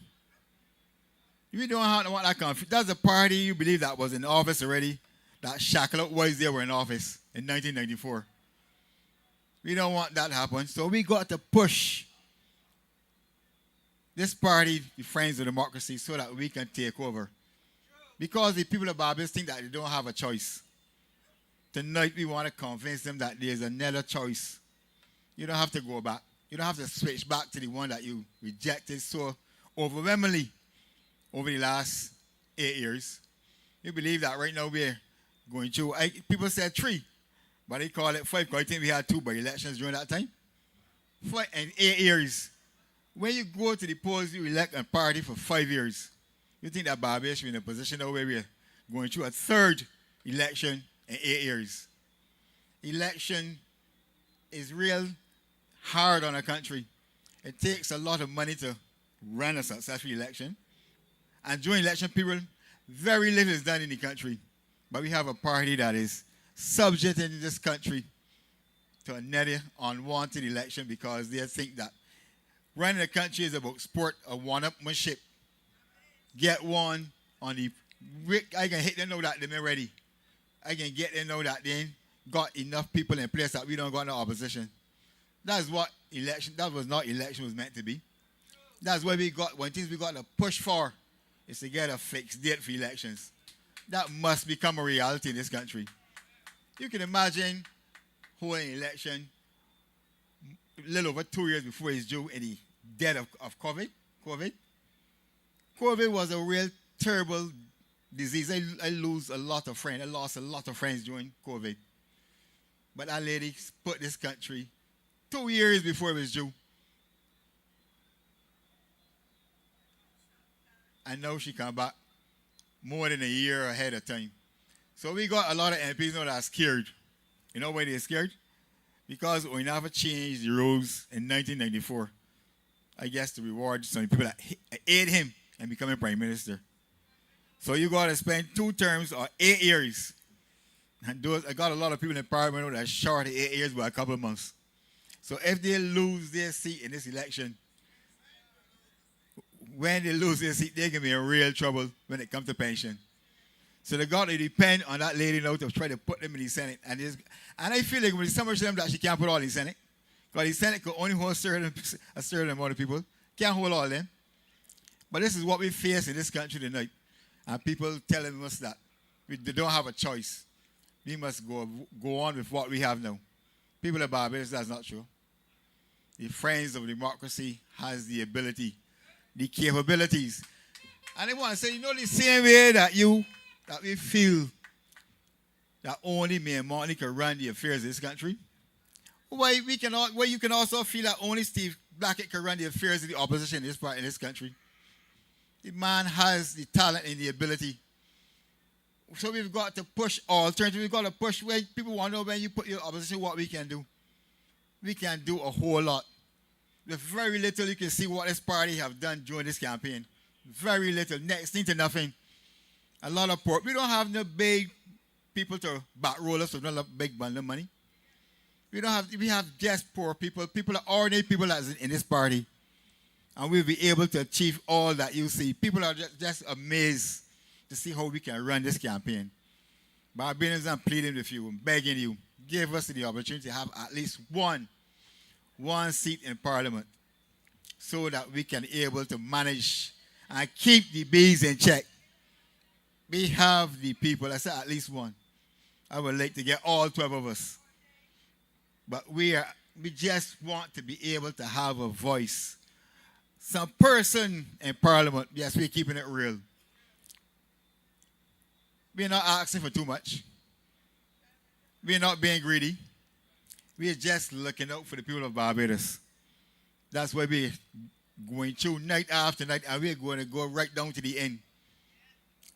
Speaker 5: You don't have to want that confusion. That's a party you believe that was in office already, that shackled up boys they were in office in 1994. We don't want that to happen. So we got to push this party, the Friends of Democracy, so that we can take over. Because the people of Barbados think that they don't have a choice. Tonight we want to convince them that there's another choice. You don't have to go back. You don't have to switch back to the one that you rejected so overwhelmingly over the last 8 years. You believe that right now we're going through, people said 3, but they call it 5 because I think we had 2 by elections during that time. 5 and 8 years. When you go to the polls, you elect a party for 5 years. You think that Barbados should be in a position now where we're going through a 3rd election in 8 years. Election is real hard on a country. It takes a lot of money to run a successful election. And during election period, very little is done in the country. But we have a party that is subject in this country to another unwanted election because they think that running the country is about sport of one-upmanship. Get one on the... I can hit them know that they're ready. I can get them know that they ain't got enough people in place that we don't got no opposition. That's what election... That was not election was meant to be. That's what we got. One thing we got to push for is to get a fixed date for elections. That must become a reality in this country. You can imagine holding an election a little over 2 years before it's due in the dead of COVID. COVID was a real terrible disease. I lose a lot of friends. I lost a lot of friends during COVID. But that lady put this country 2 years before it was due. And now she come back more than a year ahead of time. So we got a lot of MPs now that are scared. You know why they're scared? Because we never changed the rules in 1994. I guess to reward some people that aid him and becoming prime minister. So you got to spend 2 terms or 8 years. And I got a lot of people in parliament that are short of 8 years by a couple of months. So if they lose their seat in this election, when they lose their seat, they're going to be in real trouble when it comes to pension. So they got to depend on that lady now to try to put them in the Senate. And I feel like when so much of them that she can't put all in the Senate. Because the Senate could only hold a certain amount of people. Can't hold all of them. But this is what we face in this country tonight. And people telling us that they don't have a choice. We must go on with what we have now. People of Barbados, that's not true. The Friends of Democracy has the ability, the capabilities. And I want to say, you know, the same way that we feel that only me and Martin can run the affairs of this country, why you can also feel that only Steve Blackett can run the affairs of the opposition in this country. The man has the talent and the ability. So we've got to push alternatives. We've got to push where people want to know when you put your opposition what we can do. We can do a whole lot. With very little, you can see what this party have done during this campaign. Very little, next thing to nothing. A lot of poor. We don't have no big people to back roll us with no big bundle of money. We have just poor people, people that ordinary people that's in this party. And we'll be able to achieve all that you see. People are just amazed to see how we can run this campaign. Barbadians, I'm pleading with you, I'm begging you, give us the opportunity to have at least one seat in Parliament so that we can be able to manage and keep the bees in check. We have the people, I said at least one. I would like to get all 12 of us. But we just want to be able to have a voice. Some person in Parliament, yes, we're keeping it real. We're not asking for too much. We're not being greedy. We're just looking out for the people of Barbados. That's why we're going through night after night, and we're going to go right down to the end.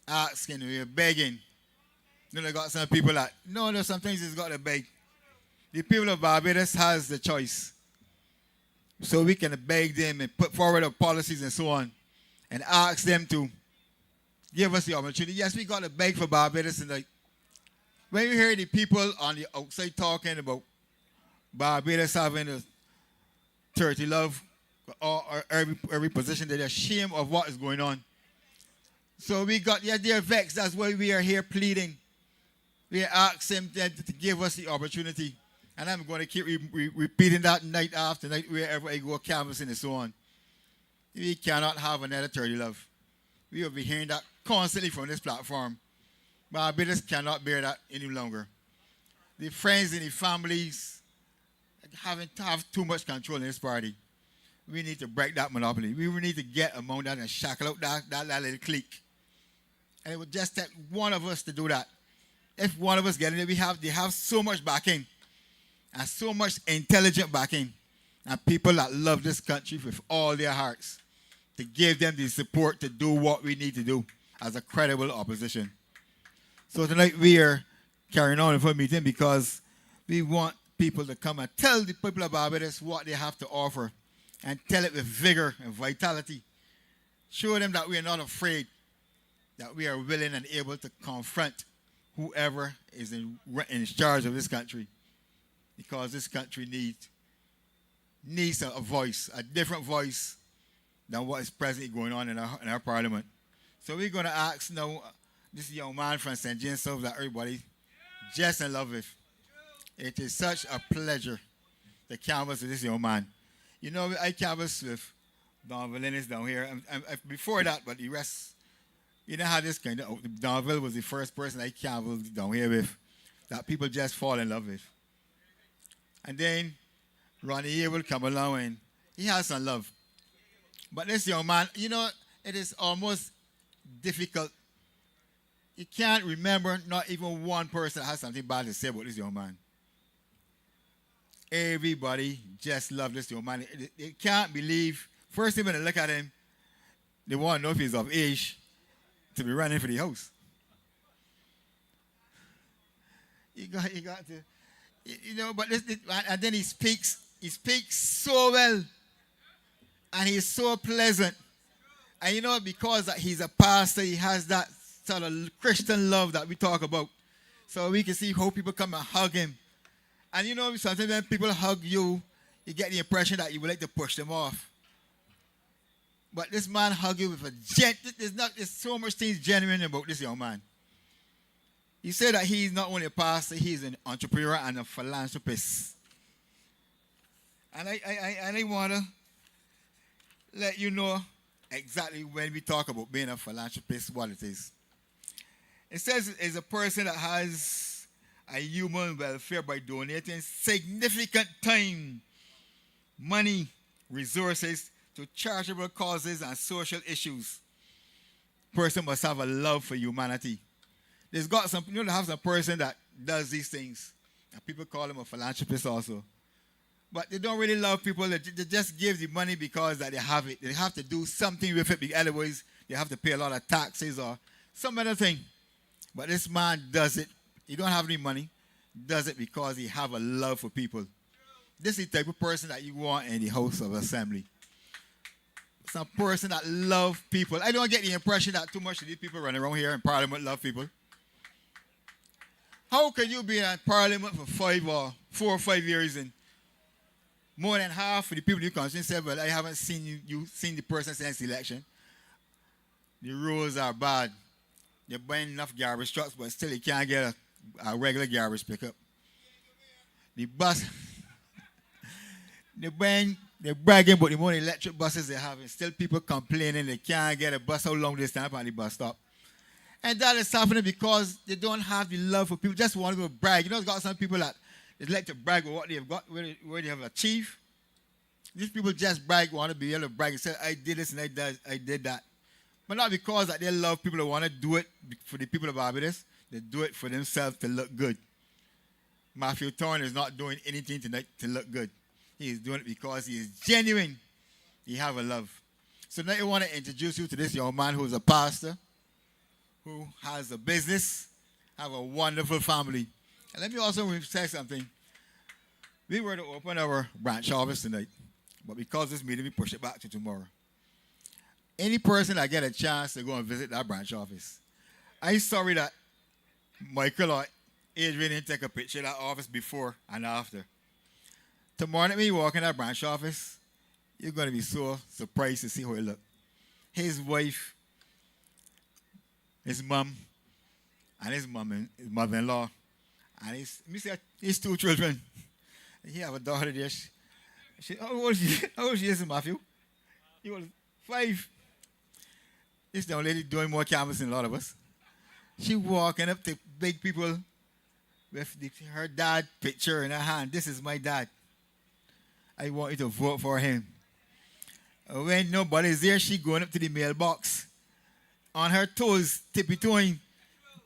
Speaker 5: Asking, we're begging. You know, got some people that, no, sometimes it's got to beg. The people of Barbados has the choice. So we can beg them and put forward our policies and so on, and ask them to give us the opportunity. Yes, we got to beg for Barbados tonight. When you hear the people on the outside talking about Barbados having a 30 love or every position, they're ashamed of what is going on. So we got, they're vexed. That's why we are here pleading. We ask them to give us the opportunity. And I'm going to keep repeating that night after night wherever I go canvassing and so on. We cannot have another 30 love. We will be hearing that constantly from this platform. Barbados cannot bear that any longer. The friends and the families have too much control in this party. We need to break that monopoly. We need to get among that and shackle out that little clique. And it would just take one of us to do that. If one of us get in there, they have so much backing and so much intelligent backing and people that love this country with all their hearts to give them the support to do what we need to do as a credible opposition. So tonight we are carrying on with our meeting because we want people to come and tell the people of Barbados what they have to offer and tell it with vigor and vitality. Show them that we are not afraid, that we are willing and able to confront whoever is in charge of this country. because this country needs a voice, a different voice than what is presently going on in our parliament. So we're going to ask now this young man from St. James South that everybody just in love with. It is such a pleasure to canvass with this young man. You know, I canvassed with Don Valinis down here. And before that, but the rest, you know how this kind of, Donville was the first person I canvassed down here with that people just fall in love with. And then Ronnie here will come along and he has some love. But this young man, you know, it is almost difficult. You can't remember not even one person that has something bad to say about this young man. Everybody just loves this young man. They can't believe. First thing when they look at him, they want to know if he's of age to be running for the house. You got to, you know, but and then he speaks so well. And he's so pleasant. And you know, because that he's a pastor, he has that sort of Christian love that we talk about. So we can see how people come and hug him. And you know, sometimes when people hug you, you get the impression that you would like to push them off. But this man hugged you with a there's so much things genuine about this young man. He said that he's not only a pastor, he's an entrepreneur and a philanthropist. And I want to let you know exactly when we talk about being a philanthropist, what it is. It says it's a person that has a human welfare by donating significant time, money, resources to charitable causes and social issues. Person must have a love for humanity. There's got some, you know, have some person that does these things, and people call him a philanthropist also. But they don't really love people. They just give the money because that they have it. They have to do something with it. Otherwise, they have to pay a lot of taxes or some other thing. But this man does it. He don't have any money. Does it because he have a love for people. This is the type of person that you want in the House of Assembly. Some person that love people. I don't get the impression that too much of these people running around here in Parliament love people. How can you be in Parliament for 4 or 5 years and more than half of the people you constantly say, well, I haven't seen you seen the person since the election. The roads are bad. You're buying enough garbage trucks, but still you can't get a regular garbage pickup. The bus, they're bragging about the more electric buses they have, and still people complaining they can't get a bus. How long they stand up at the bus stop? And that is happening because they don't have the love for people. Just want to go brag. You know, it's got some people that they like to brag with what they've got, where they have achieved. These people just brag, want to be able to brag and say, I did this and I did that. But not because that they love people that want to do it for the people of Barbados. They do it for themselves to look good. Matthew Thorne is not doing anything tonight to look good. He is doing it because he is genuine. He have a love. So now I want to introduce you to this young man who is a pastor, who has a business, have a wonderful family. And let me also say something. We were to open our branch office tonight, but because this meeting, we push it back to tomorrow. Any person that get a chance to go and visit that branch office, I'm sorry that Michael or Adrian didn't take a picture of that office before and after. Tomorrow night when you walk in that branch office, you're going to be so surprised to see how it looks. His wife, his mom, and his mother-in-law, and his 2 children. He have a daughter there. How old she is, Matthew? He was 5. This young lady doing more canvassing than a lot of us. She walking up to big people with her dad picture in her hand. This is my dad. I want you to vote for him. When nobody's there, she going up to the mailbox on her toes, tippy-toeing,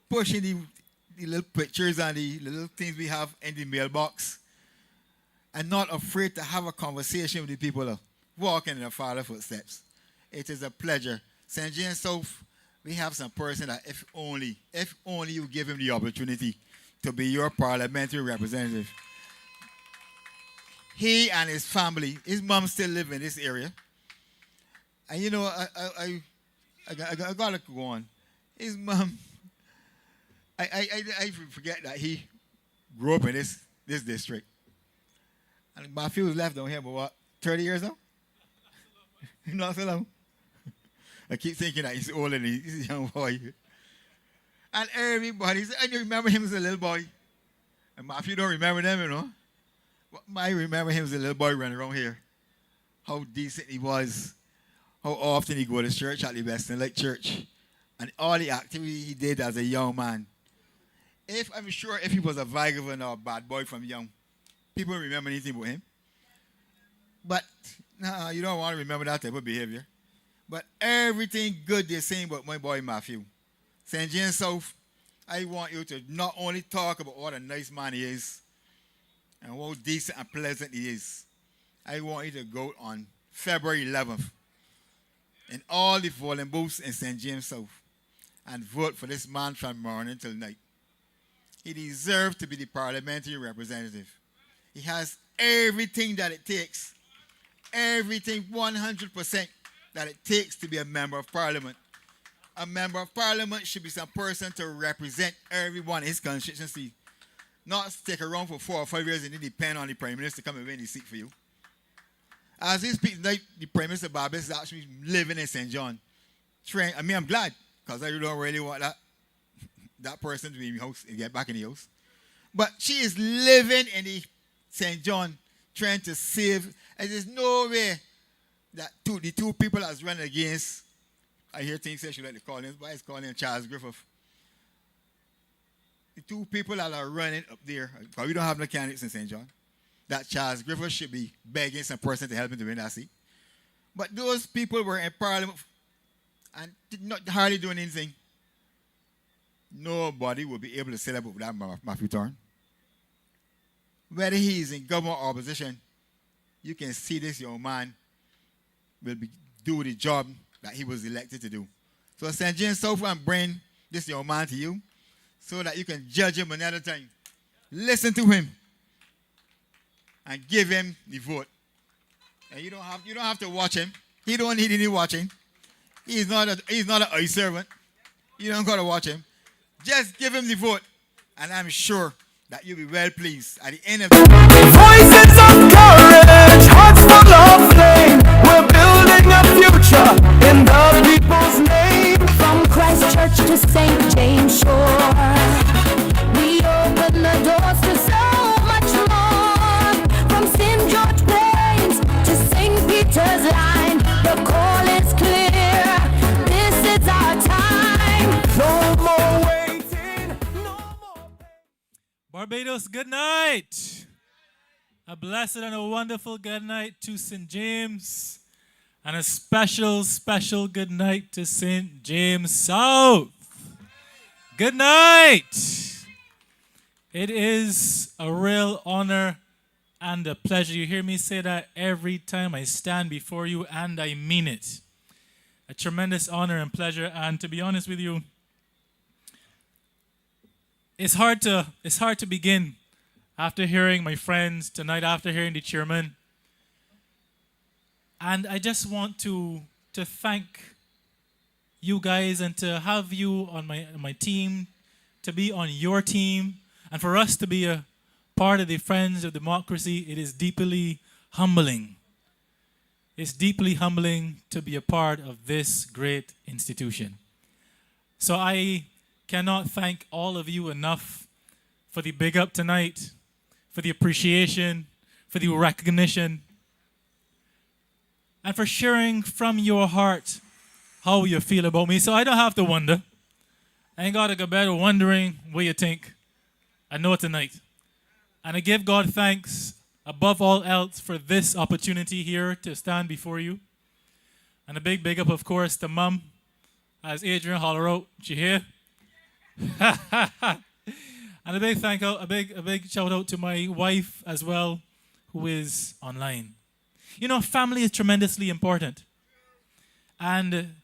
Speaker 5: pushing the little pictures and the little things we have in the mailbox, and not afraid to have a conversation with the people walking in her father's footsteps. It is a pleasure. St. James South, we have some person that if only you give him the opportunity to be your parliamentary representative. He and his family, his mom still live in this area. And you know, I gotta go on. His mom, I forget that he grew up in this district. And Matthew was left down here, but what, 30 years now? Not so long. I keep thinking that he's older than he's a young boy. And everybody said, and you remember him as a little boy. And Matthew don't remember them, you know. But I remember him as a little boy running around here. How decent he was. How often he go to church at the Western Lake Church. And all the activity he did as a young man. I'm sure if he was a vagabond or a bad boy from young, people don't remember anything about him. But no, you don't want to remember that type of behavior. But everything good they're saying about my boy Matthew. St. James South, I want you to not only talk about what a nice man he is and how decent and pleasant he is. I want you to go on February 11th in all the voting booths in St. James South and vote for this man from morning till night. He deserves to be the parliamentary representative. He has everything that it takes, everything 100% that it takes to be a member of parliament. A member of parliament should be some person to represent everyone in his constituency. Not stick around for 4 or 5 years and then depend on the Prime Minister to come and win the seat for you. As he speaks tonight, the Prime Minister Barbara is actually living in St. John. I'm glad, because I don't really want that person to be in the house and get back in the house. But she is living in the St. John, trying to save. And there's no way that the two people that's running against, I hear things say she like to call him, but it's calling him Charles Griffith. The two people that are running up there, because we don't have no candidates in St. John, that Charles Griffith should be begging some person to help him to win that seat. But those people were in parliament and not hardly doing anything. Nobody will be able to set up with that Matthew Thorne. Whether he is in government or opposition, you can see this young man will do the job that he was elected to do. So St. James South and bring this young man to you so that you can judge him another time. Listen to him and give him the vote. And you don't have to watch him. He don't need any watching. He's not an eye servant. You don't got to watch him. Just give him the vote, and I'm sure that you'll be well pleased at the end of the
Speaker 1: Voices of courage, hearts full of flame. We're building a future in the people's name.
Speaker 2: From Christ Church to St. James Shore, we open the doors to so much more. From St. George Plains to St. Peter's Line, the call is clear. This is our time.
Speaker 1: No more waiting, no more pain.
Speaker 12: Barbados, good night. A blessed and a wonderful good night to St. James. And a special, special good night to St. James South. Good night. It is a real honor and a pleasure. You hear me say that every time I stand before you, and I mean it. A tremendous honor and pleasure. And to be honest with you, it's hard to begin after hearing my friends tonight, after hearing the chairman. And I just want to thank you guys and to have you on my team, to be on your team, and for us to be a part of the Friends of Democracy. It is deeply humbling. It's deeply humbling to be a part of this great institution. So I cannot thank all of you enough for the big up tonight, for the appreciation, for the recognition, and for sharing from your heart how you feel about me. So I don't have to wonder. I ain't got to go bed wondering what you think. I know tonight. And I give God thanks above all else for this opportunity here to stand before you. And a big up, of course, to Mum, as Adrian holler out, she here. And a big shout out to my wife as well, who is online. You know, family is tremendously important. And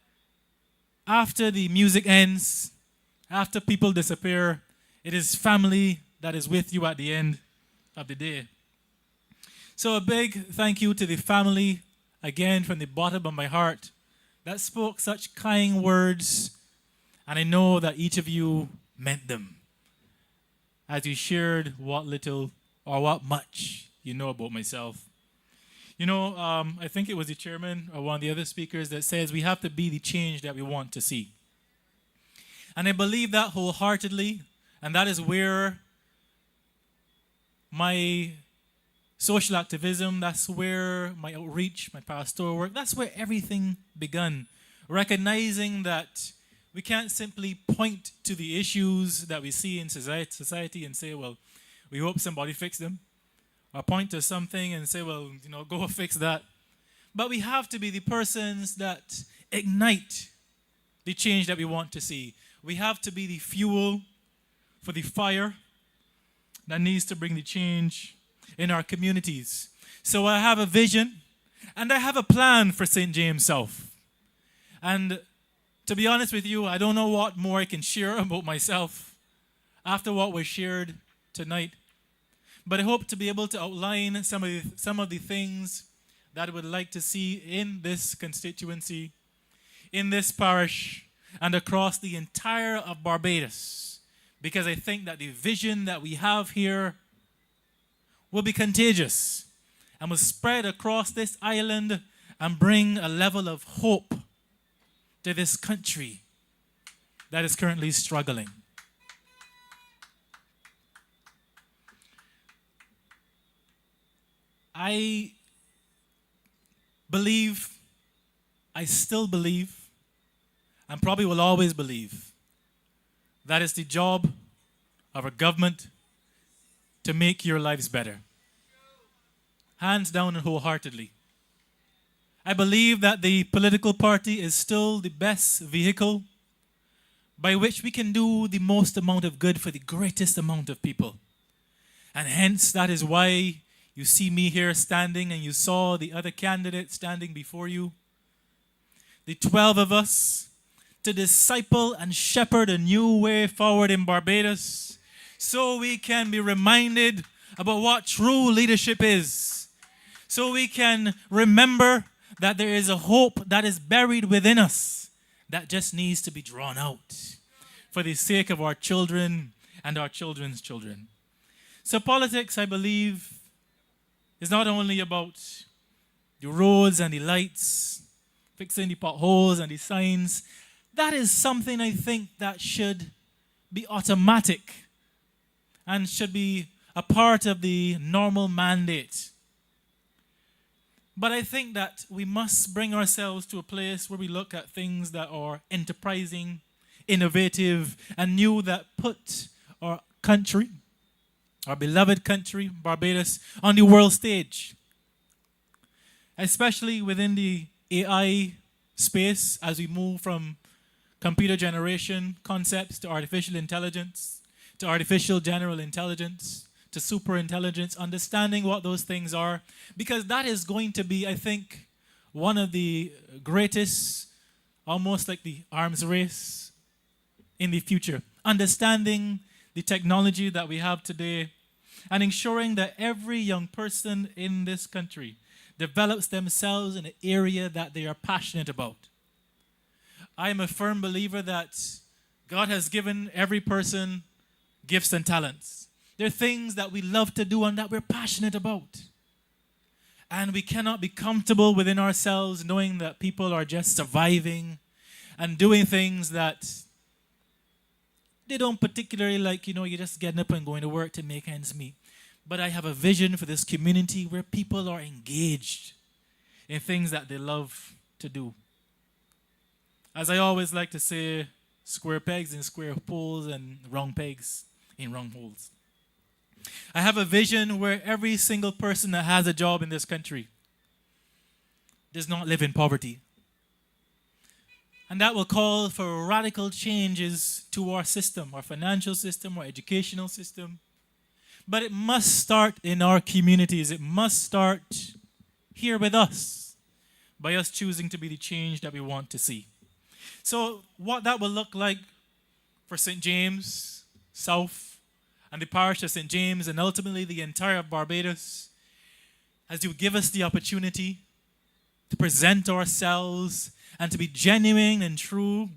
Speaker 12: after the music ends, after people disappear, it is family that is with you at the end of the day. So a big thank you to the family, again, from the bottom of my heart, that spoke such kind words. And I know that each of you meant them as you shared what little or what much you know about myself. You know, I think it was the chairman or one of the other speakers that says we have to be the change that we want to see. And I believe that wholeheartedly, and that is where my social activism, that's where my outreach, my pastoral work, that's where everything begun. Recognizing that we can't simply point to the issues that we see in society and say, well, we hope somebody fix them. Or point to something and say, well, you know, go fix that. But we have to be the persons that ignite the change that we want to see. We have to be the fuel for the fire that needs to bring the change in our communities. So I have a vision and I have a plan for St. James South. And to be honest with you, I don't know what more I can share about myself after what was shared tonight. But I hope to be able to outline some of the things that I would like to see in this constituency, in this parish, and across the entire of Barbados. Because I think that the vision that we have here will be contagious and will spread across this island and bring a level of hope to this country that is currently struggling. I still believe, and probably will always believe, that it's the job of our government to make your lives better. Hands down and wholeheartedly. I believe that the political party is still the best vehicle by which we can do the most amount of good for the greatest amount of people. And hence, that is why you see me here standing and you saw the other candidates standing before you. The 12 of us to disciple and shepherd a new way forward in Barbados so we can be reminded about what true leadership is. So we can remember that there is a hope that is buried within us that just needs to be drawn out for the sake of our children and our children's children. So politics, I believe, is not only about the roads and the lights, fixing the potholes and the signs. That is something I think that should be automatic and should be a part of the normal mandate. But I think that we must bring ourselves to a place where we look at things that are enterprising, innovative, and new, that put our country, our beloved country, Barbados, on the world stage. Especially within the AI space, as we move from computer generation concepts to artificial intelligence, to artificial general intelligence, to super intelligence, understanding what those things are. Because that is going to be, I think, one of the greatest, almost like the arms race in the future. Understanding the technology that we have today and ensuring that every young person in this country develops themselves in an area that they are passionate about. I am a firm believer that God has given every person gifts and talents. There are things that we love to do and that we're passionate about. And we cannot be comfortable within ourselves knowing that people are just surviving and doing things that they don't particularly like. You're just getting up and going to work to make ends meet. But I have a vision for this community where people are engaged in things that they love to do. As I always like to say, square pegs in square holes and round pegs in round holes. I have a vision where every single person that has a job in this country does not live in poverty. And that will call for radical changes to our system, our financial system, our educational system. But it must start in our communities. It must start here with us, by us choosing to be the change that we want to see. So what that will look like for St. James South and the parish of St. James and ultimately the entire Barbados, as you give us the opportunity to present ourselves and to be genuine and true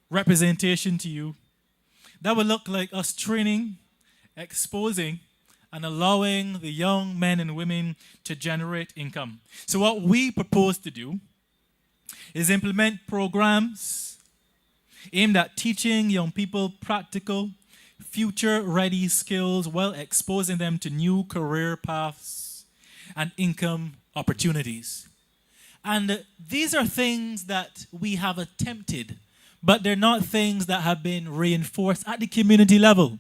Speaker 12: representation to you, that will look like us training, exposing, and allowing the young men and women to generate income. So what we propose to do is implement programs aimed at teaching young people practical, future-ready skills while exposing them to new career paths and income opportunities. And these are things that we have attempted, but they're not things that have been reinforced at the community level.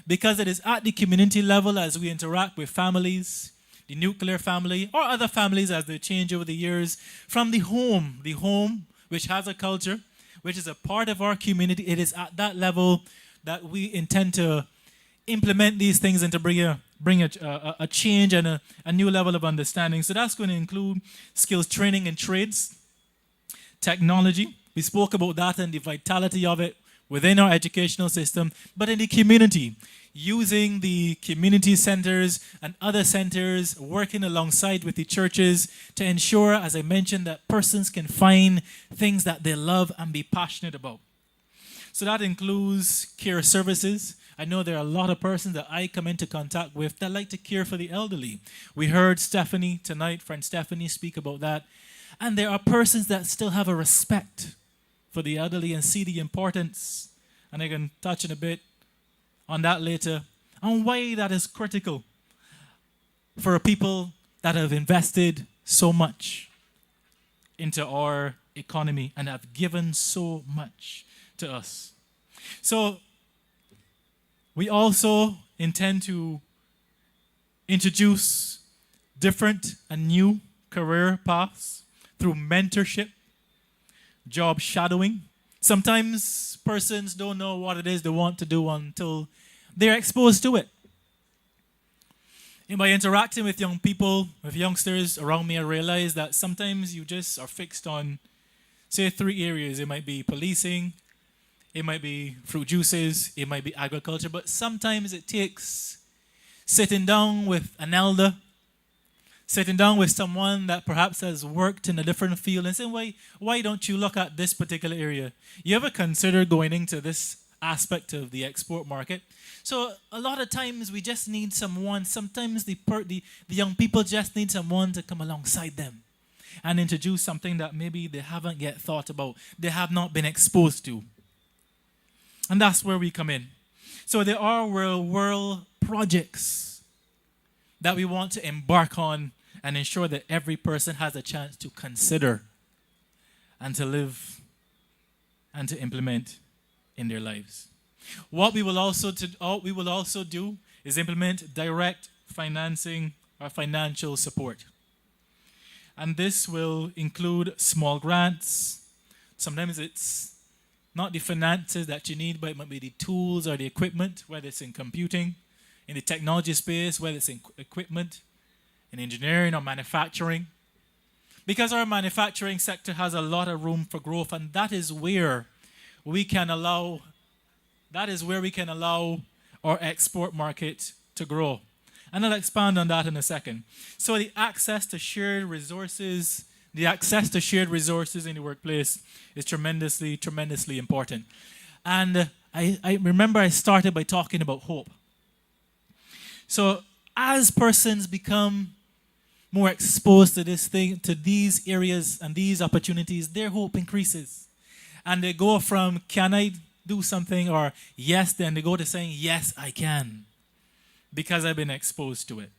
Speaker 12: Because it is at the community level as we interact with families, the nuclear family, or other families as they change over the years, from the home which has a culture, which is a part of our community. It is at that level that we intend to implement these things and to bring a change and a new level of understanding. So that's going to include skills training in trades, technology. We spoke about that and the vitality of it within our educational system, but in the community, using the community centers and other centers, working alongside with the churches to ensure, as I mentioned, that persons can find things that they love and be passionate about. So that includes care services. I know there are a lot of persons that I come into contact with that like to care for the elderly. We heard Steffanie tonight, friend Steffanie, speak about that. And there are persons that still have a respect for the elderly and see the importance, and I can touch in a bit on that later, on why that is critical for people that have invested so much into our economy and have given so much to us. So we also intend to introduce different and new career paths through mentorship, job shadowing. Sometimes persons don't know what it is they want to do until they're exposed to it. And by interacting with young people, with youngsters around me, I realize that sometimes you just are fixed on, say, 3 areas. It might be policing, it might be fruit juices, it might be agriculture, but sometimes it takes sitting down with an elder, sitting down with someone that perhaps has worked in a different field and saying, why don't you look at this particular area? You ever consider going into this aspect of the export market? So a lot of times we just need someone, sometimes the young people just need someone to come alongside them and introduce something that maybe they haven't yet thought about, they have not been exposed to. And that's where we come in. So there are world projects that we want to embark on and ensure that every person has a chance to consider and to live and to implement in their lives. What we will also do is implement direct financing or financial support. And this will include small grants. Sometimes it's not the finances that you need, but it might be the tools or the equipment, whether it's in computing, in the technology space, whether it's in equipment, in engineering or manufacturing. Because our manufacturing sector has a lot of room for growth, and that is where we can allow our export market to grow. And I'll expand on that in a second. So the access to shared resources in the workplace is tremendously, tremendously important. And I remember I started by talking about hope. So as persons become more exposed to these areas and these opportunities, their hope increases. And they go from, can I do something, or yes, then they go to saying, yes, I can, because I've been exposed to it.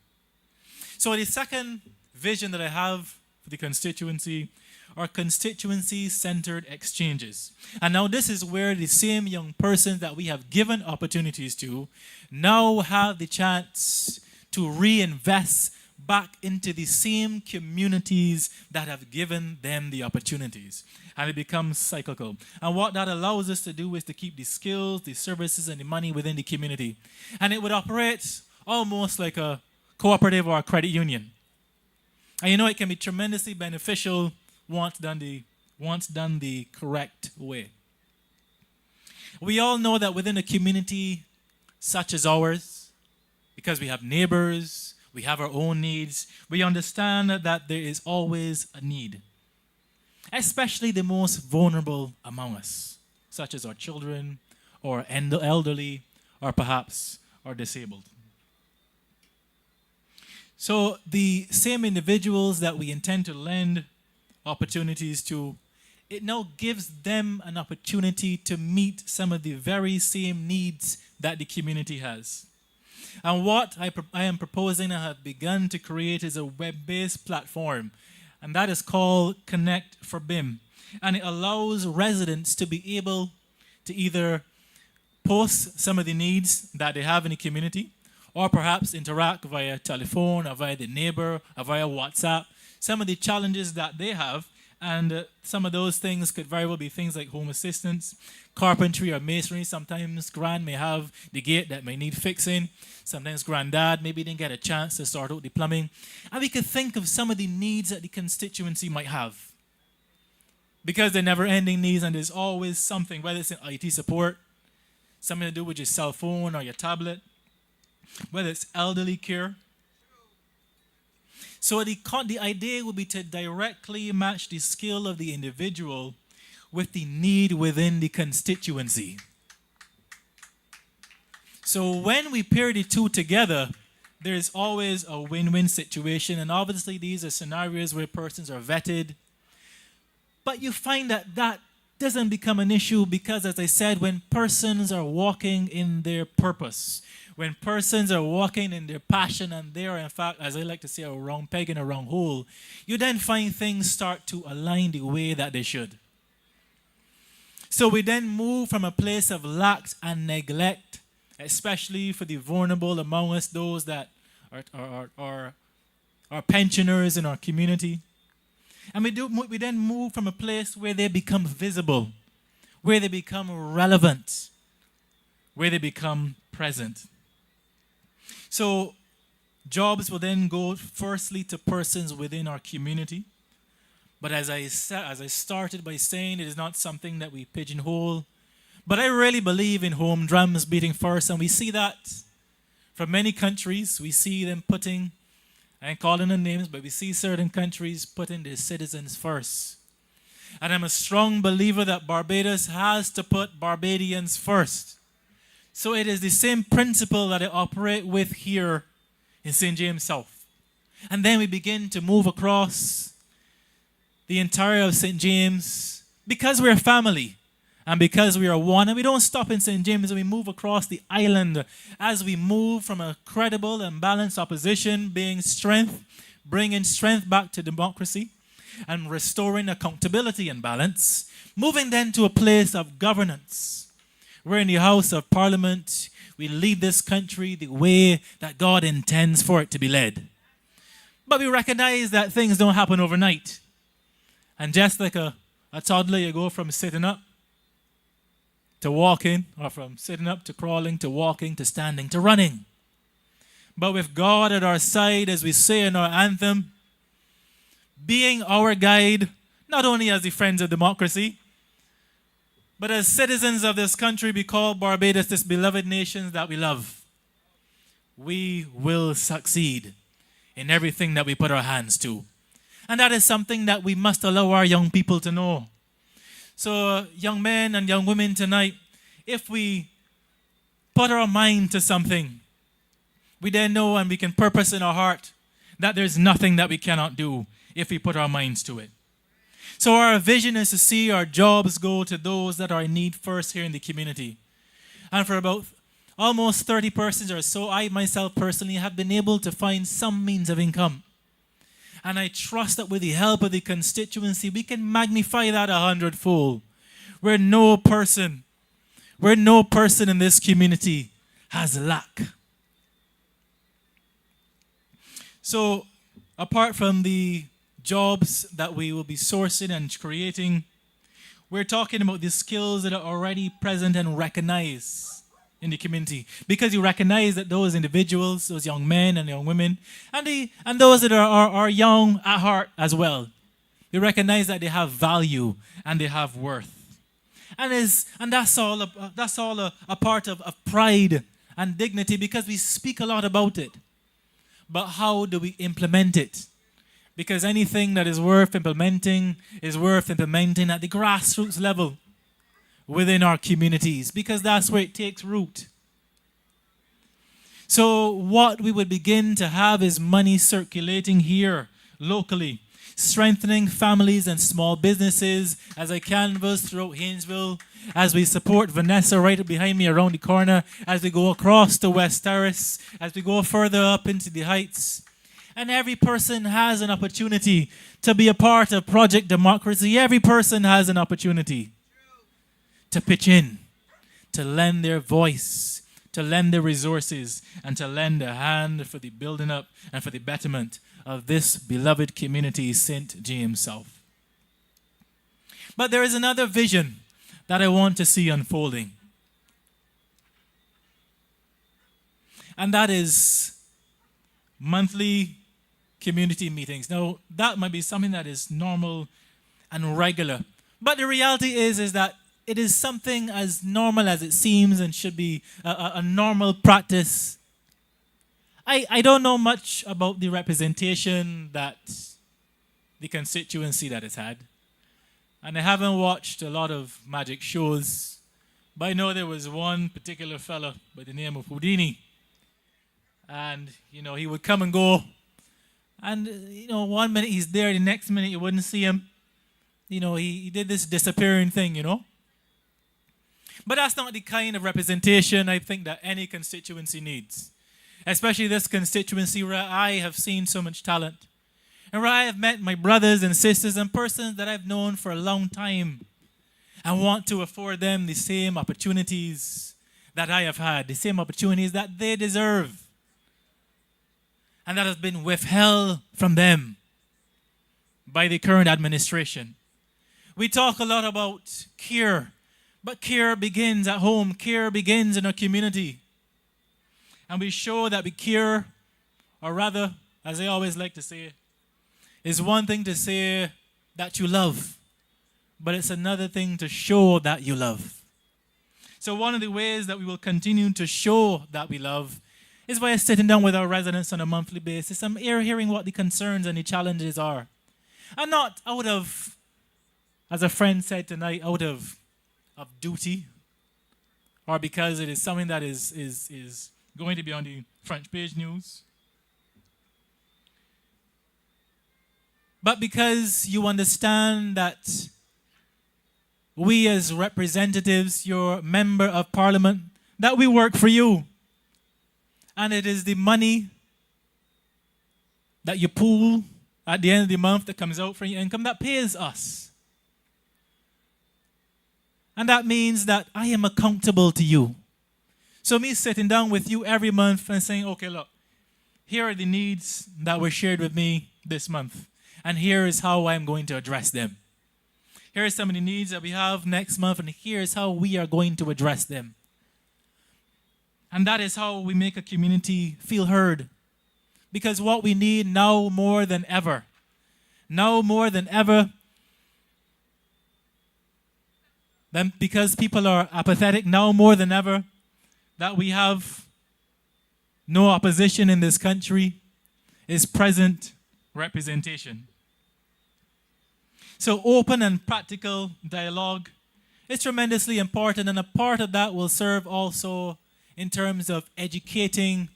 Speaker 12: So the second vision that I have for the constituency are constituency-centered exchanges. And now this is where the same young persons that we have given opportunities to now have the chance to reinvest back into the same communities that have given them the opportunities. And it becomes cyclical. And what that allows us to do is to keep the skills, the services, and the money within the community. And it would operate almost like a cooperative or a credit union. And you know, it can be tremendously beneficial once done the correct way. We all know that within a community such as ours, because we have neighbors, we have our own needs, we understand that there is always a need, especially the most vulnerable among us, such as our children, or elderly, or perhaps our disabled. So the same individuals that we intend to lend opportunities to, it now gives them an opportunity to meet some of the very same needs that the community has. And what I am proposing and have begun to create is a web-based platform, and that is called Connect for BIM. And it allows residents to be able to either post some of the needs that they have in the community, or perhaps interact via telephone, or via the neighbor, or via WhatsApp, some of the challenges that they have. And some of those things could very well be things like home assistance, carpentry or masonry. Sometimes grand may have the gate that may need fixing. Sometimes granddad maybe didn't get a chance to sort out the plumbing. And we could think of some of the needs that the constituency might have, because they're never-ending needs, and there's always something, whether it's in IT support, something to do with your cell phone or your tablet, whether it's elderly care. So the idea would be to directly match the skill of the individual with the need within the constituency. So when we pair the two together, there's always a win-win situation. And obviously these are scenarios where persons are vetted. But you find that that doesn't become an issue because, as I said, when persons are walking in their purpose, when persons are walking in their passion, and they are, in fact, as I like to say, a round peg in a round hole, you then find things start to align the way that they should. So we then move from a place of lack and neglect, especially for the vulnerable among us, those that are pensioners in our community. And we then move from a place where they become visible, where they become relevant, where they become present. So jobs will then go firstly to persons within our community. But as I started by saying, it is not something that we pigeonhole. But I really believe in home drums beating first, and we see that from many countries. We see them putting, I ain't calling the names, but we see certain countries putting their citizens first. And I'm a strong believer that Barbados has to put Barbadians first. So it is the same principle that I operate with here in St. James South. And then we begin to move across the entire of St. James because we're a family and because we are one. And we don't stop in St. James, and we move across the island as we move from a credible and balanced opposition, bringing strength back to democracy and restoring accountability and balance, moving then to a place of governance. We're in the House of Parliament. We lead this country the way that God intends for it to be led. But we recognize that things don't happen overnight. And just like a toddler, you go from sitting up to walking, or from sitting up to crawling to walking to standing to running. But with God at our side, as we say in our anthem, being our guide, not only as the friends of democracy, but as citizens of this country, we call Barbados this beloved nation that we love. We will succeed in everything that we put our hands to. And that is something that we must allow our young people to know. So young men and young women tonight, if we put our mind to something, we then know and we can purpose in our heart that there's nothing that we cannot do if we put our minds to it. So our vision is to see our jobs go to those that are in need first here in the community. And for about almost 30 persons or so, I myself personally have been able to find some means of income. And I trust that with the help of the constituency, we can magnify that 100-fold. Where no person in this community has lack. So apart from the jobs that we will be sourcing and creating, we're talking about the skills that are already present and recognized in the community, because you recognize that those individuals, those young men and young women, and those that are young at heart as well, you recognize that they have value and they have worth, and that's all a part of pride and dignity, because we speak a lot about it, but how do we implement it? Because anything that is worth implementing at the grassroots level within our communities, because that's where it takes root. So what we would begin to have is money circulating here locally, strengthening families and small businesses as I canvass throughout Haynesville, as we support Vanessa right behind me around the corner, as we go across the West Terrace, as we go further up into the Heights. And every person has an opportunity to be a part of Project Democracy. Every person has an opportunity to pitch in, to lend their voice, to lend their resources, and to lend a hand for the building up and for the betterment of this beloved community, St. James South. But there is another vision that I want to see unfolding. And that is monthly community meetings. Now, that might be something that is normal and regular. But the reality is that it is something as normal as it seems and should be a normal practice. I don't know much about the representation that the constituency that it's had. And I haven't watched a lot of magic shows. But I know there was one particular fella by the name of Houdini. And, he would come and go. And, 1 minute he's there, the next minute you wouldn't see him. He did this disappearing thing, But that's not the kind of representation I think that any constituency needs. Especially this constituency where I have seen so much talent. And where I have met my brothers and sisters and persons that I've known for a long time. And want to afford them the same opportunities that I have had. The same opportunities that they deserve. And that has been withheld from them by the current administration. We talk a lot about care. But care begins at home. Care begins in our community. And we show that we care, or rather, as I always like to say, it's one thing to say that you love, but it's another thing to show that you love. So one of the ways that we will continue to show that we love is by sitting down with our residents on a monthly basis and hearing what the concerns and the challenges are. And not out of, as a friend said tonight, out of duty, or because it is something that is going to be on the front page news, but because you understand that we as representatives, your member of parliament, that we work for you. And it is the money that you pool at the end of the month that comes out from your income that pays us. And that means that I am accountable to you. So me sitting down with you every month and saying, okay, look, here are the needs that were shared with me this month. And here is how I'm going to address them. Here are some of the needs that we have next month, and here is how we are going to address them. And that is how we make a community feel heard. Because what we need now more than ever, then because people are apathetic, now more than ever, that we have no opposition in this country, is present representation. So open and practical dialogue is tremendously important, and a part of that will serve also in terms of educating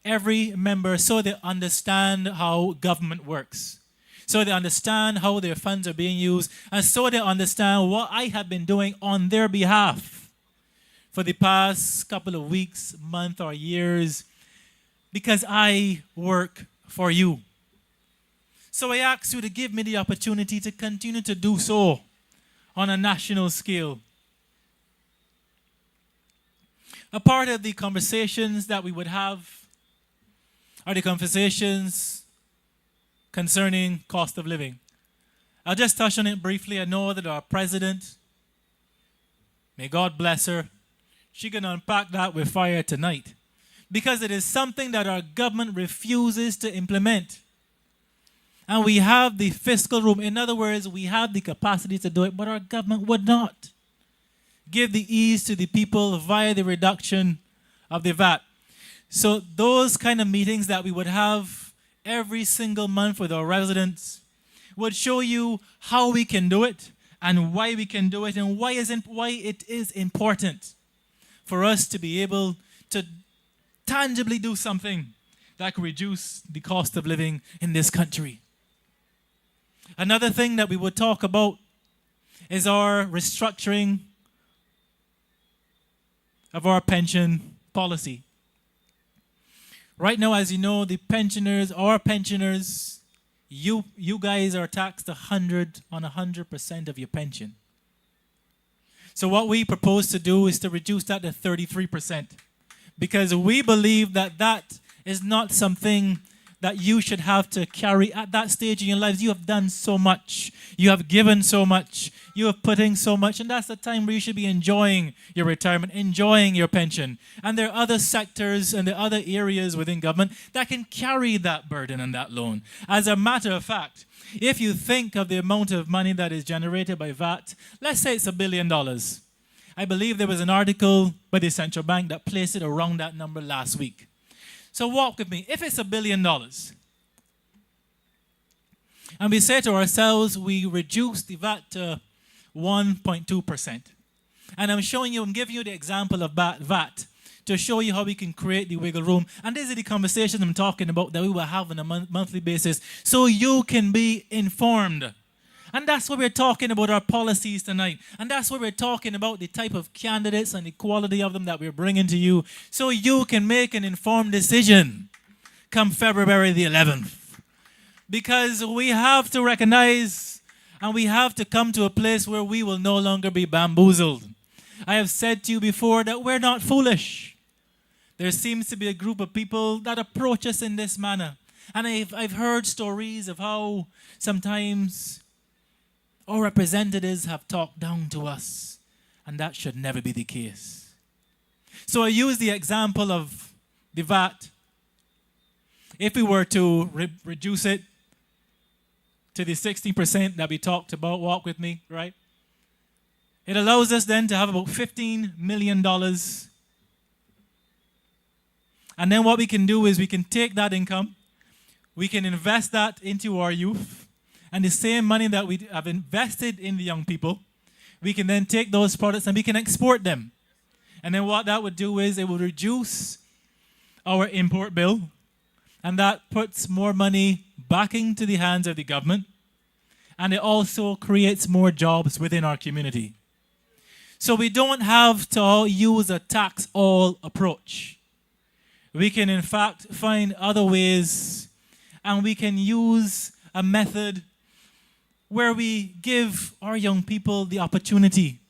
Speaker 12: every member so they understand how government works, so they understand how their funds are being used, and so they understand what I have been doing on their behalf for the past couple of weeks, month, or years, because I work for you. So I ask you to give me the opportunity to continue to do so on a national scale. A part of the conversations that we would have are the conversations concerning cost of living. I'll just touch on it briefly. I know that our president, may God bless her, she can unpack that with fire tonight, because it is something that our government refuses to implement. And we have the fiscal room. In other words, we have the capacity to do it, but our government would not give the ease to the people via the reduction of the VAT. So those kind of meetings that we would have every single month with our residents would show you how we can do it and why we can do it and why it is important for us to be able to tangibly do something that could reduce the cost of living in this country. Another thing that we would talk about is our restructuring of our pension policy. Right now, as you know, the pensioners, our pensioners, you guys are taxed 100% of your pension. So what we propose to do is to reduce that to 33%, because we believe that that is not something that you should have to carry at that stage in your lives. You have done so much. You have given so much. You have put in so much. And that's the time where you should be enjoying your retirement, enjoying your pension. And there are other sectors and there are other areas within government that can carry that burden and that loan. As a matter of fact, if you think of the amount of money that is generated by VAT, let's say it's $1 billion. I believe there was an article by the central bank that placed it around that number last week. So walk with me. If it's $1 billion, and we say to ourselves, we reduce the VAT to 1.2%. And I'm giving you the example of VAT to show you how we can create the wiggle room. And these are the conversations I'm talking about that we will have on a monthly basis so you can be informed. And that's what we're talking about our policies tonight. And that's what we're talking about the type of candidates and the quality of them that we're bringing to you so you can make an informed decision come February the 11th. Because we have to recognize and we have to come to a place where we will no longer be bamboozled. I have said to you before that we're not foolish. There seems to be a group of people that approach us in this manner. And I've heard stories of how sometimes our representatives have talked down to us, and that should never be the case. So I use the example of the VAT. If we were to reduce it to the 60% that we talked about, walk with me, right? It allows us then to have about $15 million. And then what we can do is we can take that income, we can invest that into our youth, and the same money that we have invested in the young people, we can then take those products and we can export them. And then what that would do is it would reduce our import bill, and that puts more money back into the hands of the government, and it also creates more jobs within our community. So we don't have to use a tax-all approach. We can in fact find other ways, and we can use a method where we give our young people the opportunity,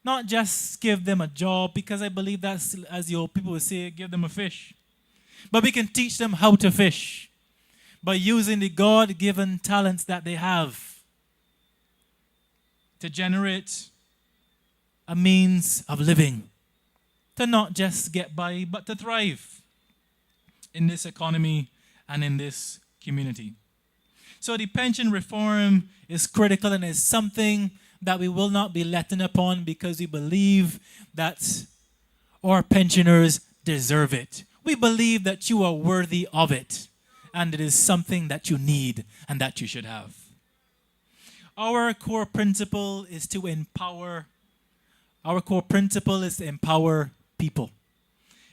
Speaker 12: not just give them a job, because I believe that's, as the old people would say, give them a fish. But we can teach them how to fish by using the God-given talents that they have to generate a means of living, to not just get by, but to thrive in this economy and in this community. So the pension reform is critical and is something that we will not be letting upon, because we believe that our pensioners deserve it. We believe that you are worthy of it, and it is something that you need and that you should have. Our core principle is to empower. Our core principle is to empower people.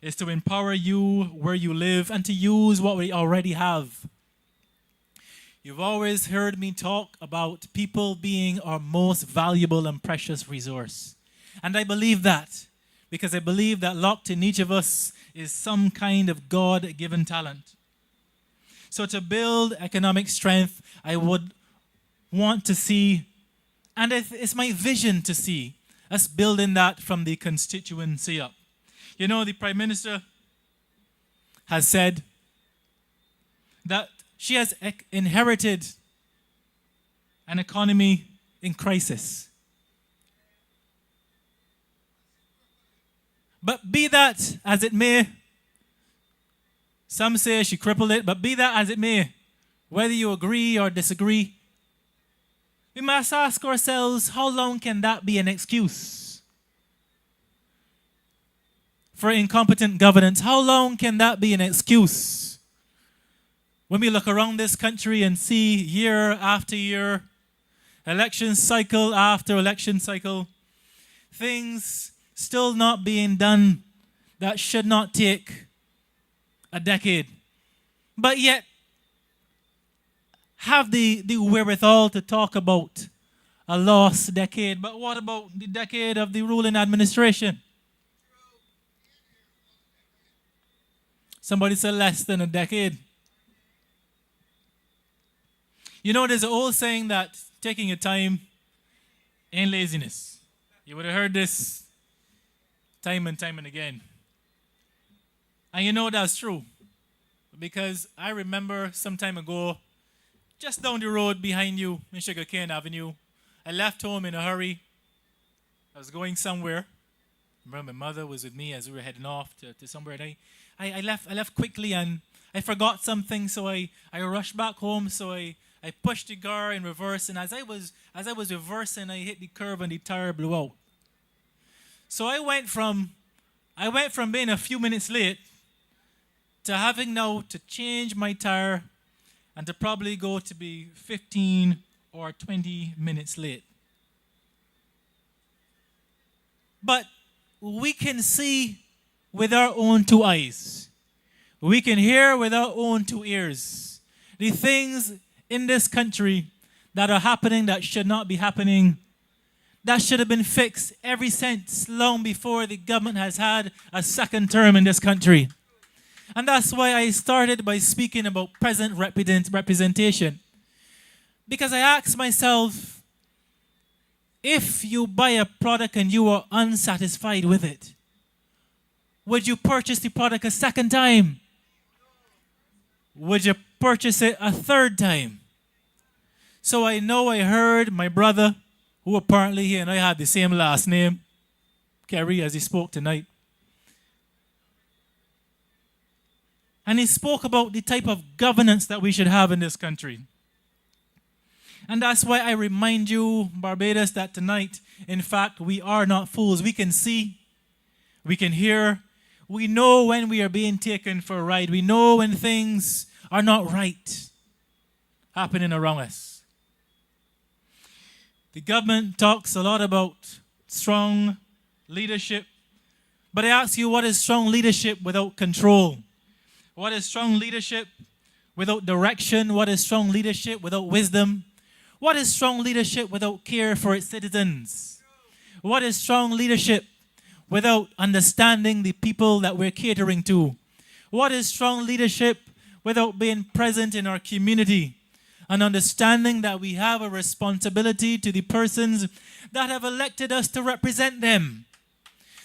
Speaker 12: It's to empower you where you live and to use what we already have. You've always heard me talk about people being our most valuable and precious resource. And I believe that, because I believe that locked in each of us is some kind of God-given talent. So to build economic strength, I would want to see, and it's my vision to see, us building that from the constituency up. You know, the Prime Minister has said that she has inherited an economy in crisis. But be that as it may, some say she crippled it, but be that as it may, whether you agree or disagree, we must ask ourselves, how long can that be an excuse for incompetent governance? How long can that be an excuse? When we look around this country and see year after year, election cycle after election cycle, things still not being done that should not take a decade, but yet have the wherewithal to talk about a lost decade. But what about the decade of the ruling administration? Somebody said less than a decade. You know, there's an old saying that taking your time ain't laziness. You would have heard this time and again. And you know that's true. Because I remember some time ago, just down the road behind you in Sugarcane Avenue, I left home in a hurry. I was going somewhere. I remember my mother was with me as we were heading off to somewhere. And I left quickly and I forgot something, so I rushed back home. So I pushed the car in reverse, and as I was reversing, I hit the curb and the tire blew out. So I went from being a few minutes late to having now to change my tire and to probably go to be 15 or 20 minutes late. But we can see with our own two eyes. We can hear with our own two ears the things in this country that are happening that should not be happening, that should have been fixed ever since long before the government has had a second term in this country. And that's why I started by speaking about present representation. Because I asked myself, if you buy a product and you are unsatisfied with it, would you purchase the product a second time? Would you purchase it a third time? So I know I heard my brother, who apparently he and I had the same last name, Kerry, as he spoke tonight. And he spoke about the type of governance that we should have in this country. And that's why I remind you, Barbados, that tonight, in fact, we are not fools. We can see, we can hear, we know when we are being taken for a ride. We know when things are not right happening around us. The government talks a lot about strong leadership, but I ask you, what is strong leadership without control? What is strong leadership without direction? What is strong leadership without wisdom? What is strong leadership without care for its citizens? What is strong leadership without understanding the people that we're catering to? What is strong leadership without being present in our community and understanding that we have a responsibility to the persons that have elected us to represent them?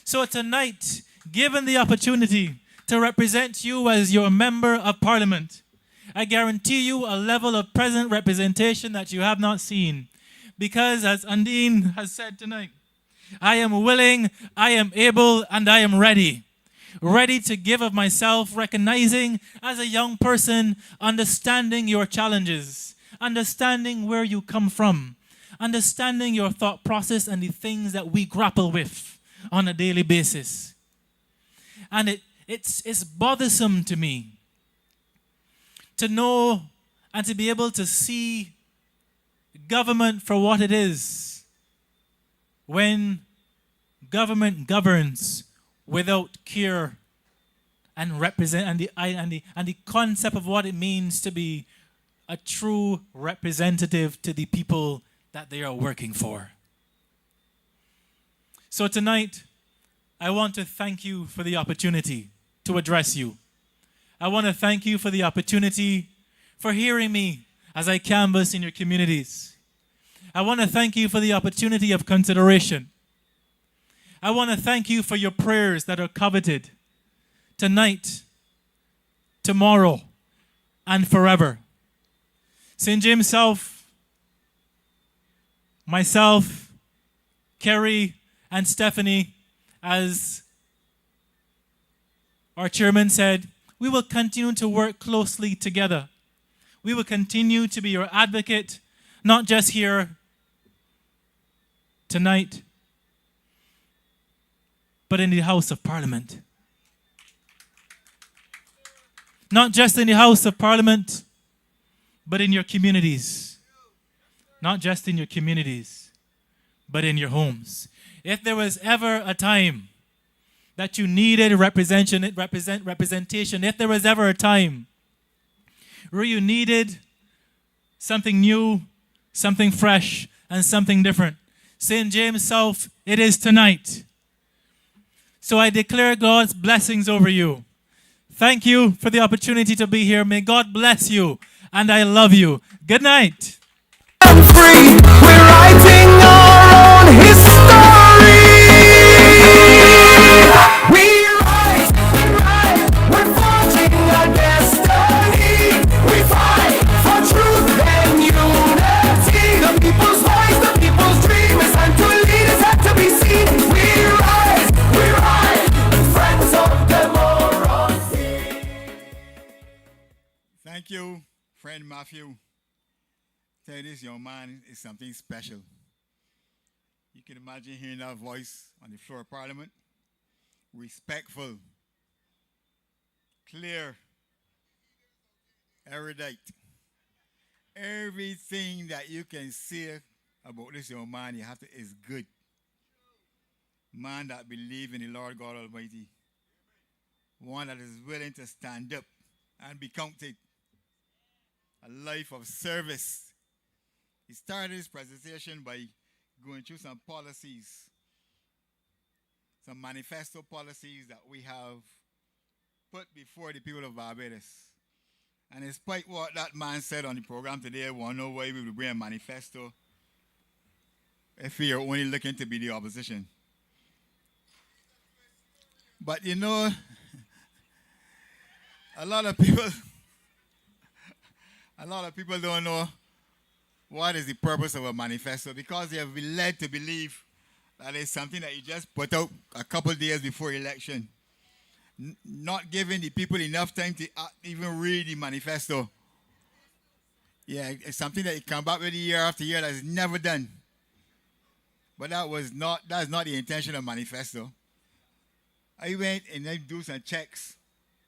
Speaker 12: So tonight, given the opportunity to represent you as your member of parliament, I guarantee you a level of present representation that you have not seen. Because as Undine has said tonight, I am willing, I am able, and I am ready. Ready to give of myself, recognizing as a young person, understanding your challenges, understanding where you come from, understanding your thought process and the things that we grapple with on a daily basis. And it's bothersome to me to know and to be able to see government for what it is when government governs without care and represent and the concept of what it means to be a true representative to the people that they are working for. So tonight, I want to thank you for the opportunity to address you. I want to thank you for the opportunity for hearing me as I canvass in your communities. I want to thank you for the opportunity of consideration. I want to thank you for your prayers that are coveted tonight, tomorrow, and forever. St. James South, myself, Kerry, and Steffanie, as our chairman said, we will continue to work closely together. We will continue to be your advocate, not just here tonight, but in the House of Parliament. Not just in the House of Parliament, but in your communities. Not just in your communities, but in your homes. If there was ever a time that you needed representation, if there was ever a time where you needed something new, something fresh, and something different, St. James South, it is tonight. So I declare God's blessings over you. Thank you for the opportunity to be here. May God bless you, and I love you. Good night.
Speaker 1: Free, we're writing our own history. We rise, we're forging our destiny. We fight for truth and unity. The people's voice, the people's dream is time to lead, it's time to be seen. We rise, friends of democracy.
Speaker 5: Thank you, friend Matthew. Tell you this young man is something special. You can imagine hearing that voice on the floor of Parliament. Respectful, clear, erudite. Everything that you can say about this young man, you have to is good. Man that believes in the Lord God Almighty. One that is willing to stand up and be counted. A life of service. He started his presentation by going through some policies, some manifesto policies that we have put before the people of Barbados. And despite what that man said on the program today, want to know why we will bring a manifesto if we are only looking to be the opposition. But you know, a lot of people don't know what is the purpose of a manifesto, because they have been led to believe that it's something that you just put out a couple of days before election, not giving the people enough time to even read the manifesto. Yeah, it's something that you come back with year after year that is never done. But that's not the intention of manifesto. I went and then do some checks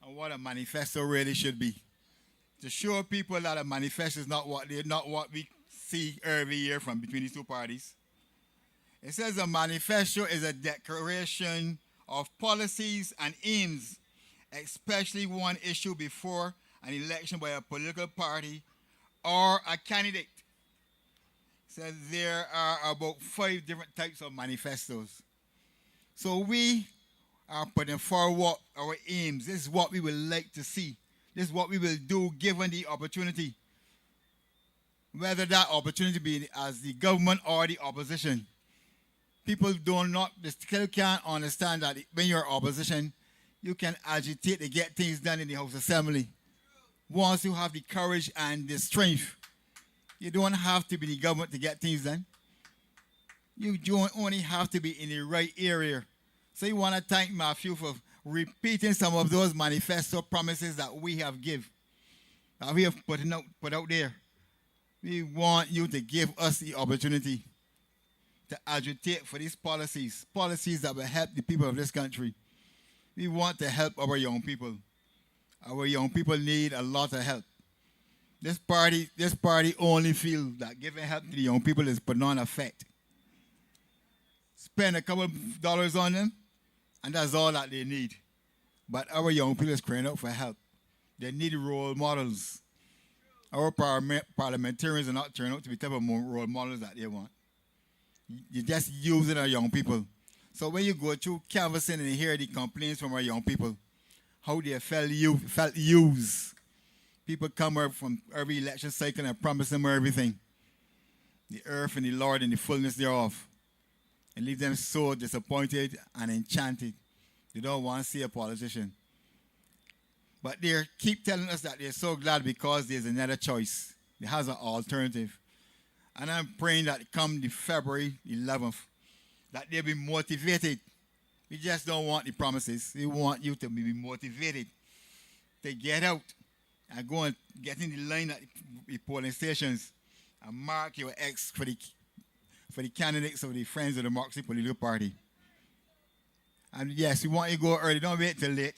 Speaker 5: on what a manifesto really should be, to show people that a manifesto is not what we see every year from between these two parties. It says a manifesto is a declaration of policies and aims, especially one issued before an election by a political party or a candidate. It says there are about 5 different types of manifestos. So we are putting forward our aims. This is what we would like to see. This is what we will do given the opportunity. Whether that opportunity be as the government or the opposition. People still can't understand that when you're opposition, you can agitate to get things done in the House Assembly. Once you have the courage and the strength, you don't have to be the government to get things done. You don't only have to be in the right area. So you want to thank Matthew for repeating some of those manifesto promises that we have that we have put out there. We want you to give us the opportunity to agitate for these policies that will help the people of this country. We want to help our young people. Our young people need a lot of help. This party only feels that giving help to the young people is putting on effect. Spend a couple of dollars on them, and that's all that they need. But our young people is crying out for help. They need role models. Our parliamentarians are not turning out to be the type of role models that they want. You're just using our young people. So when you go through canvassing and hear the complaints from our young people, how they felt used. People come up from every election cycle and promise them everything. The earth and the Lord and the fullness thereof. And leave them so disappointed and enchanted. They don't want to see a politician. But they keep telling us that they're so glad because there's another choice. There has an alternative. And I'm praying that come the February 11th, that they'll be motivated. We just don't want the promises. We want you to be motivated to get out and go and get in the line at the polling stations and mark your X for the candidates of the Friends of the Democracy Political Party. And yes, we want you to go early. Don't wait till late.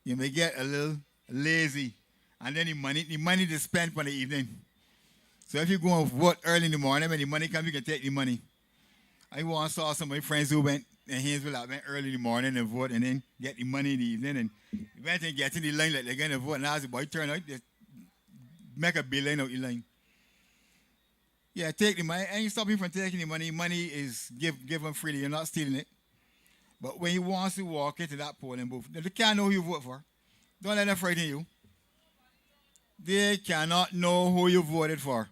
Speaker 5: You may get a little lazy. And then the money to spend for the evening. So if you go and vote early in the morning, when the money comes, you can take the money. I once saw some of my friends who went and his will have went early in the morning and vote and then get the money in the evening and went and get in the line like they're going to vote. And as the boy turn out, just make a bill line out the line. Yeah, take the money. And you stop him from taking the money. Money is given freely. You're not stealing it. But when he wants to walk into that polling booth, they can't know who you vote for. Don't let them frighten you. They cannot know who you voted for.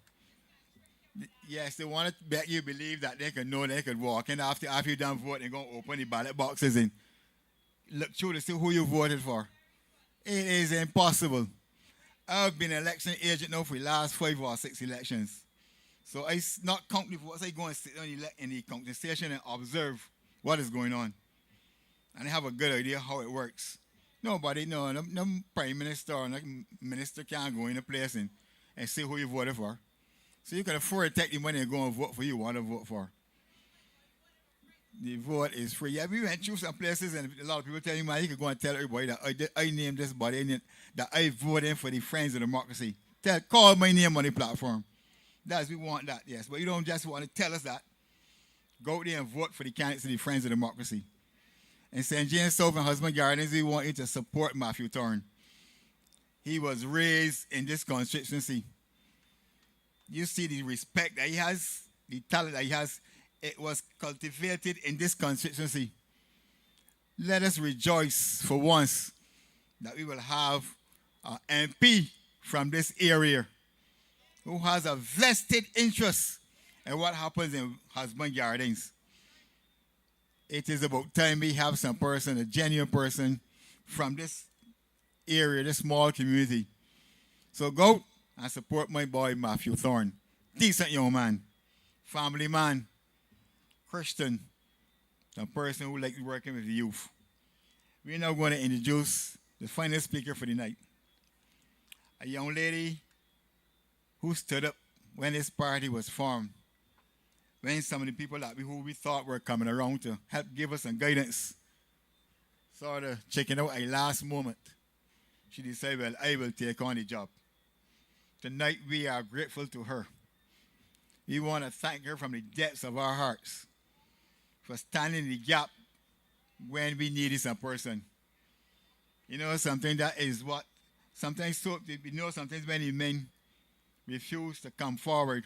Speaker 5: Yes, they want to make you believe that they can know they could walk in after you're done voting and go open the ballot boxes and look through to see who you voted for. It is impossible. I've been an election agent now for the last 5 or 6 elections. So I not count the votes. I go and sit in the counting station and observe what is going on. And I have a good idea how it works. No prime minister or no minister can't go in a place and see who you voted for. So you can afford to take the money and go and vote for who you want to vote for. The vote is free. Yeah, we went through some places and a lot of people tell you, man, you can go and tell everybody that I named this body, that I voted for the Friends of Democracy. Call my name on the platform. We want that, yes. But you don't just want to tell us that. Go out there and vote for the candidates of the Friends of Democracy. In St. James South and Husband Gardens, we want you to support Matthew Thorne. He was raised in this constituency. You see the respect that he has, the talent that he has. It was cultivated in this constituency. Let us rejoice for once that we will have an MP from this area who has a vested interest in what happens in Husband Gardens. It is about time we have some person, a genuine person from this area, this small community. So go and support my boy Matthew Thorne. Decent young man, family man, Christian, a person who likes working with the youth. We're now going to introduce the final speaker for the night. A young lady who stood up when this party was formed. When some of the people that who we thought were coming around to help give us some guidance sort of checking out at last moment, she decided, well, I will take on the job. Tonight we are grateful to her. We want to thank her from the depths of our hearts for standing in the gap when we needed some person. You know, something that is what sometimes sometimes when the men refuse to come forward,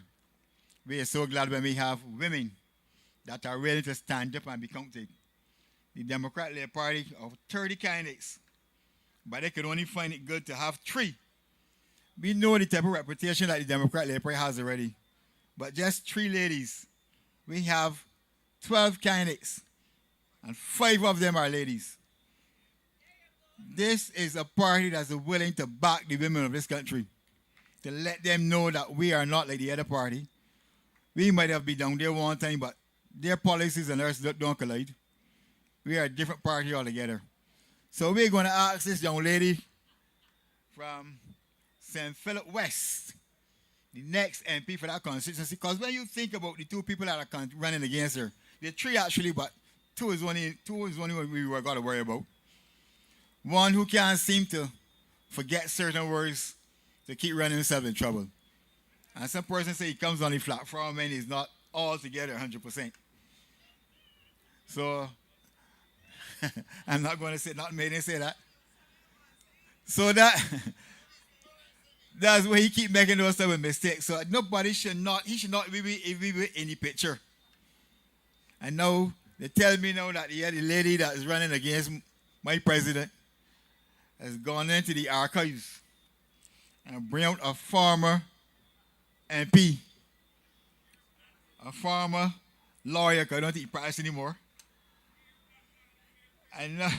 Speaker 5: we are so glad when we have women that are ready to stand up and be counted. The Democratic Party of 30 candidates, but they could only find it good to have 3. We know the type of reputation that the Democratic Party has already, but just 3 ladies. We have 12 candidates, and 5 of them are ladies. This is a party that's willing to back the women of this country, to let them know that we are not like the other party. We might have been down there one time, but their policies and ours don't collide. We are a different party altogether. So we're going to ask this young lady from St. Philip West, the next MP for that constituency, because when you think about the 2 people that are running against her, there are 3 actually, but 2 is only what we were going to worry about. One who can't seem to forget certain words to keep running himself in trouble. And some person say he comes on the platform and he's not altogether 100%. So, I'm not going to say, not made him say that. So that's where he keep making those type of mistakes. So he should not be in the picture. And now, they tell me now that the lady that is running against my president has gone into the archives and bring out a former MP, a former lawyer, because I don't think he practices anymore. And now,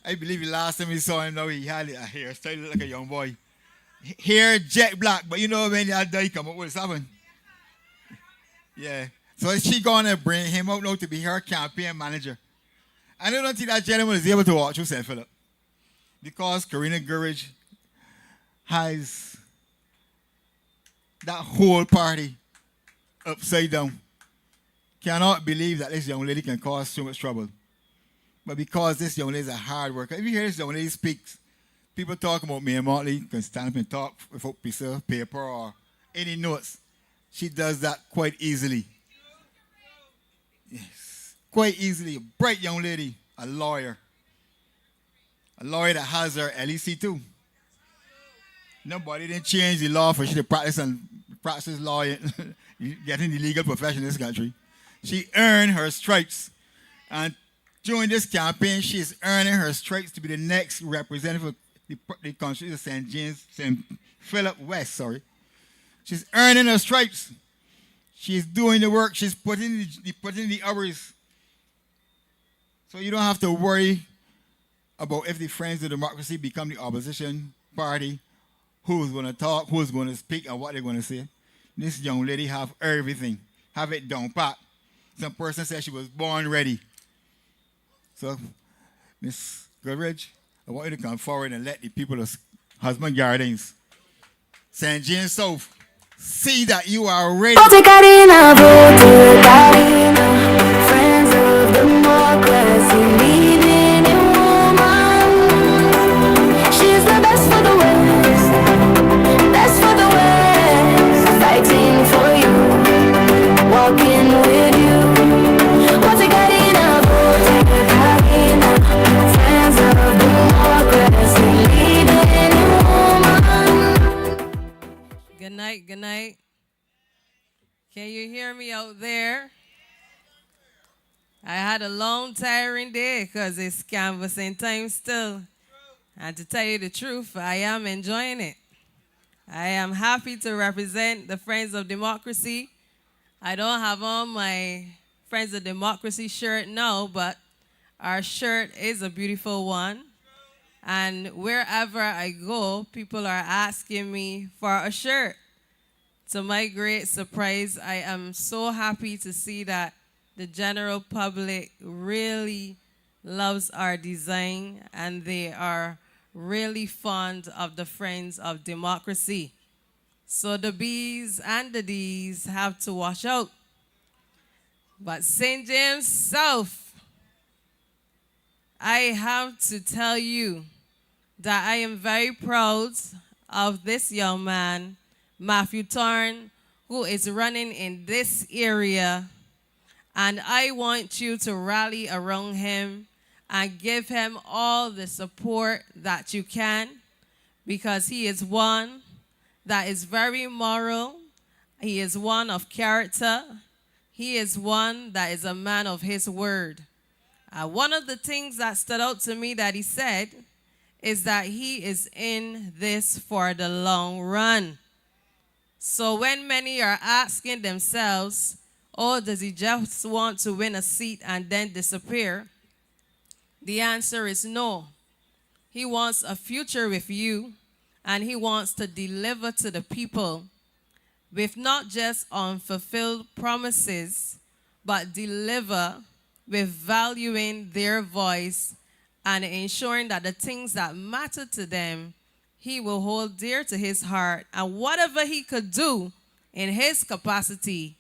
Speaker 5: I believe the last time we saw him, now he had a hairstyle like a young boy. Hair jet black, but you know when that day come up with something. Yeah. So she gonna bring him out now to be her campaign manager. I don't think that gentleman is able to walk through St. Philip, because Karina Goodridge has that whole party upside down. Cannot believe that this young lady can cause so much trouble. But because this young lady is a hard worker, if you hear this young lady speak, people talk about me and Motley, can stand up and talk without a piece of paper or any notes. She does that quite easily. quite easily, a bright young lady, a lawyer that has her LEC too. Nobody didn't change the law for she to practice law, getting the legal profession in this country. She earned her stripes. And during this campaign, she is earning her stripes to be the next representative of the constituency of St. Philip West, She's earning her stripes. She's doing the work. She's putting the hours. So you don't have to worry about if the Friends of Democracy become the opposition party, who's going to talk, who's going to speak, and what they're going to say. This young lady have everything, have it down pat. Some person said she was born ready. So, Miss Goodridge, I want you to come forward and let the people of Husband Gardens, St. James South, see that you are ready.
Speaker 2: Karina, Karina, friends of democracy, leading a woman. She's the best for the West, fighting for you, walking with you. Karina, friends of democracy, leading a woman.
Speaker 3: Good night, good night. Can you hear me out there? I had a long, tiring day because it's canvassing time still. And to tell you the truth, I am enjoying it. I am happy to represent the Friends of Democracy. I don't have on my Friends of Democracy shirt now, but our shirt is a beautiful one. And wherever I go, people are asking me for a shirt. To my great surprise, I am so happy to see that the general public really loves our design and they are really fond of the Friends of Democracy. So the B's and the D's have to watch out. But St. James South, I have to tell you that I am very proud of this young man, Matthew Thorne, who is running in this area. And I want you to rally around him and give him all the support that you can, because he is one that is very moral. He is one of character. He is one that is a man of his word. One of the things that stood out to me that he said is that he is in this for the long run. So when many are asking themselves, oh, does he just want to win a seat and then disappear? The answer is no. He wants a future with you, and he wants to deliver to the people with not just unfulfilled promises, but deliver with valuing their voice and ensuring that the things that matter to them, he will hold dear to his heart. And whatever he could do in his capacity,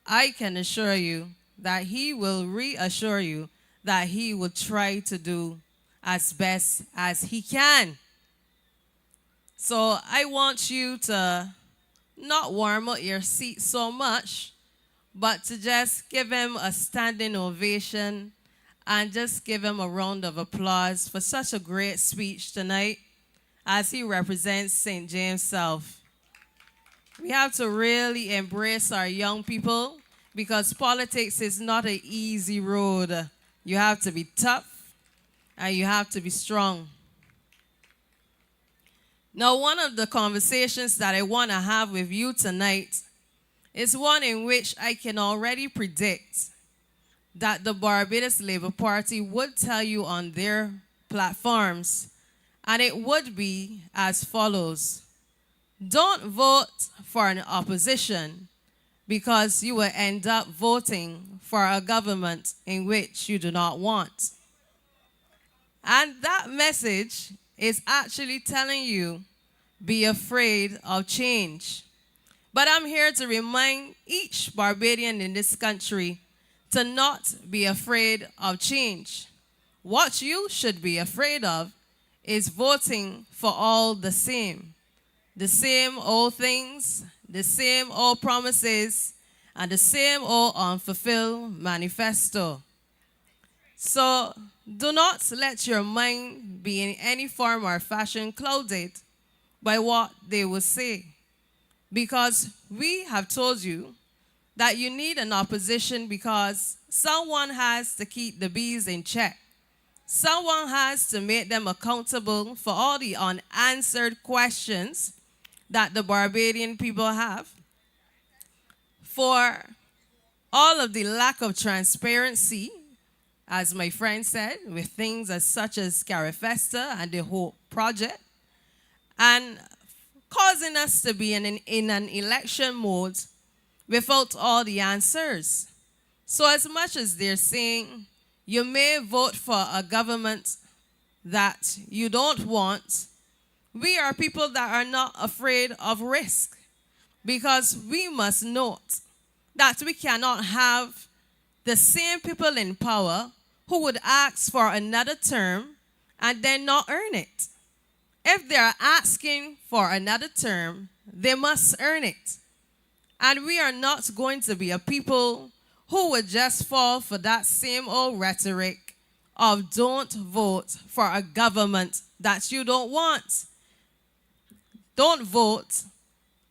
Speaker 3: I can assure you that he will reassure you that he will try to do as best as he can. So I want you to not warm up your seat so much, but to just give him a standing ovation and just give him a round of applause for such a great speech tonight as he represents St. James South. We have to really embrace our young people, because politics is not an easy road. You have to be tough and you have to be strong. Now, one of the conversations that I want to have with you tonight is one in which I can already predict that the Barbados Labour Party would tell you on their platforms, and it would be as follows. Don't vote for an opposition, because you will end up voting for a government in which you do not want. And that message is actually telling you, be afraid of change. But I'm here to remind each Barbadian in this country to not be afraid of change. What you should be afraid of is voting for all the same old things, the same old promises,
Speaker 13: and the same old unfulfilled manifesto. So do not let your mind be in any form or fashion clouded by what they will say, because we have told you that you need an opposition because someone has to keep the bees in check. Someone has to make them accountable for all the unanswered questions that the Barbadian people have, for all of the lack of transparency, as my friend said, with things as such as Manifesto and the Hope Project, and causing us to be in an election mode without all the answers. So as much as they're saying you may vote for a government that you don't want, we are people that are not afraid of risk, because we must note that we cannot have the same people in power who would ask for another term and then not earn it. If they are asking for another term, they must earn it. And we are not going to be a people who would just fall for that same old rhetoric of don't vote for a government that you don't want. Don't vote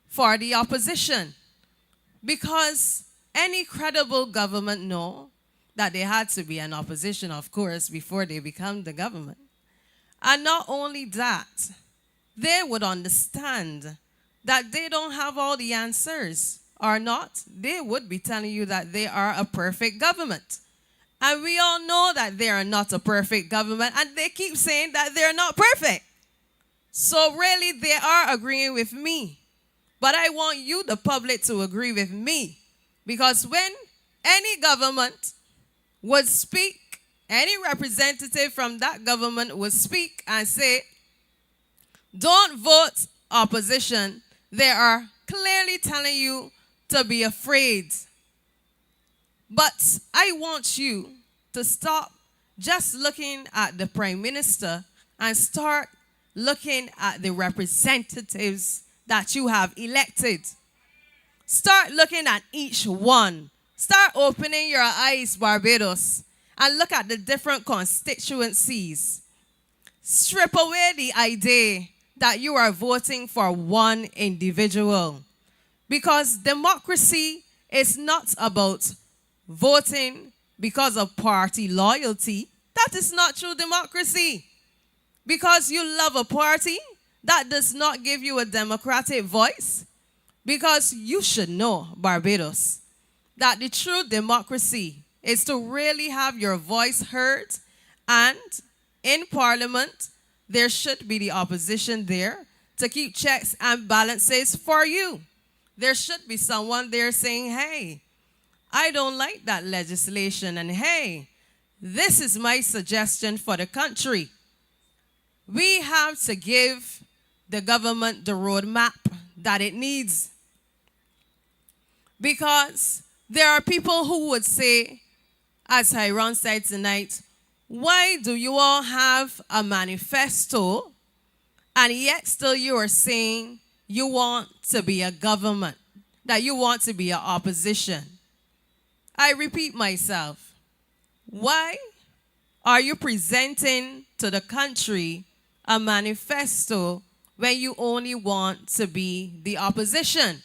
Speaker 13: for the opposition, because any credible government know that they had to be an opposition, of course, before they become the government. And not only that, they would understand that they don't have all the answers, or not. They would be telling you that they are a perfect government. And we all know that they are not a perfect government, and they keep saying that they're not perfect. So really, they are agreeing with me. But I want you, the public, to agree with me. Because when any government would speak, any representative from that government would speak and say, don't vote opposition, they are clearly telling you to be afraid. But I want you to stop just looking at the Prime Minister and start looking at the representatives that you have elected. Start looking at each one. Start opening your eyes, Barbados, and look at the different constituencies. Strip away the idea that you are voting for one individual. Because democracy is not about voting because of party loyalty. That is not true democracy. Because you love a party, that does not give you a democratic voice. Because you should know, Barbados, that the true democracy is to really have your voice heard, and in Parliament, there should be the opposition there to keep checks and balances for you. There should be someone there saying, hey, I don't like that legislation, and hey, this is my suggestion for the country. We have to give the government the roadmap that it needs. Because there are people who would say, as Hyrone said tonight, why do you all have a manifesto and yet still you are saying you want to be a government, that you want to be an opposition? I repeat myself. Why are you presenting to the country a manifesto when you only want to be the opposition?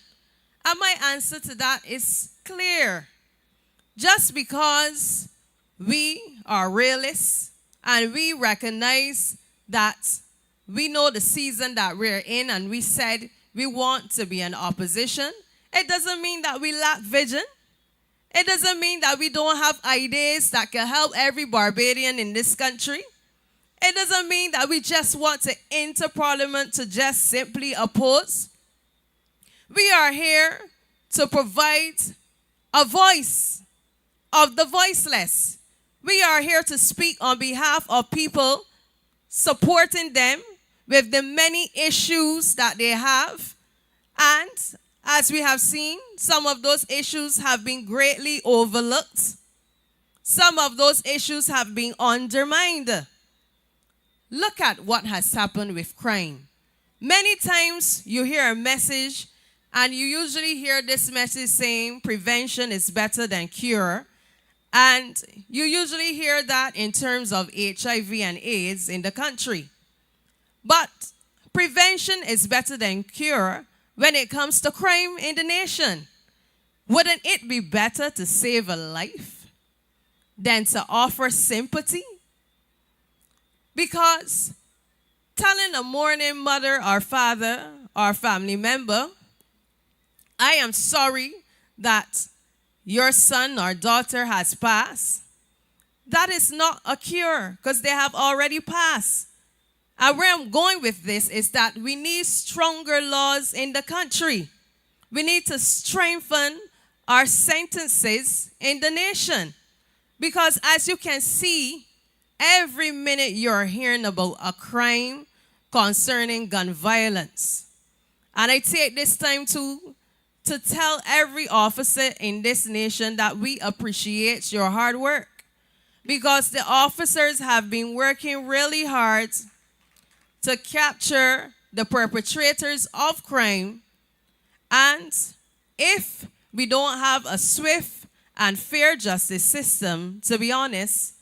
Speaker 13: And my answer to that is clear. Just because we are realists and we recognize that we know the season that we're in and we said we want to be an opposition, it doesn't mean that we lack vision. It doesn't mean that we don't have ideas that can help every Barbadian in this country. It doesn't mean that we just want to enter Parliament to just simply oppose. We are here to provide a voice of the voiceless. We are here to speak on behalf of people, supporting them with the many issues that they have. And as we have seen, some of those issues have been greatly overlooked. Some of those issues have been undermined. Look at what has happened with crime. Many times you hear a message And you usually hear this message saying prevention is better than cure. And you usually hear that in terms of HIV and AIDS in the country. But prevention is better than cure when it comes to crime in the nation. Wouldn't it be better to save a life than to offer sympathy? Because telling a mourning mother or father or family member, I am sorry that your son or daughter has passed, that is not a cure because they have already passed. And where I'm going with this is that we need stronger laws in the country. We need to strengthen our sentences in the nation. Because as you can see, every minute you're hearing about a crime concerning gun violence. And I take this time to tell every officer in this nation that we appreciate your hard work. Because the officers have been working really hard to capture the perpetrators of crime. And if we don't have a swift and fair justice system, to be honest,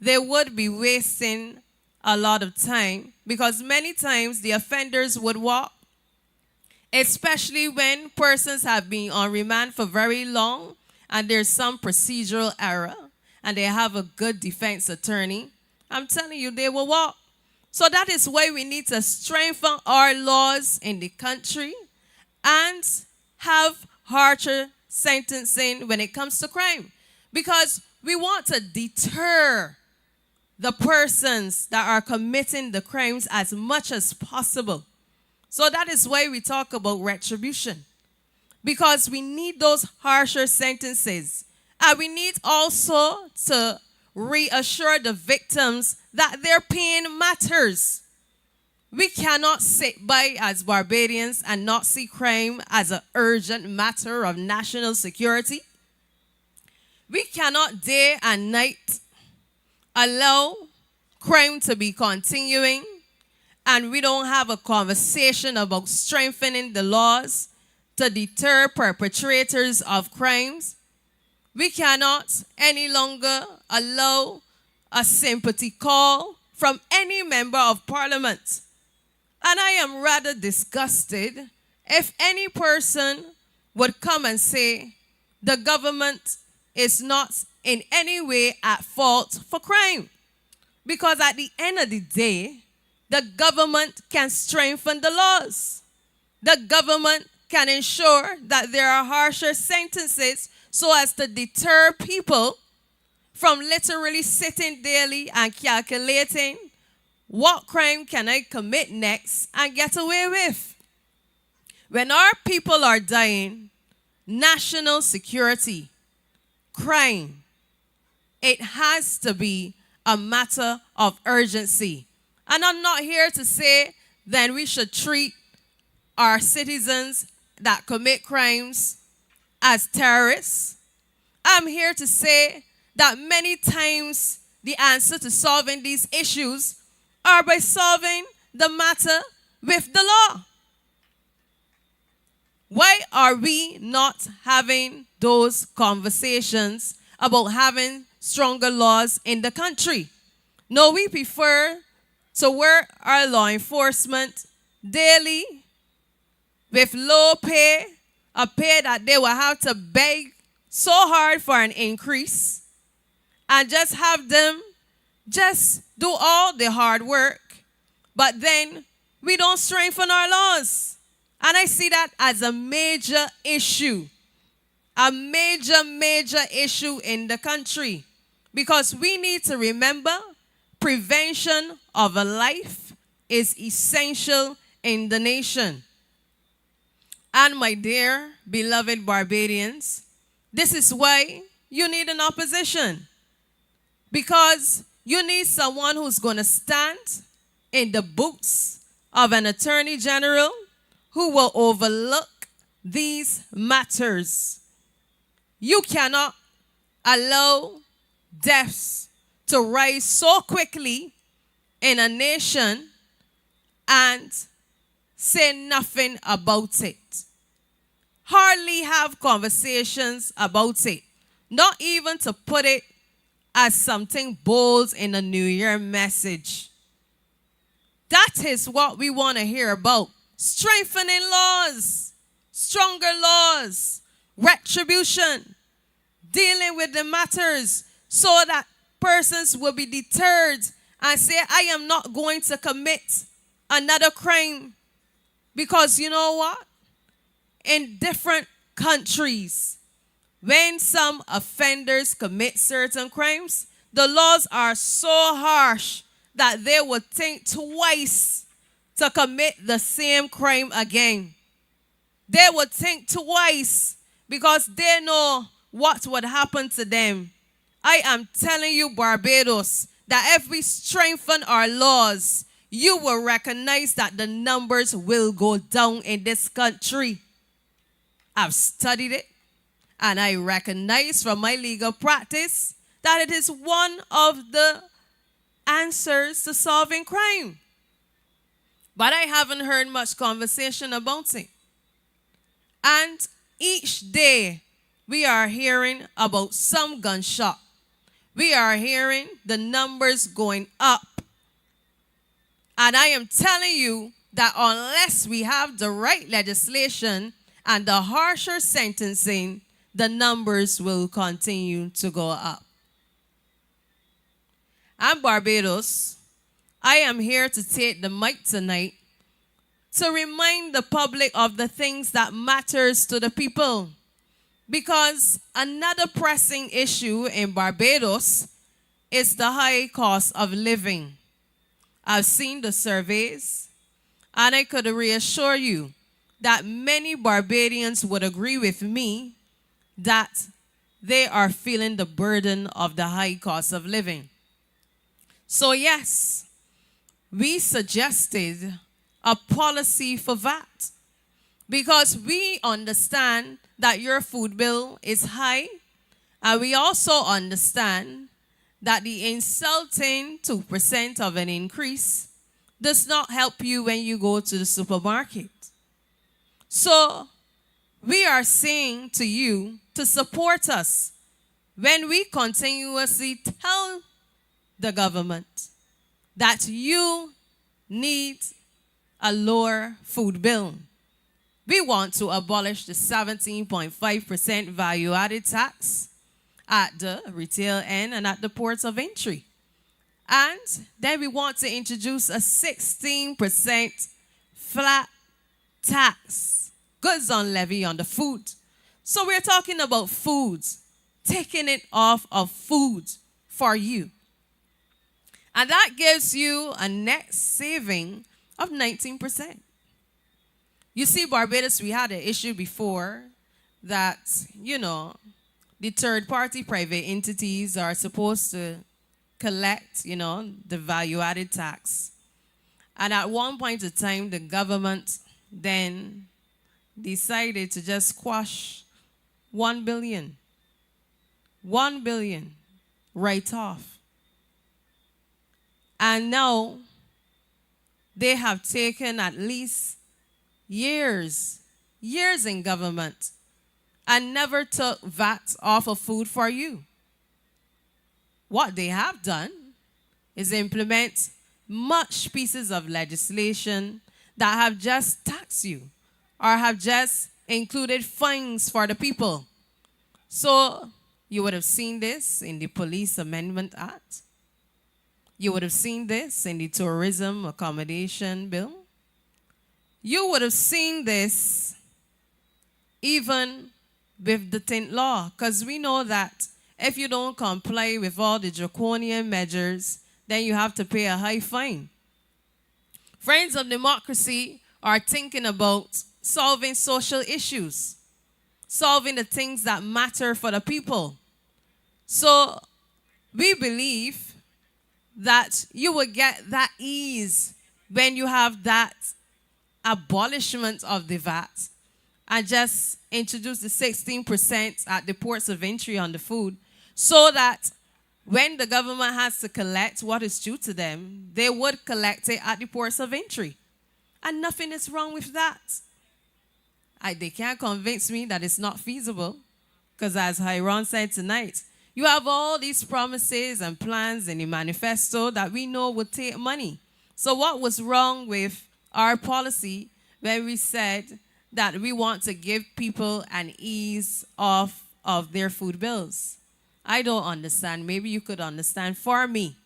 Speaker 13: they would be wasting a lot of time because many times the offenders would walk, especially when persons have been on remand for very long and there's some procedural error and they have a good defense attorney. I'm telling you, they will walk. So that is why we need to strengthen our laws in the country and have harsher sentencing when it comes to crime. Because we want to deter the persons that are committing the crimes as much as possible. So that is why we talk about retribution. Because we need those harsher sentences. And we need also to reassure the victims that their pain matters. We cannot sit by as Barbadians and not see crime as an urgent matter of national security. We cannot day and night allow crime to be continuing and we don't have a conversation about strengthening the laws to deter perpetrators of crimes. We cannot any longer allow a sympathy call from any member of parliament. And I am rather disgusted if any person would come and say the government is not in any way at fault for crime. Because at the end of the day, the government can strengthen the laws. The government can ensure that there are harsher sentences so as to deter people from literally sitting daily and calculating what crime can I commit next and get away with. When our people are dying, national security, crime, it has to be a matter of urgency. And I'm not here to say then we should treat our citizens that commit crimes as terrorists. I'm here to say that many times the answer to solving these issues are by solving the matter with the law. Why are we not having those conversations about having stronger laws in the country? No, we prefer to work our law enforcement daily with low pay, a pay that they will have to beg so hard for an increase, and just have them just do all the hard work, but then we don't strengthen our laws. And I see that as a major issue, a major issue in the country, because we need to remember prevention of a life is essential in the nation. And my dear beloved Barbadians, this is why you need an opposition. Because you need someone who's going to stand in the boots of an attorney general who will overlook these matters. You cannot allow deaths to rise so quickly in a nation and say nothing about it. hardly have conversations about it, not even to put it as something bold in a New Year message. That is what we want to hear about. Strengthening laws, stronger laws, retribution, dealing with the matters so that persons will be deterred and say, I am not going to commit another crime. Because you know what? In different countries, when some offenders commit certain crimes, the laws are so harsh that they would think twice to commit the same crime again. They would think twice because they know what would happen to them. I am telling you, Barbados, that if we strengthen our laws, you will recognize that the numbers will go down in this country. I've studied it, and I recognize from my legal practice that it is one of the answers to solving crime. But I haven't heard much conversation about it. And each day, we are hearing about some gunshot. We are hearing the numbers going up. And I am telling you that unless we have the right legislation and the harsher sentencing, the numbers will continue to go up. I'm Barbados. I am here to take the mic tonight to remind the public of the things that matters to the people. Because another pressing issue in Barbados is the high cost of living. I've seen the surveys, and I could reassure you that many Barbadians would agree with me that they are feeling the burden of the high cost of living. So yes, we suggested a policy for that because we understand that your food bill is high, and we also understand that the insulting 2% of an increase does not help you when you go to the supermarket. So we are saying to you to support us when we continuously tell the government that you need a lower food bill. We want to abolish the 17.5% value-added tax at the retail end and at the ports of entry. And then we want to introduce a 16% flat tax, goods on levy on the food. So we're talking about food, taking it off of food for you. And that gives you a net saving of 19%. You see, Barbados, we had an issue before that, the third-party private entities are supposed to collect, the value-added tax. And at one point in time, the government then decided to just squash 1 billion. 1 billion right off. And now they have taken at least years in government and never took VAT off of food for you. What they have done is implement much pieces of legislation that have just taxed you or have just included fines for the people. So you would have seen this in the Police Amendment Act. You would have seen this in the Tourism Accommodation Bill. You would have seen this even with the tint law, because we know that if you don't comply with all the draconian measures, then you have to pay a high fine. Friends of Democracy are thinking about solving social issues, solving the things that matter for the people. So we believe that you will get that ease when you have that abolishment of the VAT and just introduce the 16% at the ports of entry on the food, so that when the government has to collect what is due to them, they would collect it at the ports of entry. And nothing is wrong with that. they can't convince me that it's not feasible. Because as Hyrone said tonight, you have all these promises and plans in the manifesto that we know would take money. So what was wrong with our policy when we said that we want to give people an ease off of their food bills? I don't understand. Maybe you could understand for me.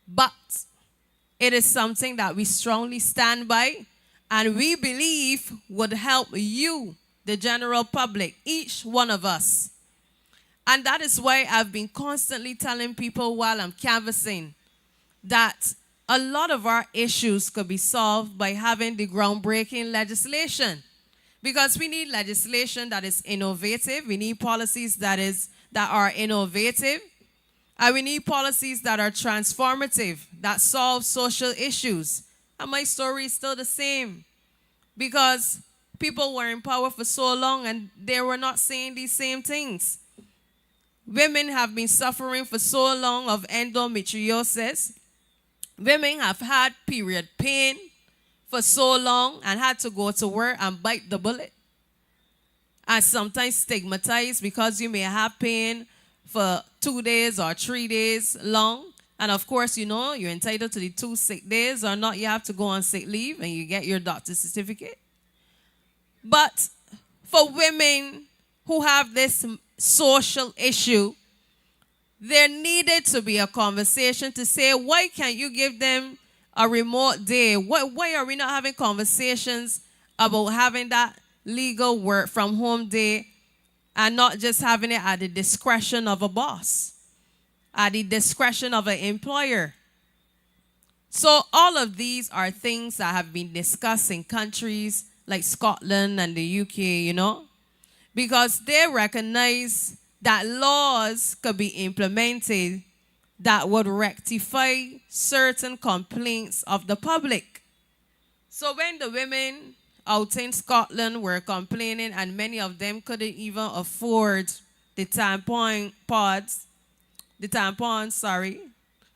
Speaker 13: But it is something that we strongly stand by and we believe would help you, the general public, each one of us. And that is why I've been constantly telling people while I'm canvassing that a lot of our issues could be solved by having the groundbreaking legislation. Because we need legislation that is innovative. We need policies that are innovative. And we need policies that are transformative, that solve social issues. And my story is still the same. Because people were in power for so long and they were not saying these same things. Women have been suffering for so long of endometriosis. Women have had period pain for so long and had to go to work and bite the bullet. And sometimes stigmatized because you may have pain for 2 days or 3 days long. And of course, you know, you're entitled to the 2 sick days or not. You have to go on sick leave and you get your doctor's certificate. But for women who have this social issue, there needed to be a conversation to say, why can't you give them a remote day? Why are we not having conversations about having that legal work from home day and not just having it at the discretion of a boss, at the discretion of an employer? So all of these are things that have been discussed in countries like Scotland and the UK, you know, because they recognize that laws could be implemented that would rectify certain complaints of the public. So when the women out in Scotland were complaining and many of them couldn't even afford the tampons,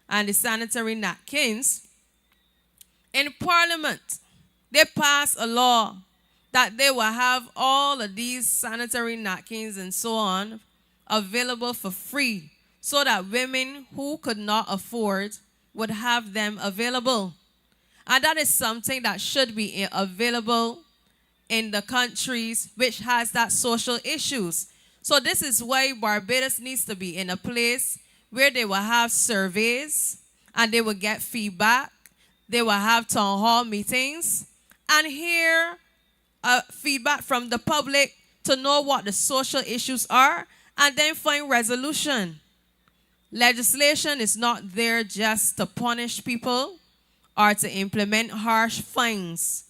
Speaker 13: and the sanitary napkins, in Parliament, they passed a law that they will have all of these sanitary napkins and so on available for free so that women who could not afford would have them available. And that is something that should be available in the countries which has that social issues. So this is why Barbados needs to be in a place where they will have surveys and they will get feedback. They will have town hall meetings and hear feedback from the public to know what the social issues are and then find resolution. Legislation is not there just to punish people or to implement harsh fines.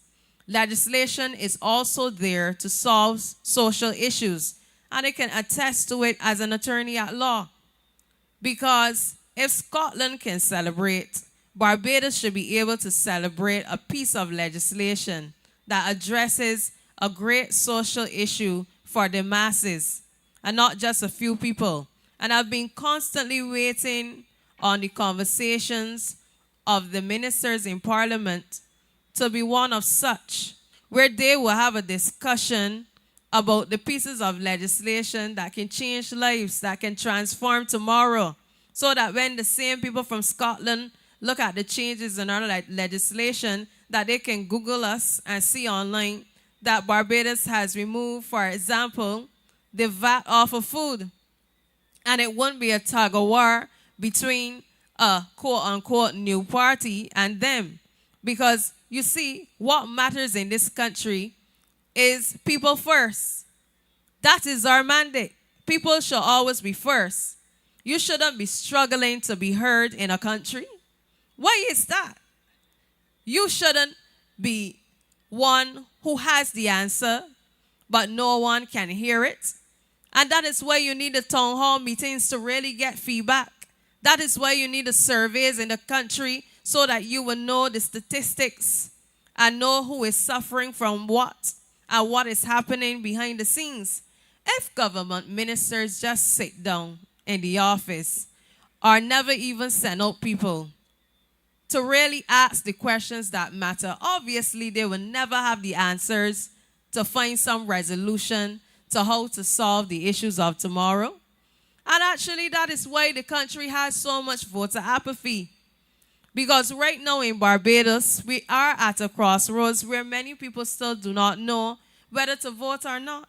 Speaker 13: Legislation is also there to solve social issues, and I can attest to it as an attorney at law. Because if Scotland can celebrate, Barbados should be able to celebrate a piece of legislation that addresses a great social issue for the masses and not just a few people. And I've been constantly waiting on the conversations of the ministers in Parliament to be one of such, where they will have a discussion about the pieces of legislation that can change lives, that can transform tomorrow, so that when the same people from Scotland look at the changes in our legislation, that they can Google us and see online that Barbados has removed, for example, the VAT off of food. And it wouldn't be a tug of war between a quote-unquote new party and them. Because, you see, what matters in this country is people first. That is our mandate. People should always be first. You shouldn't be struggling to be heard in a country. Why is that? You shouldn't be one who has the answer, but no one can hear it. And that is why you need the town hall meetings to really get feedback. That is why you need the surveys in the country so that you will know the statistics and know who is suffering from what and what is happening behind the scenes. If government ministers just sit down in the office or never even send out people to really ask the questions that matter, obviously they will never have the answers to find some resolution to how to solve the issues of tomorrow. And actually, that is why the country has so much voter apathy. Because right now in Barbados, we are at a crossroads where many people still do not know whether to vote or not.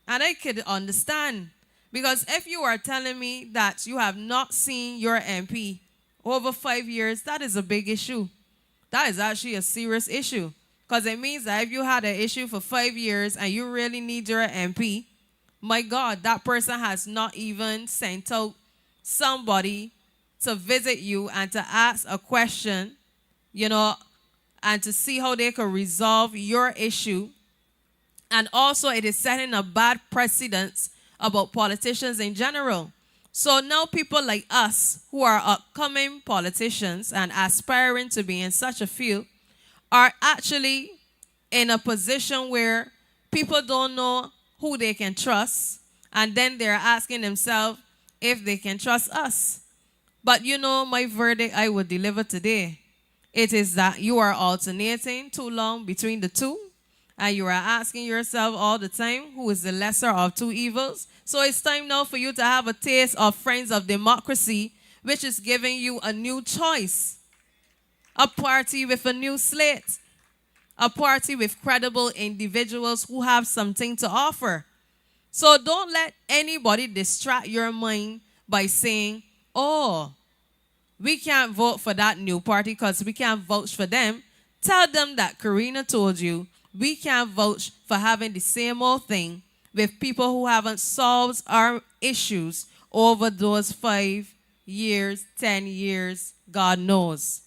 Speaker 13: And I could understand. Because if you are telling me that you have not seen your MP over 5 years, that is a big issue. That is actually a serious issue. Because it means that if you had an issue for 5 years and you really need your MP, my God, that person has not even sent out somebody to visit you and to ask a question, you know, and to see how they can resolve your issue. And also, it is setting a bad precedent about politicians in general. So now people like us who are upcoming politicians and aspiring to be in such a field are actually in a position where people don't know who they can trust, and then they're asking themselves if they can trust us. But you know, my verdict I would deliver today, it is that you are alternating too long between the two, and you are asking yourself all the time, who is the lesser of two evils? So it's time now for you to have a taste of Friends of Democracy, which is giving you a new choice. A party with a new slate. A party with credible individuals who have something to offer. So don't let anybody distract your mind by saying, oh, we can't vote for that new party because we can't vouch for them. Tell them that Karina told you we can't vouch for having the same old thing with people who haven't solved our issues over those 5 years, 10 years, God knows.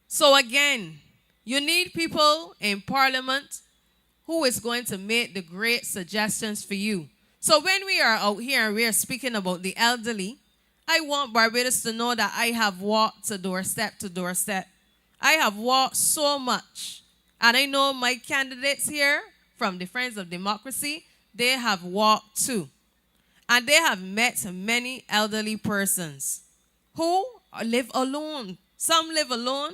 Speaker 13: So again, you need people in Parliament who is going to make the great suggestions for you. So when we are out here and we are speaking about the elderly, I want Barbados to know that I have walked to doorstep to doorstep. I have walked so much. And I know my candidates here from the Friends of Democracy, they have walked too. And they have met many elderly persons who live alone. Some live alone,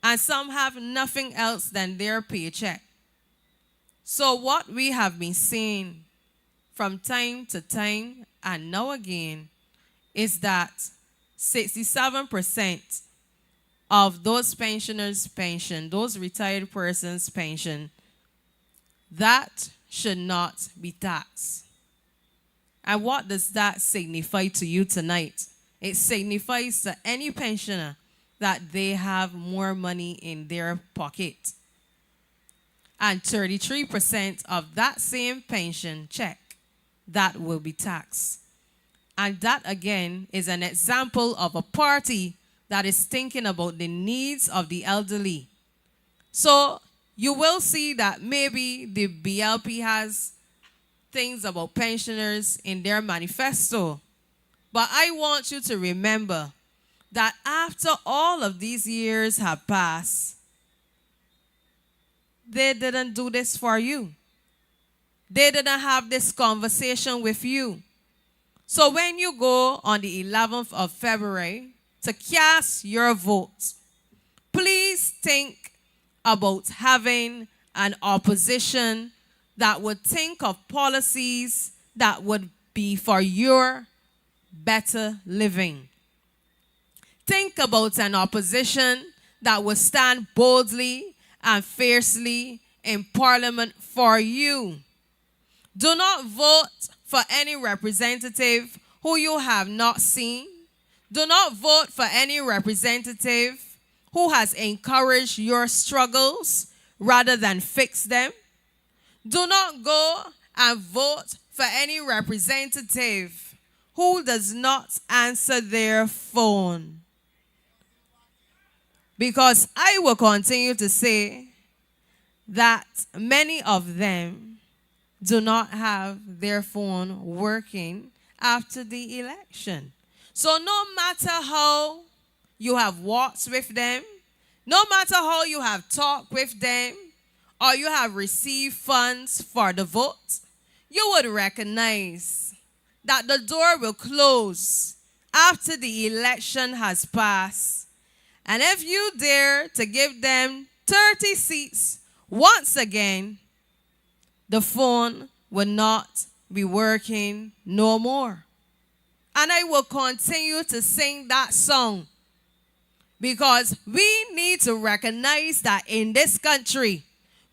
Speaker 13: and some have nothing else than their paycheck. So what we have been seeing from time to time and now again is that 67% of those pensioners' pension, those retired persons' pension, that should not be taxed. And what does that signify to you tonight? It signifies to any pensioner that they have more money in their pocket. And 33% of that same pension check, that will be taxed. And that, again, is an example of a party that is thinking about the needs of the elderly. So you will see that maybe the BLP has things about pensioners in their manifesto. But I want you to remember that after all of these years have passed, they didn't do this for you. They didn't have this conversation with you. So when you go on the 11th of February to cast your vote, please think about having an opposition that would think of policies that would be for your better living. Think about an opposition that would stand boldly and fiercely in Parliament for you. Do not vote for any representative who you have not seen. Do not vote for any representative who has encouraged your struggles rather than fix them. Do not go and vote for any representative who does not answer their phone. Because I will continue to say that many of them do not have their phone working after the election. So no matter how you have walked with them, no matter how you have talked with them, or you have received funds for the vote, you would recognize that the door will close after the election has passed. And if you dare to give them 30 seats once again, the phone will not be working no more. And I will continue to sing that song because we need to recognize that in this country,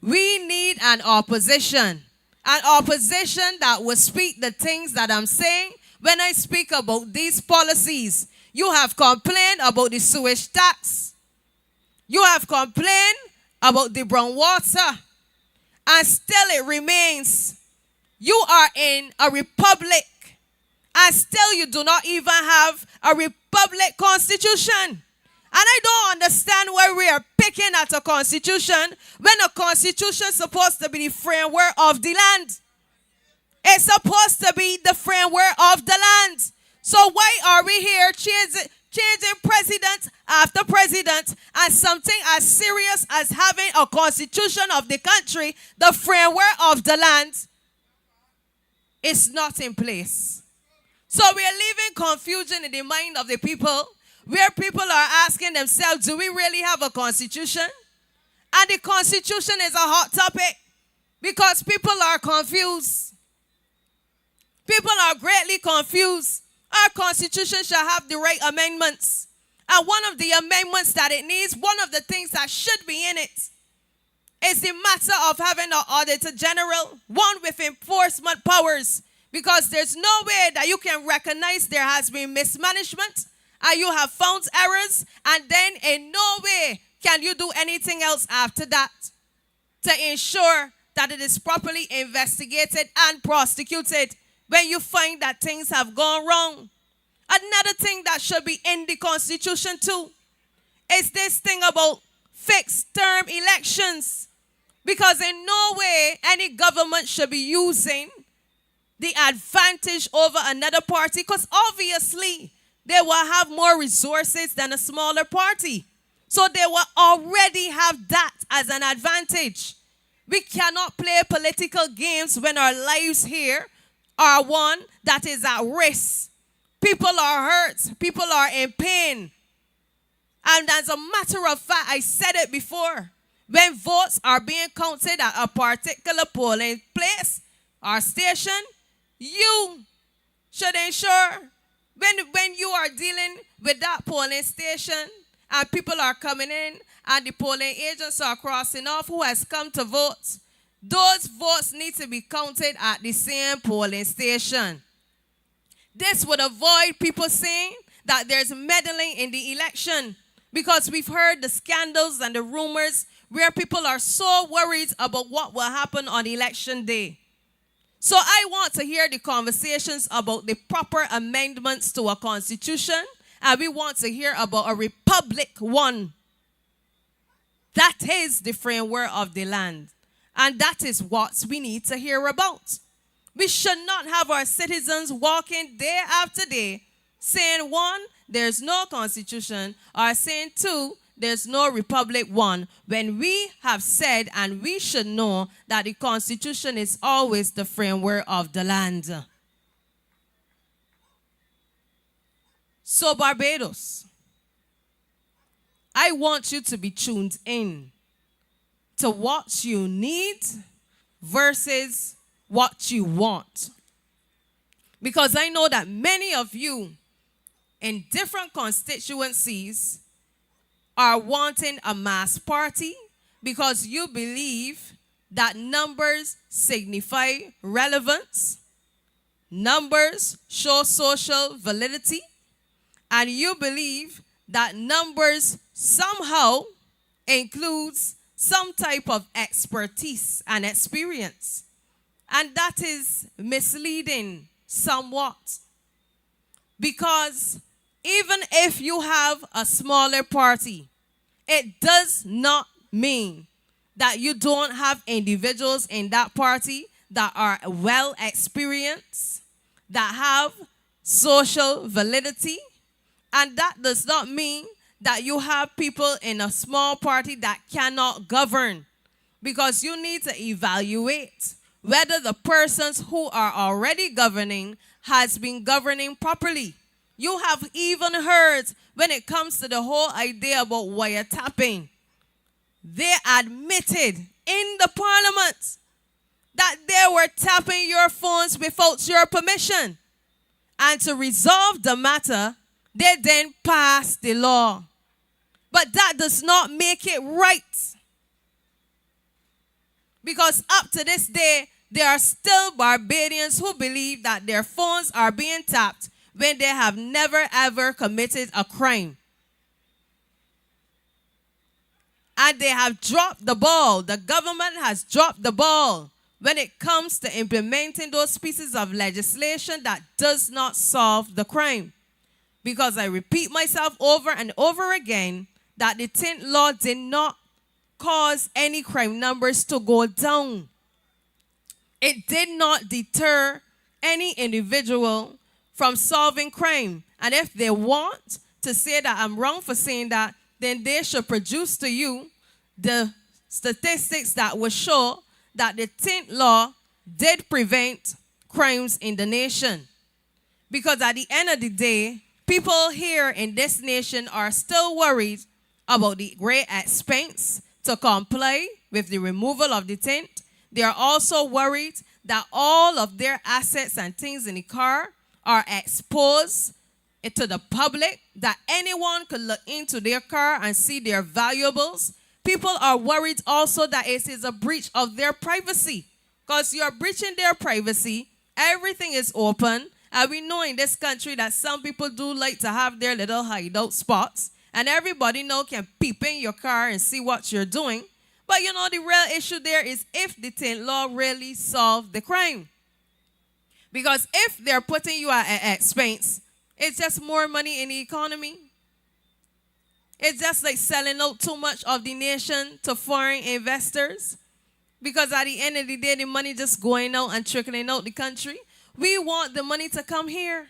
Speaker 13: we need an opposition that will speak the things that I'm saying when I speak about these policies. You have complained about the sewage tax. You have complained about the brown water. And still it remains. You are in a republic. And still you do not even have a republic constitution. And I don't understand why we are picking at a constitution when a constitution is supposed to be the framework of the land. It's supposed to be the framework of the land. So why are we here changing president after president, and something as serious as having a constitution of the country, the framework of the land, is not in place? So we are leaving confusion in the mind of the people, where people are asking themselves, do we really have a constitution? And the constitution is a hot topic because people are confused. People are greatly confused. Our constitution shall have the right amendments. And one of the amendments that it needs, one of the things that should be in it, is the matter of having an auditor general, one with enforcement powers. Because there's no way that you can recognize there has been mismanagement and you have found errors, and then in no way can you do anything else after that to ensure that it is properly investigated and prosecuted when you find that things have gone wrong. Another thing that should be in the Constitution too is this thing about fixed term elections. Because in no way any government should be using the advantage over another party, because obviously they will have more resources than a smaller party. So they will already have that as an advantage. We cannot play political games when our lives here are one that is at risk. People are hurt. People are in pain. And as a matter of fact, I said it before, when votes are being counted at a particular polling place or station, you should ensure when you are dealing with that polling station and people are coming in and the polling agents are crossing off who has come to vote, those votes need to be counted at the same polling station. This would avoid people saying that there's meddling in the election, because we've heard the scandals and the rumors where people are so worried about what will happen on election day. So I want to hear the conversations about the proper amendments to a constitution, and we want to hear about a republic one. That is the framework of the land. And that is what we need to hear about. We should not have our citizens walking day after day saying, one, there's no constitution, or saying, two, there's no republic one, when we have said and we should know that the constitution is always the framework of the land. So Barbados, I want you to be tuned in to what you need versus what you want. Because I know that many of you in different constituencies are wanting a mass party because you believe that numbers signify relevance, numbers show social validity, and you believe that numbers somehow includes some type of expertise and experience. And that is misleading somewhat. Because even if you have a smaller party, it does not mean that you don't have individuals in that party that are well experienced, that have social validity, and that does not mean that you have people in a small party that cannot govern, because you need to evaluate whether the persons who are already governing has been governing properly. You have even heard when it comes to the whole idea about wiretapping, they admitted in the parliament that they were tapping your phones without your permission. And to resolve the matter, they then passed the law. But that does not make it right. Because up to this day, there are still Barbadians who believe that their phones are being tapped when they have never ever committed a crime. And they have dropped the ball. The government has dropped the ball when it comes to implementing those pieces of legislation that does not solve the crime. Because I repeat myself over and over again that the tint law did not cause any crime numbers to go down. It did not deter any individual from solving crime. And if they want to say that I'm wrong for saying that, then they should produce to you the statistics that will show that the tint law did prevent crimes in the nation. Because at the end of the day, people here in this nation are still worried about the great expense to comply with the removal of the tint. They are also worried that all of their assets and things in the car are exposed to the public, that anyone could look into their car and see their valuables. People are worried also that it is a breach of their privacy. Because you're breaching their privacy, everything is open, and we know in this country that some people do like to have their little hideout spots, and everybody now can peep in your car and see what you're doing. But you know, the real issue there is if the tint law really solved the crime. Because if they're putting you at an expense, it's just more money in the economy. It's just like selling out too much of the nation to foreign investors. Because at the end of the day, the money just going out and trickling out the country. We want the money to come here.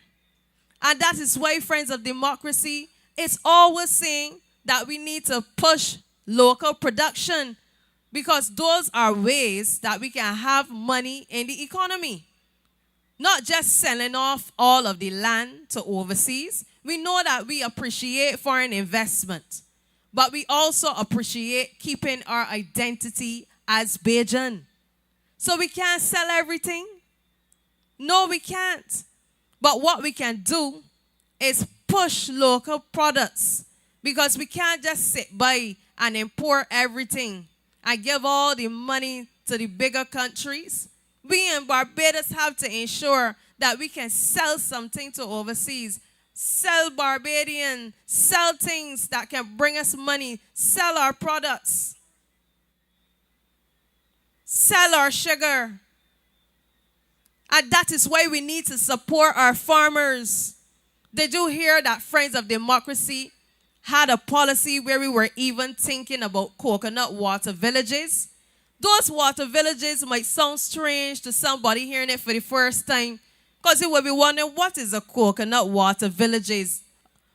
Speaker 13: And that is why, friends of democracy, it's always saying that we need to push local production, because those are ways that we can have money in the economy. Not just selling off all of the land to overseas. We know that we appreciate foreign investment, but we also appreciate keeping our identity as Bajan. So we can't sell everything. No, we can't. But what we can do is push local products, because we can't just sit by and import everything and give all the money to the bigger countries. We in Barbados have to ensure that we can sell something to overseas. Sell Barbadian, sell things that can bring us money, sell our products, sell our sugar. And that is why we need to support our farmers. Did you hear that Friends of Democracy had a policy where we were even thinking about coconut water villages? Those water villages might sound strange to somebody hearing it for the first time, because you will be wondering, what is a coconut water villages?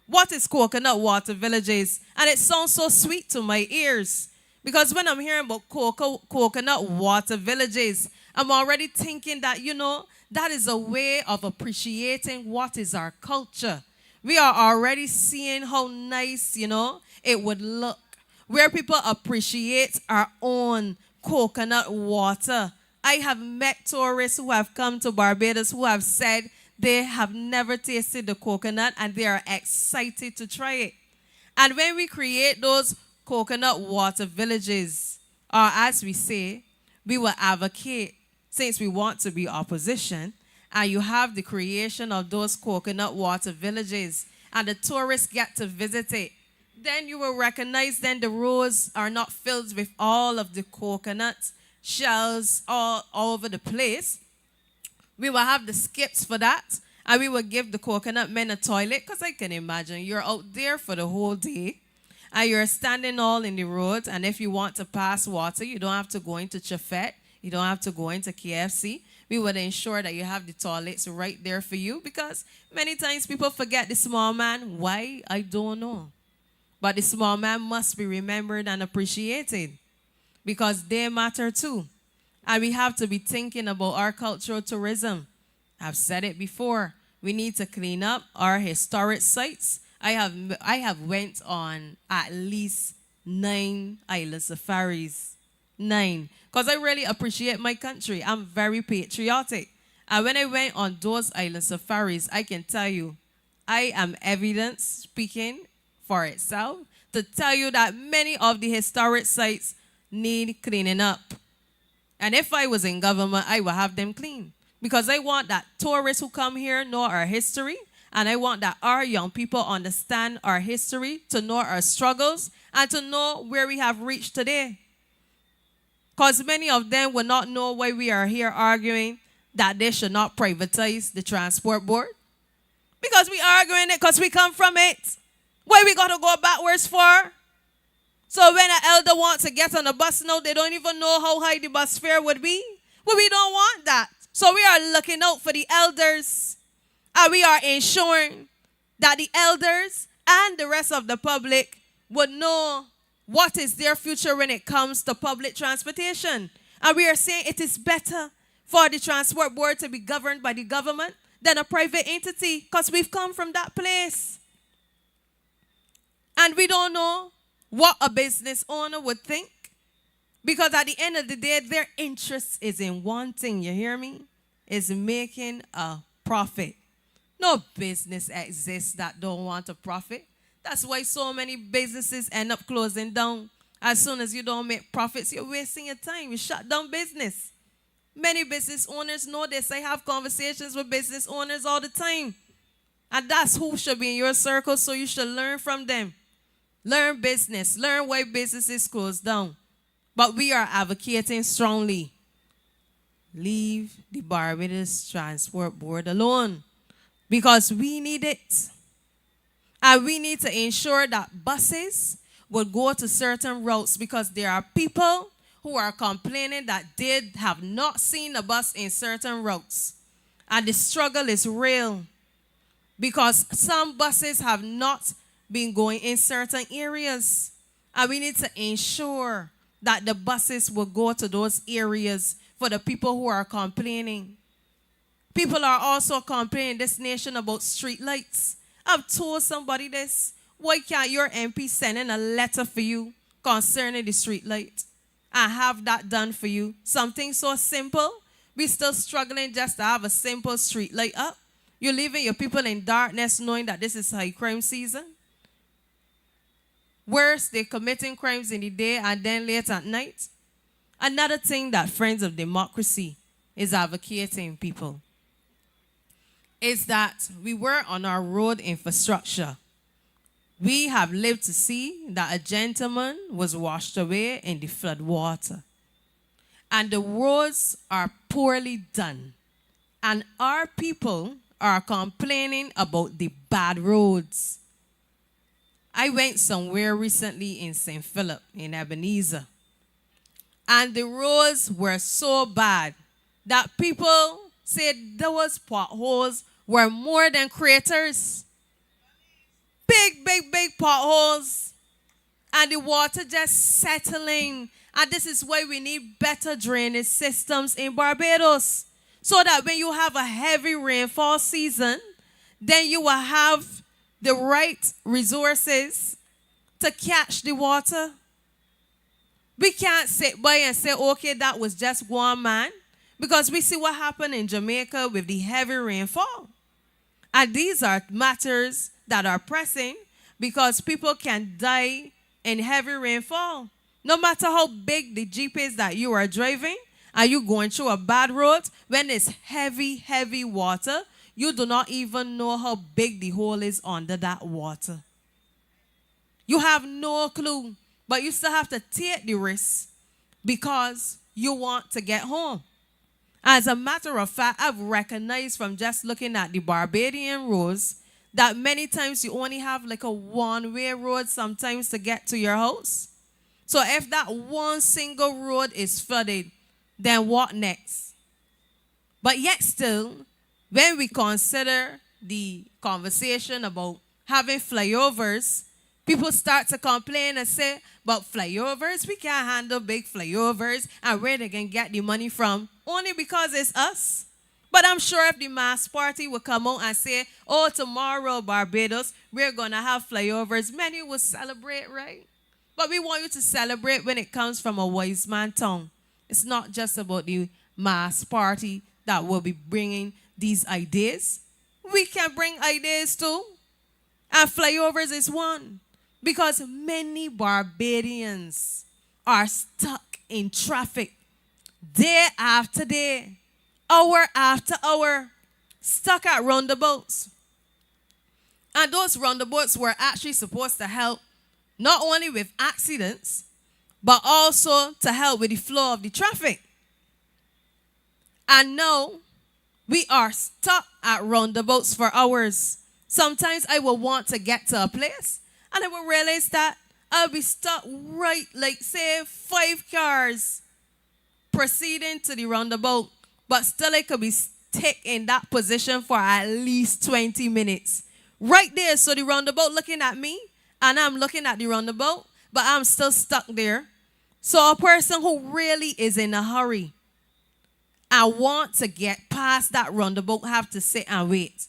Speaker 13: What is coconut water villages? And it sounds so sweet to my ears, because when I'm hearing about coconut water villages, I'm already thinking that, you know, that is a way of appreciating what is our culture. We are already seeing how nice, you know, it would look, where people appreciate our own coconut water. I have met tourists who have come to Barbados who have said they have never tasted the coconut and they are excited to try it. And when we create those coconut water villages, or as we say, we will advocate, since we want to be opposition, and you have the creation of those coconut water villages and the tourists get to visit it, then you will recognize then the roads are not filled with all of the coconut shells all over the place. We will have the skips for that, and we will give the coconut men a toilet, because I can imagine you're out there for the whole day and you're standing all in the road, and if you want to pass water, you don't have to go into Chafet, you don't have to go into KFC. We would ensure that you have the toilets right there for you, because many times people forget the small man. Why? I don't know. But the small man must be remembered and appreciated, because they matter too. And we have to be thinking about our cultural tourism. I've said it before. We need to clean up our historic sites. I have went on at least 9 island safaris. 9. Because I really appreciate my country. I'm very patriotic. And when I went on those island safaris, I can tell you, I am evidence speaking for itself to tell you that many of the historic sites need cleaning up. And if I was in government, I would have them clean. Because I want that tourists who come here know our history, and I want that our young people understand our history, to know our struggles, and to know where we have reached today. Because many of them will not know why we are here arguing that they should not privatize the transport board. Because we arguing it because we come from it. Why we got to go backwards for? So when an elder wants to get on a bus now, they don't even know how high the bus fare would be. Well, we don't want that. So we are looking out for the elders. And we are ensuring that the elders and the rest of the public would know what is their future when it comes to public transportation. And we are saying it is better for the transport board to be governed by the government than a private entity, because we've come from that place. And we don't know what a business owner would think, because at the end of the day, their interest is in one thing, you hear me? Is making a profit. No business exists that don't want a profit. That's why so many businesses end up closing down. As soon as you don't make profits, you're wasting your time. You shut down business. Many business owners know this. I have conversations with business owners all the time. And that's who should be in your circle, so you should learn from them. Learn business. Learn why businesses close down. But we are advocating strongly. Leave the Barbados Transport Board alone, because we need it. And we need to ensure that buses will go to certain routes, because there are people who are complaining that they have not seen a bus in certain routes. And the struggle is real, because some buses have not been going in certain areas. And we need to ensure that the buses will go to those areas for the people who are complaining. People are also complaining in this nation about street lights. I've told somebody this. Why can't your MP send in a letter for you concerning the street light and have that done for you? Something so simple. We're still struggling just to have a simple street light up. You're leaving your people in darkness knowing that this is high crime season. Worse, they're committing crimes in the day and then late at night. Another thing that Friends of Democracy is advocating, people, is that we work on our road infrastructure. We have lived to see that a gentleman was washed away in the flood water. And the roads are poorly done. And our people are complaining about the bad roads. I went somewhere recently in St. Philip, in Ebenezer. And the roads were so bad that people said those potholes were more than craters. Big, big, big potholes. And the water just settling. And this is why we need better drainage systems in Barbados. So that when you have a heavy rainfall season, then you will have the right resources to catch the water. We can't sit by and say, okay, that was just one man. Because we see what happened in Jamaica with the heavy rainfall. And these are matters that are pressing, because people can die in heavy rainfall. No matter how big the Jeep is that you are driving, and you going through a bad road, when it's heavy, heavy water, you do not even know how big the hole is under that water. You have no clue, but you still have to take the risk because you want to get home. As a matter of fact, I've recognized from just looking at the Barbadian roads that many times you only have like a one-way road sometimes to get to your house. So if that one single road is flooded, then what next? But yet still, when we consider the conversation about having flyovers, people start to complain and say, but flyovers, we can't handle big flyovers, and where they can get the money from, only because it's us. But I'm sure if the mass party will come out and say, oh, tomorrow, Barbados, we're going to have flyovers, many will celebrate, right? But we want you to celebrate when it comes from a wise man tongue. It's not just about the mass party that will be bringing these ideas. We can bring ideas too. And flyovers is one. Because many Barbadians are stuck in traffic day after day, hour after hour, stuck at roundabouts. And those roundabouts were actually supposed to help not only with accidents, but also to help with the flow of the traffic. And now, we are stuck at roundabouts for hours. Sometimes I will want to get to a place, and I will realize that I'll be stuck right, like, say, 5 cars proceeding to the roundabout, but still I could be stuck in that position for at least 20 minutes. Right there, so the roundabout looking at me, and I'm looking at the roundabout, but I'm still stuck there. So a person who really is in a hurry and want to get past that roundabout have to sit and wait.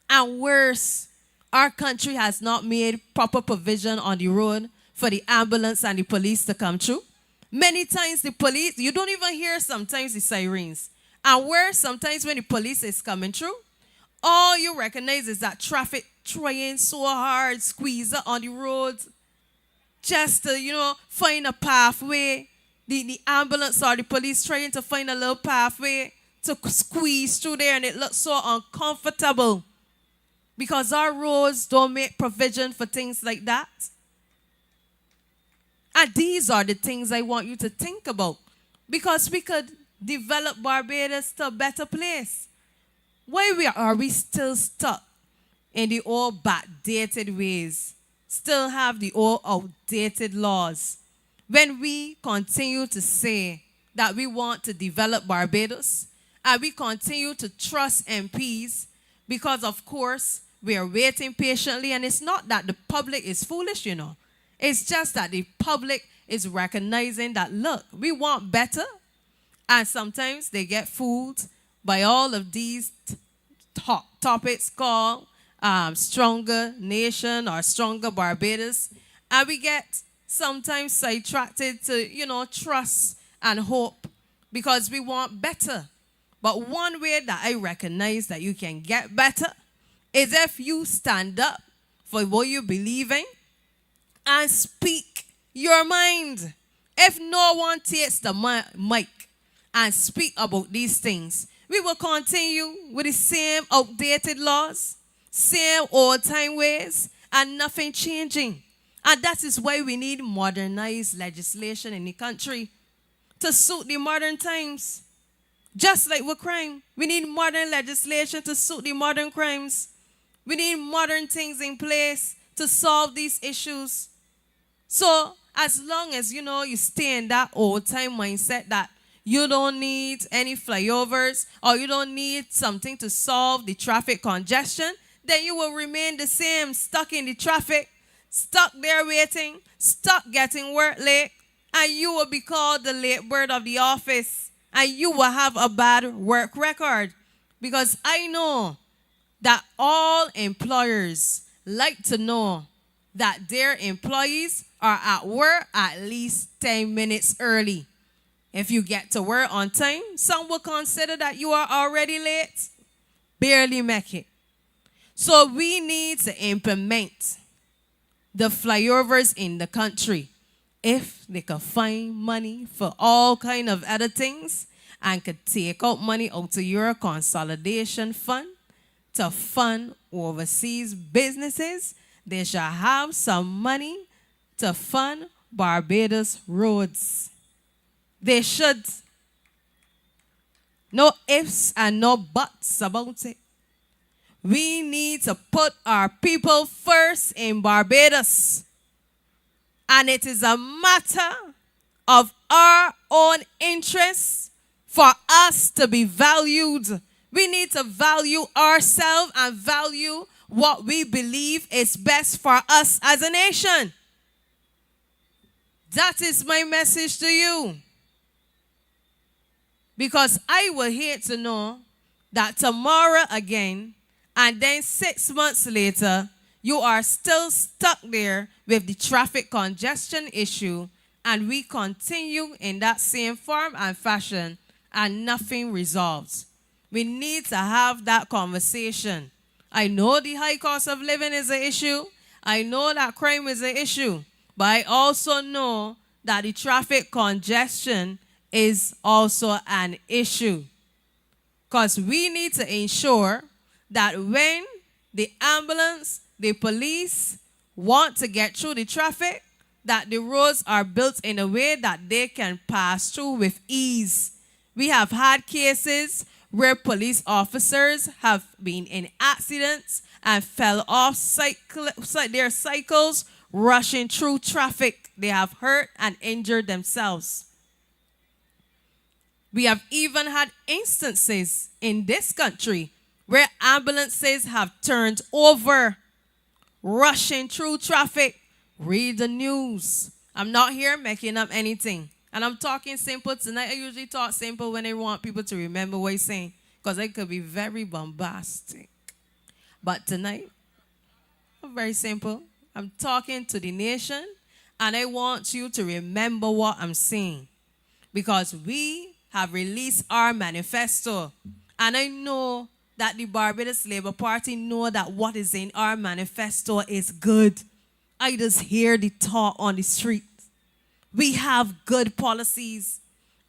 Speaker 13: And worse, our country has not made proper provision on the road for the ambulance and the police to come through. Many times the police, you don't even hear sometimes the sirens. And worse, sometimes when the police is coming through, all you recognize is that traffic trying so hard, squeeze on the road, just to, find a pathway. The ambulance or the police trying to find a little pathway to squeeze through there, and it looks so uncomfortable because our roads don't make provision for things like that. And these are the things I want you to think about, because we could develop Barbados to a better place. Why are we still stuck in the old backdated ways, still have the old outdated laws? When we continue to say that we want to develop Barbados, and we continue to trust MPs, because of course we are waiting patiently, and it's not that the public is foolish, It's just that the public is recognizing that, look, we want better, and sometimes they get fooled by all of these topics called Stronger Nation or Stronger Barbados, and we get sometimes sidetracked to, trust and hope because we want better. But one way that I recognize that you can get better is if you stand up for what you believe in and speak your mind. If no one takes the mic and speak about these things, we will continue with the same outdated laws, same old-time ways, and nothing changing. And that is why we need modernized legislation in the country to suit the modern times. Just like with crime, we need modern legislation to suit the modern crimes. We need modern things in place to solve these issues. So as long as, you stay in that old-time mindset that you don't need any flyovers or you don't need something to solve the traffic congestion, then you will remain the same, stuck in the traffic, stuck there waiting, stuck getting work late, and you will be called the late bird of the office, and you will have a bad work record. Because I know that all employers like to know that their employees are at work at least 10 minutes early. If you get to work on time, some will consider that you are already late. Barely make it. So we need to implement the flyovers in the country. If they could find money for all kind of other things and could take out money out of your consolidation fund to fund overseas businesses, they shall have some money to fund Barbados roads. They should. No ifs and no buts about it. We need to put our people first in Barbados. And it is a matter of our own interests for us to be valued. We need to value ourselves and value what we believe is best for us as a nation. That is my message to you. Because I will hate to know that tomorrow again, and then 6 months later, you are still stuck there with the traffic congestion issue, and we continue in that same form and fashion, and nothing resolves. We need to have that conversation. I know the high cost of living is an issue. I know that crime is an issue. But I also know that the traffic congestion is also an issue. Because we need to ensure that when the ambulance, the police want to get through the traffic, that the roads are built in a way that they can pass through with ease. We have had cases where police officers have been in accidents and fell off their cycles rushing through traffic. They have hurt and injured themselves. We have even had instances in this country where ambulances have turned over, rushing through traffic. Read the news. I'm not here making up anything. And I'm talking simple tonight. I usually talk simple when I want people to remember what I'm saying, because it could be very bombastic. But tonight, I'm very simple. I'm talking to the nation, and I want you to remember what I'm saying, because we have released our manifesto. And I know that the Barbados Labour Party know that what is in our manifesto is good. I just hear the talk on the street. We have good policies,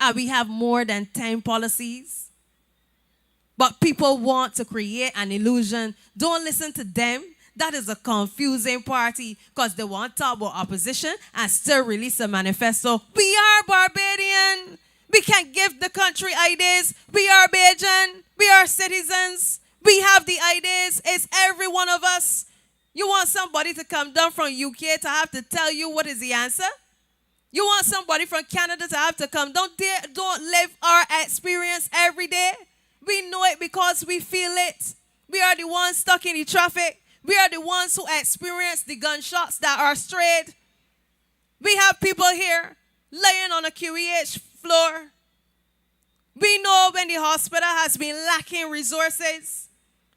Speaker 13: and we have more than 10 policies. But people want to create an illusion. Don't listen to them. That is a confusing party, because they want to talk about opposition and still release a manifesto. We are Barbadian. We can give the country ideas. We are Bajan. We are citizens. We have the ideas. It's every one of us. You want somebody to come down from UK to have to tell you what is the answer? You want somebody from Canada to have to come down? Don't live our experience every day. We know it because we feel it. We are the ones stuck in the traffic. We are the ones who experience the gunshots that are strayed. We have people here laying on a QEH floor. We know when the hospital has been lacking resources.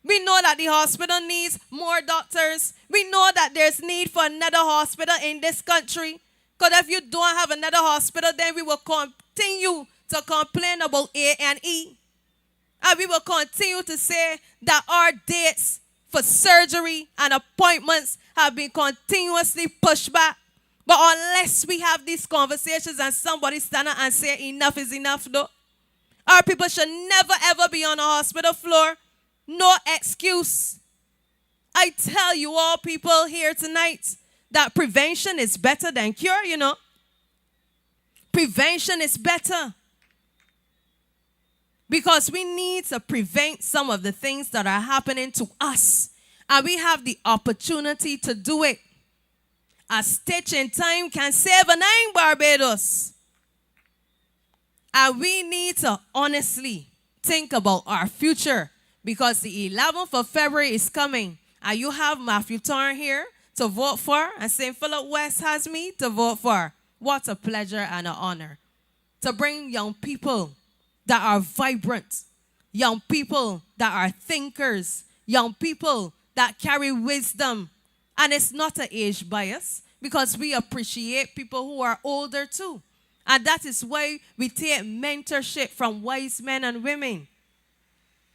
Speaker 13: We know that the hospital needs more doctors. We know that there's need for another hospital in this country. Because if you don't have another hospital, then we will continue to complain about A&E. And we will continue to say that our dates for surgery and appointments have been continuously pushed back. But unless we have these conversations and somebody stand up and say enough is enough, though, our people should never ever be on a hospital floor. No excuse. I tell you all people here tonight that prevention is better than cure, you know. Prevention is better. Because we need to prevent some of the things that are happening to us. And we have the opportunity to do it. A stitch in time can save a nine, Barbados. And we need to honestly think about our future, because the 11th of February is coming. And you have Matthew Thorne here to vote for, and St. Philip West has me to vote for. What a pleasure and an honor to bring young people that are vibrant, young people that are thinkers, young people that carry wisdom. And it's not an age bias, because we appreciate people who are older too. And that is why we take mentorship from wise men and women.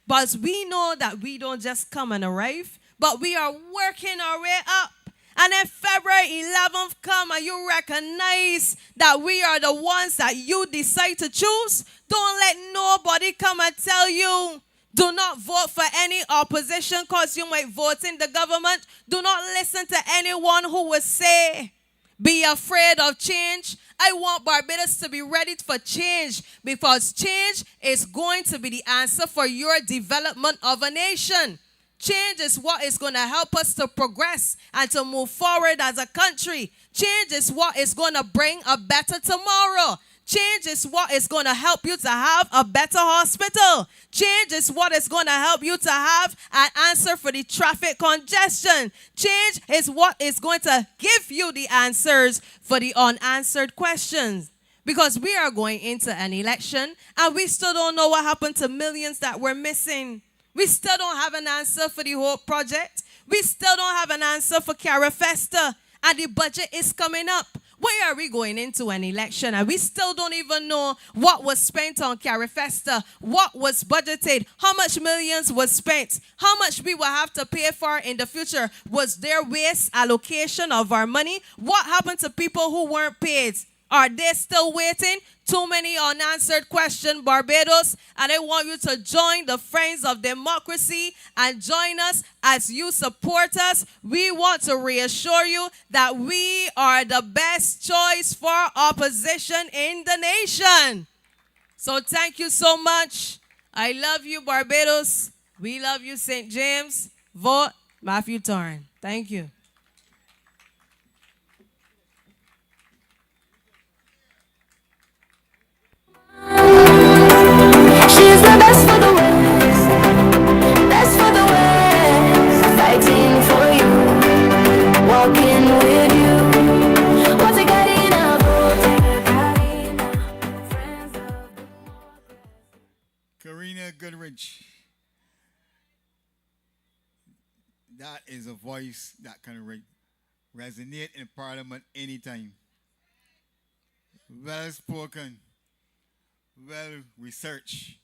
Speaker 13: But we know that we don't just come and arrive, but we are working our way up. And then February 11th come and you recognize that we are the ones that you decide to choose. Don't let nobody come and tell you, do not vote for any opposition because you might vote in the government. Do not listen to anyone who will say, be afraid of change. I want Barbados to be ready for change, because change is going to be the answer for your development of a nation. Change is what is going to help us to progress and to move forward as a country. Change is what is going to bring a better tomorrow. Change is what is going to help you to have a better hospital. Change is what is going to help you to have an answer for the traffic congestion. Change is what is going to give you the answers for the unanswered questions. Because we are going into an election and we still don't know what happened to millions that were missing. We still don't have an answer for the Hope Project. We still don't have an answer for Carifesta, and the budget is coming up. Where are we going into an election? And we still don't even know what was spent on Carifesta, what was budgeted, how much millions was spent, how much we will have to pay for in the future. Was there waste allocation of our money? What happened to people who weren't paid? Are they still waiting? Too many unanswered questions, Barbados. And I want you to join the Friends of Democracy and join us as you support us. We want to reassure you that we are the best choice for opposition in the nation. So thank you so much. I love you, Barbados. We love you, St. James. Vote Matthew Thorne. Thank you.
Speaker 2: She's the best for the West, best for the West, fighting for you, walking with you. What's it Karina, friends of
Speaker 5: Karina Goodridge. That is a voice that can resonate in Parliament anytime. Well spoken, well researched.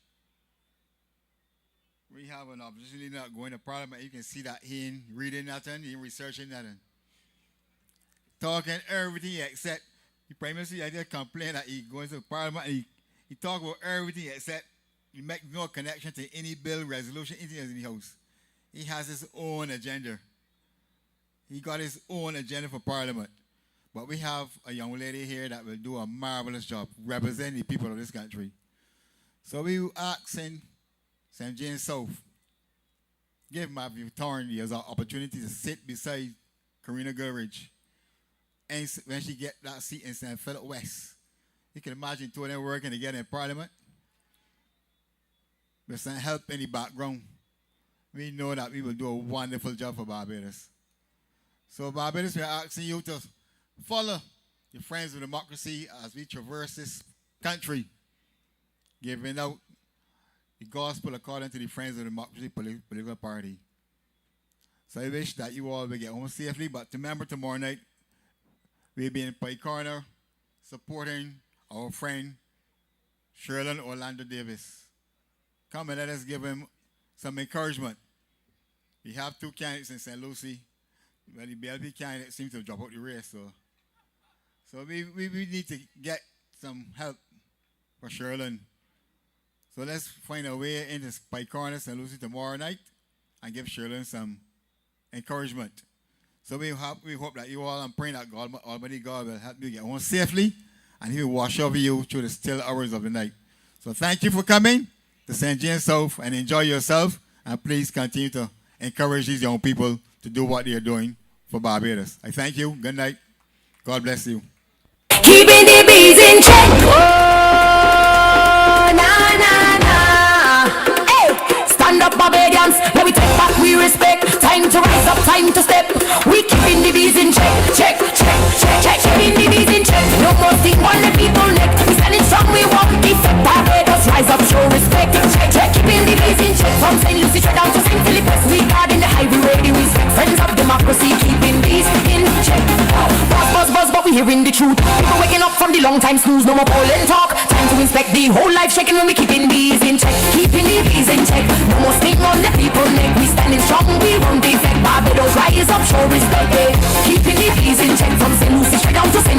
Speaker 5: We have an opportunity not going to Parliament. You can see that he ain't reading nothing, he ain't researching nothing. Talking everything except the Prime Minister I just complain that he goes to Parliament and he talk about everything except he make no connection to any bill, resolution, anything else in the House. He has his own agenda. He got his own agenda for Parliament. But we have a young lady here that will do a marvelous job representing the people of this country. So we asking St. James South, give Matthew Thorne an opportunity to sit beside Karina Goodridge. And when she get that seat in St. Philip West, you can imagine two of them working together in Parliament. With some help in the background, we know that we will do a wonderful job for Barbados. So Barbados, we are asking you to follow the Friends of Democracy as we traverse this country, giving out the gospel according to the Friends of Democracy political party. So I wish that you all will get home safely, but remember tomorrow night, we'll be in Pike Corner supporting our friend Sherlin Orlando Davis. Come and let us give him some encouragement. We have two candidates in St. Lucie. Well, the BLP candidate seems to drop out the race, so we need to get some help for Sherlin. So let's find a way into Pike Corner, St. Lucie tomorrow night and give Sherlin some encouragement. So we hope that you all, I'm praying that God, Almighty God will help you get home safely and He will wash over you through the still hours of the night. So thank you for coming to St. James South and enjoy yourself, and please continue to encourage these young people to do what they are doing for Barbados. I thank you. Good night. God bless you.
Speaker 2: keeping the bees in check. Oh, na na na. Hey, stand up, Barbadians. Yeah, we take back, we respect. Time to rise up, time to step. We keeping the bees in check, check, check, check, check. Keeping the bees in check. No more sting on the people neck. We standing strong, we walk defect. Barbados, rise up, show respect. Check, check. Keeping the bees in check. From St. Lucie straight down to St. Philip, we guard in the highway ready. We respect friends of democracy, keeping bees in check. Buzz, buzz, buzz, but we hearing the truth. People waking up from the long time snooze, no more polling talk. Time to inspect the whole life shaking when we keeping bees in check. Keeping the bees in check. No more sting on the people neck. We standing strong, we won't defect. Barbados rise up, show respect. Keeping the bees in check. From St. Lucie straight down to St.